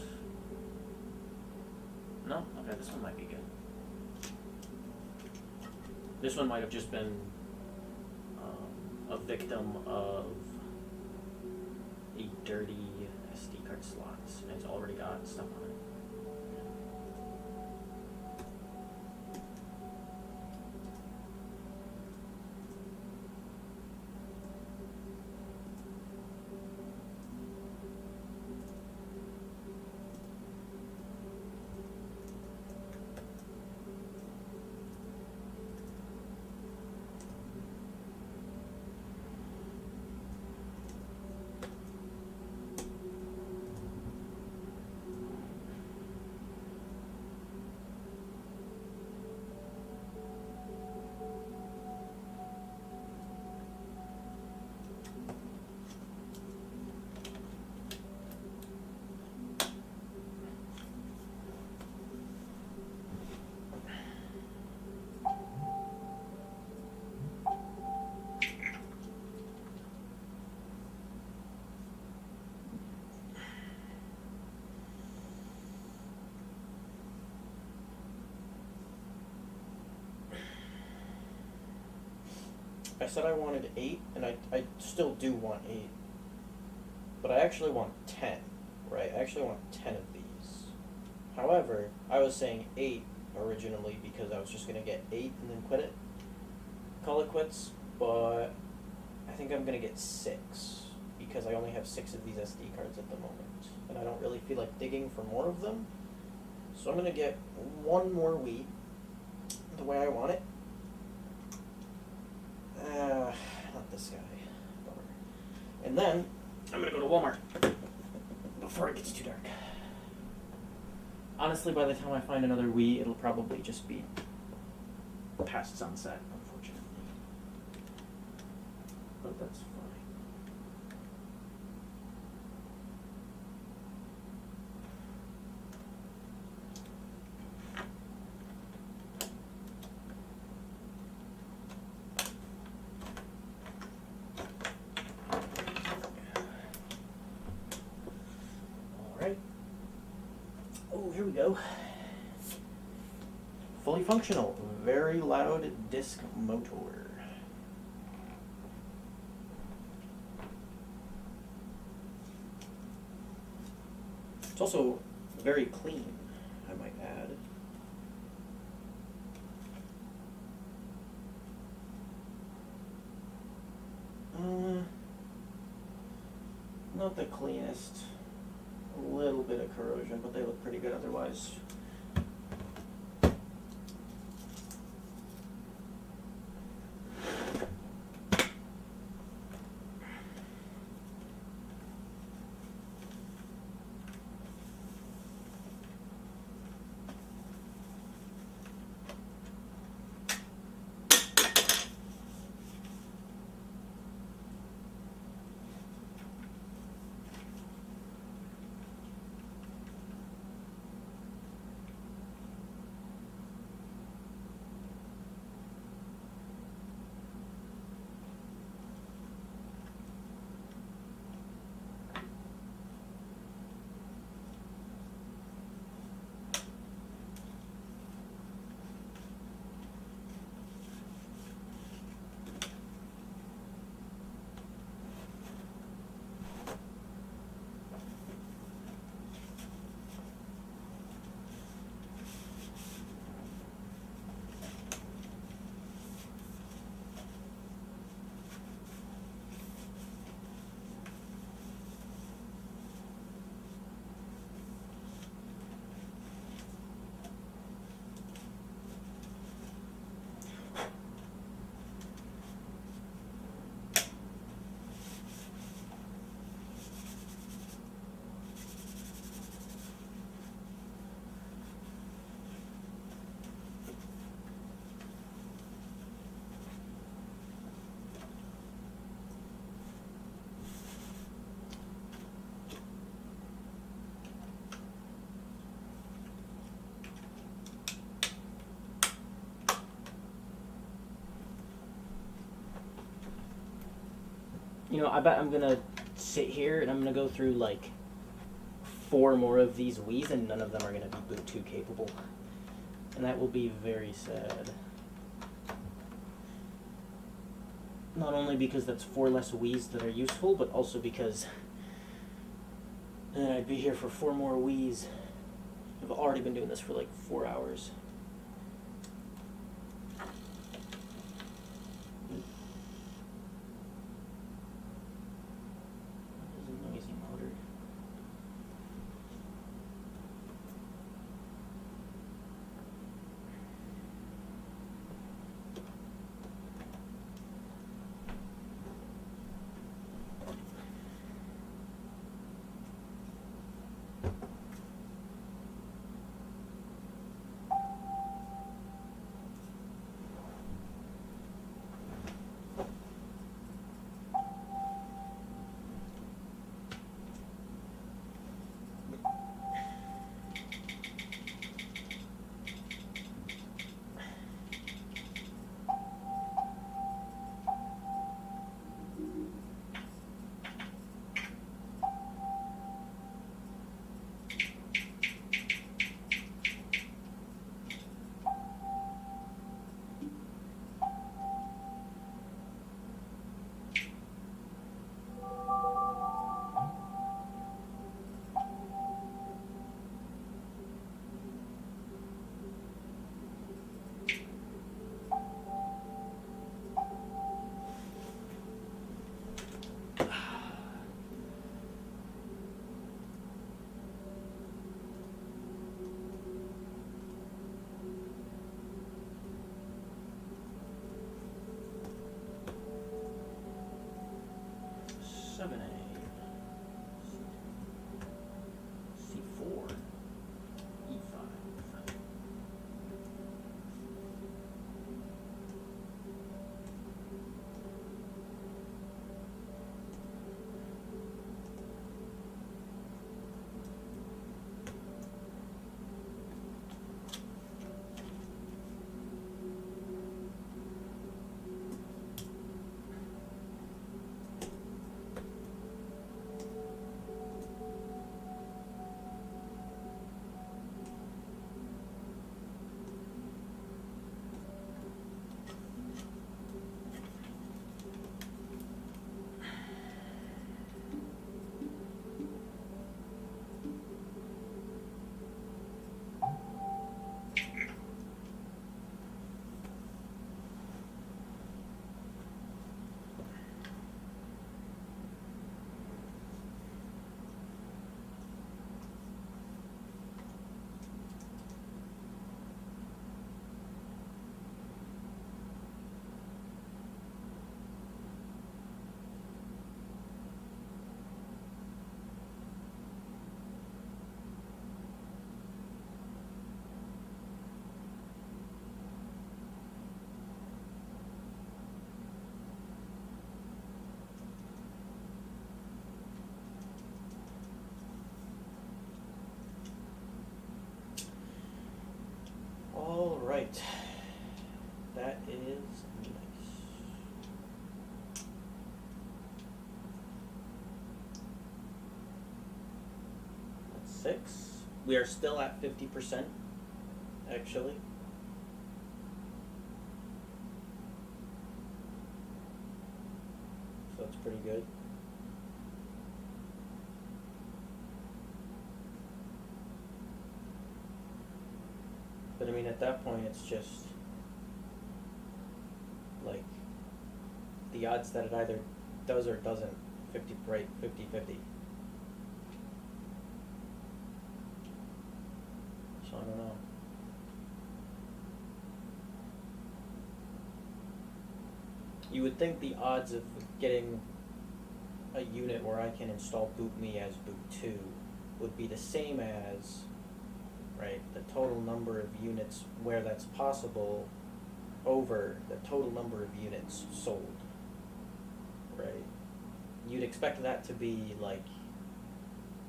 No? Okay, this one might be good. This one might have just been a victim of a dirty SD card slots, and it's already got stuff on it. I said I wanted 8, and I still do want 8. But I actually want 10, right? I actually want 10 of these. However, I was saying 8 originally because I was just going to get 8 and then quit it. Call it quits, but I think I'm going to get 6 because I only have 6 of these SD cards at the moment. And I don't really feel like digging for more of them. So I'm going to get one more Wii the way I want it. Not this guy. Bummer. And then I'm going to go to Walmart before it gets too dark. Honestly, by the time I find another Wii, it'll probably just be past sunset, unfortunately. But that's fine. Alright. Oh, here we go. Fully functional, very loud disc motor. It's also very clean, I might add. Not the cleanest. A little bit of corrosion, but they look pretty good otherwise. You know, I bet I'm gonna sit here and I'm gonna go through like 4 more of these Wiis and none of them are gonna be Bluetooth capable. And that will be very sad. Not only because that's 4 less Wiis that are useful, but also because then I'd be here for 4 more Wiis. I've already been doing this for like 4 hours. Alright. That is nice. That's 6. We are still at 50%, actually. So that's pretty good. But I mean, at that point, it's just like the odds that it either does or doesn't 50-50. So I don't know. You would think the odds of getting a unit where I can install BootMe as boot 2 would be the same as, right, the total number of units where that's possible over the total number of units sold, right? You'd expect that to be like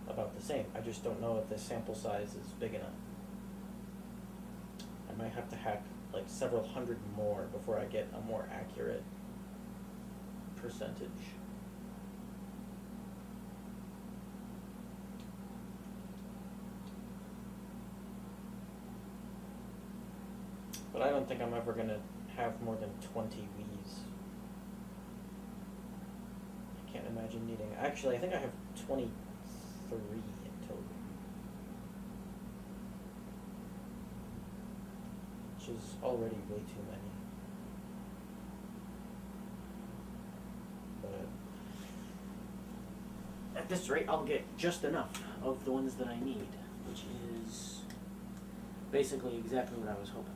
about the same. I just don't know if the sample size is big enough. I might have to hack like several hundred more before I get a more accurate percentage. But I don't think I'm ever gonna have more than 20 Wiis. I can't imagine needing. Actually, I think I have 23 in total, which is already way too many. But At this rate, I'll get just enough of the ones that I need, which is basically exactly what I was hoping for.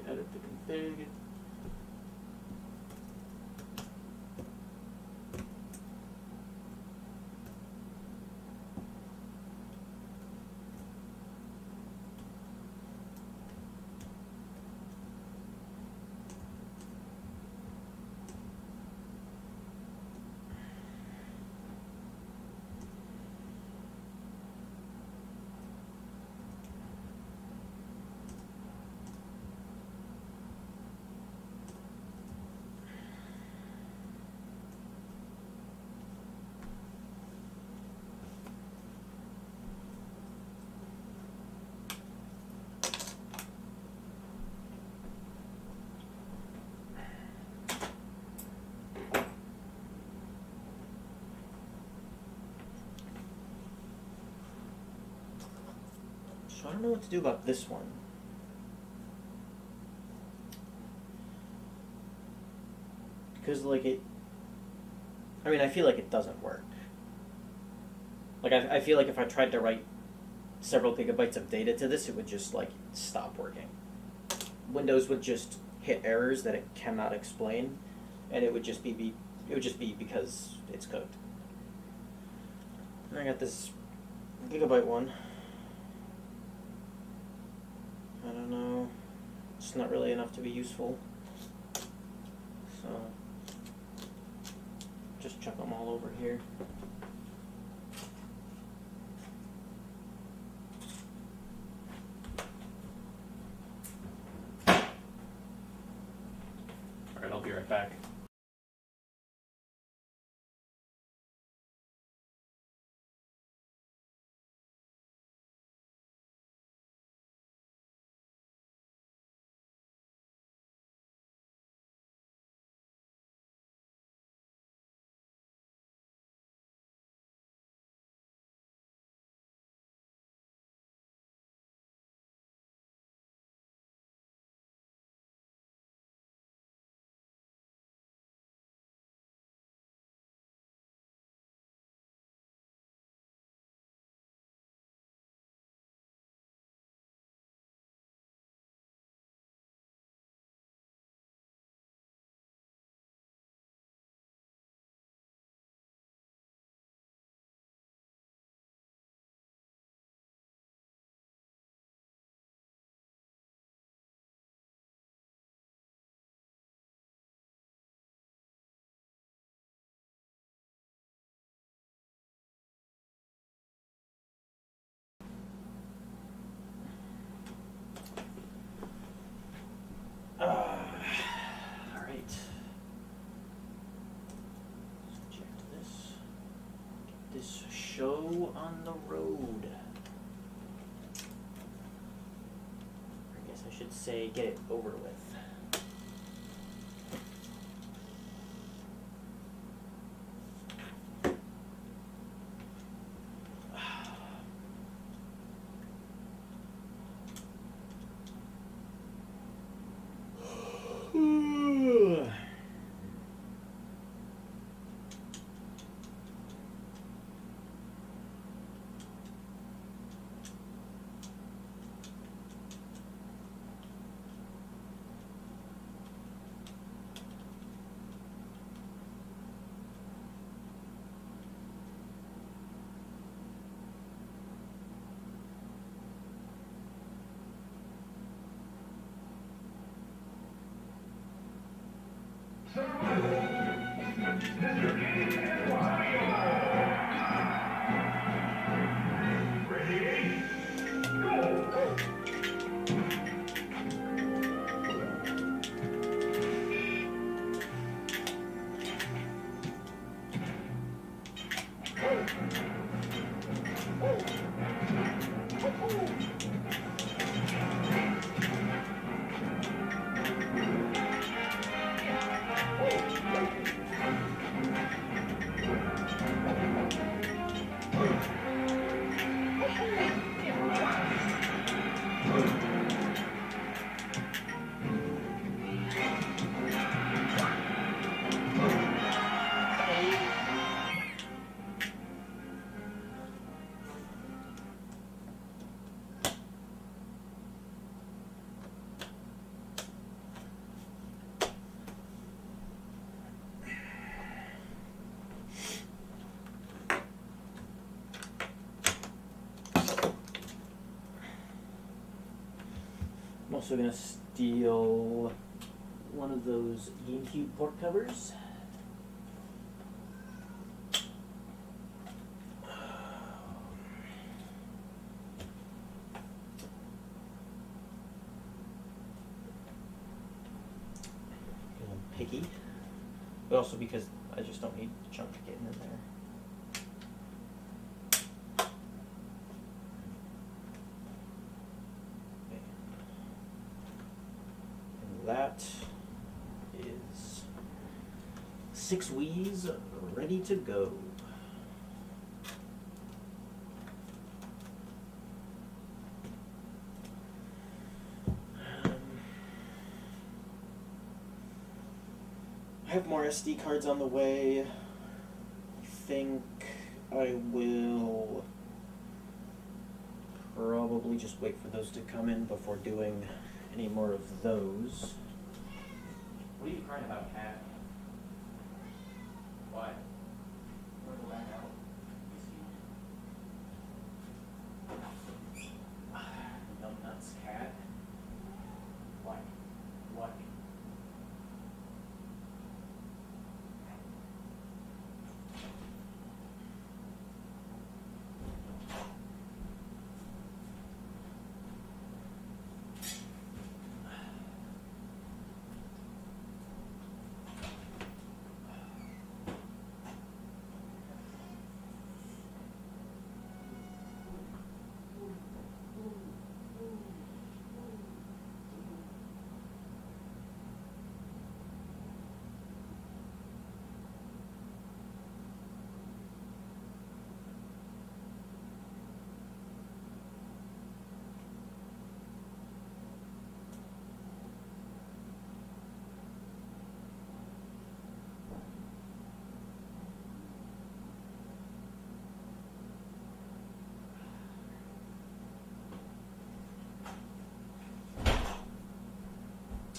Edit the config. so I don't know what to do about this one. Because like I feel like it doesn't work. Like I feel like if I tried to write several gigabytes of data to this, it would just like stop working. Windows would just hit errors that it cannot explain, and it would just be because it's cooked. And I got this gigabyte one. I don't know. It's not really enough to be useful. So just chuck them all over here. Alright, I'll be right back. this show on the road. I guess I should say get it over with. I'm also gonna steal one of those GameCube port covers. Because I'm picky, but also because I just don't need junk getting in there. That is 6 Wii's ready to go. I have more SD cards on the way. I think I will probably just wait for those to come in before doing any more of those. What are you crying about, Cat? Why? Wanna go back out? Dumb nuts, Cat. Why? What?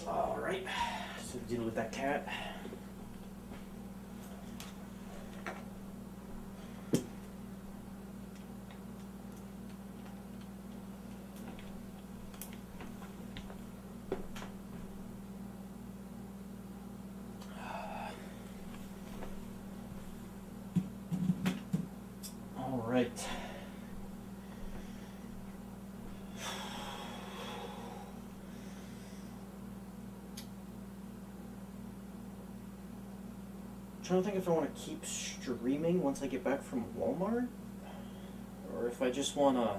Alright, so deal with that cat. Alright. trying to think if I want to keep streaming once I get back from Walmart, or if I just want to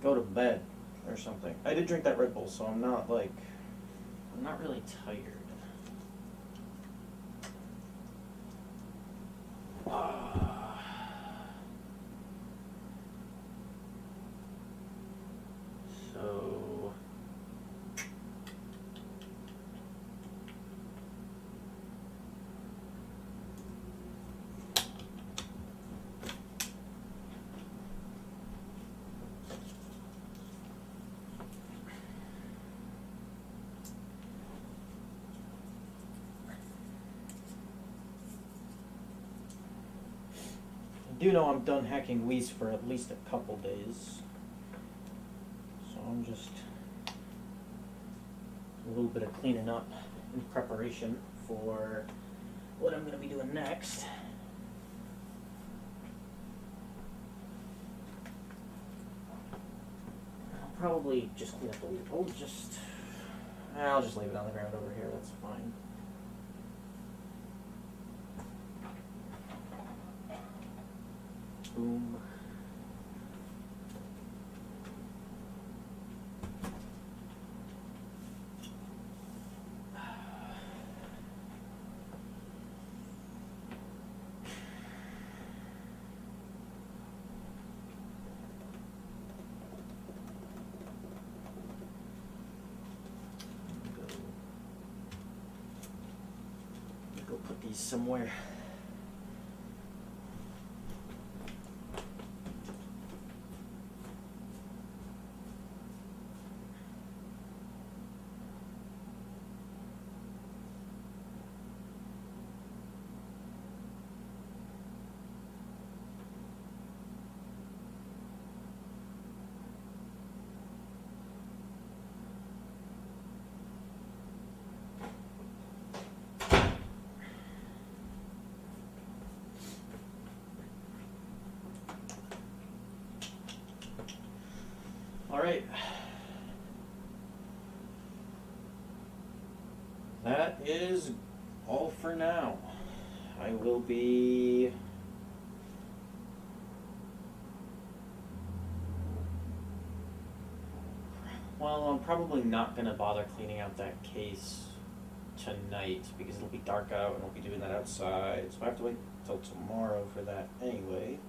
go to bed or something. I did drink that Red Bull, so I'm not really tired. So I do know I'm done hacking Wii's for at least a couple days. So I'm just a little bit of cleaning up in preparation for what I'm going to be doing next. I'll probably just clean up the Wii. I'll just leave it on the ground over here, that's fine. Boom. Go put these somewhere. Alright. That is all for now. I will be I'm probably not going to bother cleaning out that case tonight because it'll be dark out and I'll be doing that outside. So I have to wait till tomorrow for that anyway.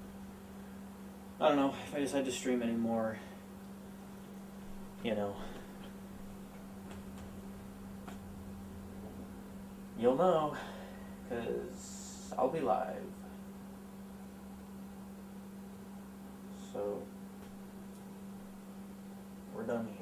I don't know if I decide to stream anymore. You'll know, because I'll be live. So, we're done here.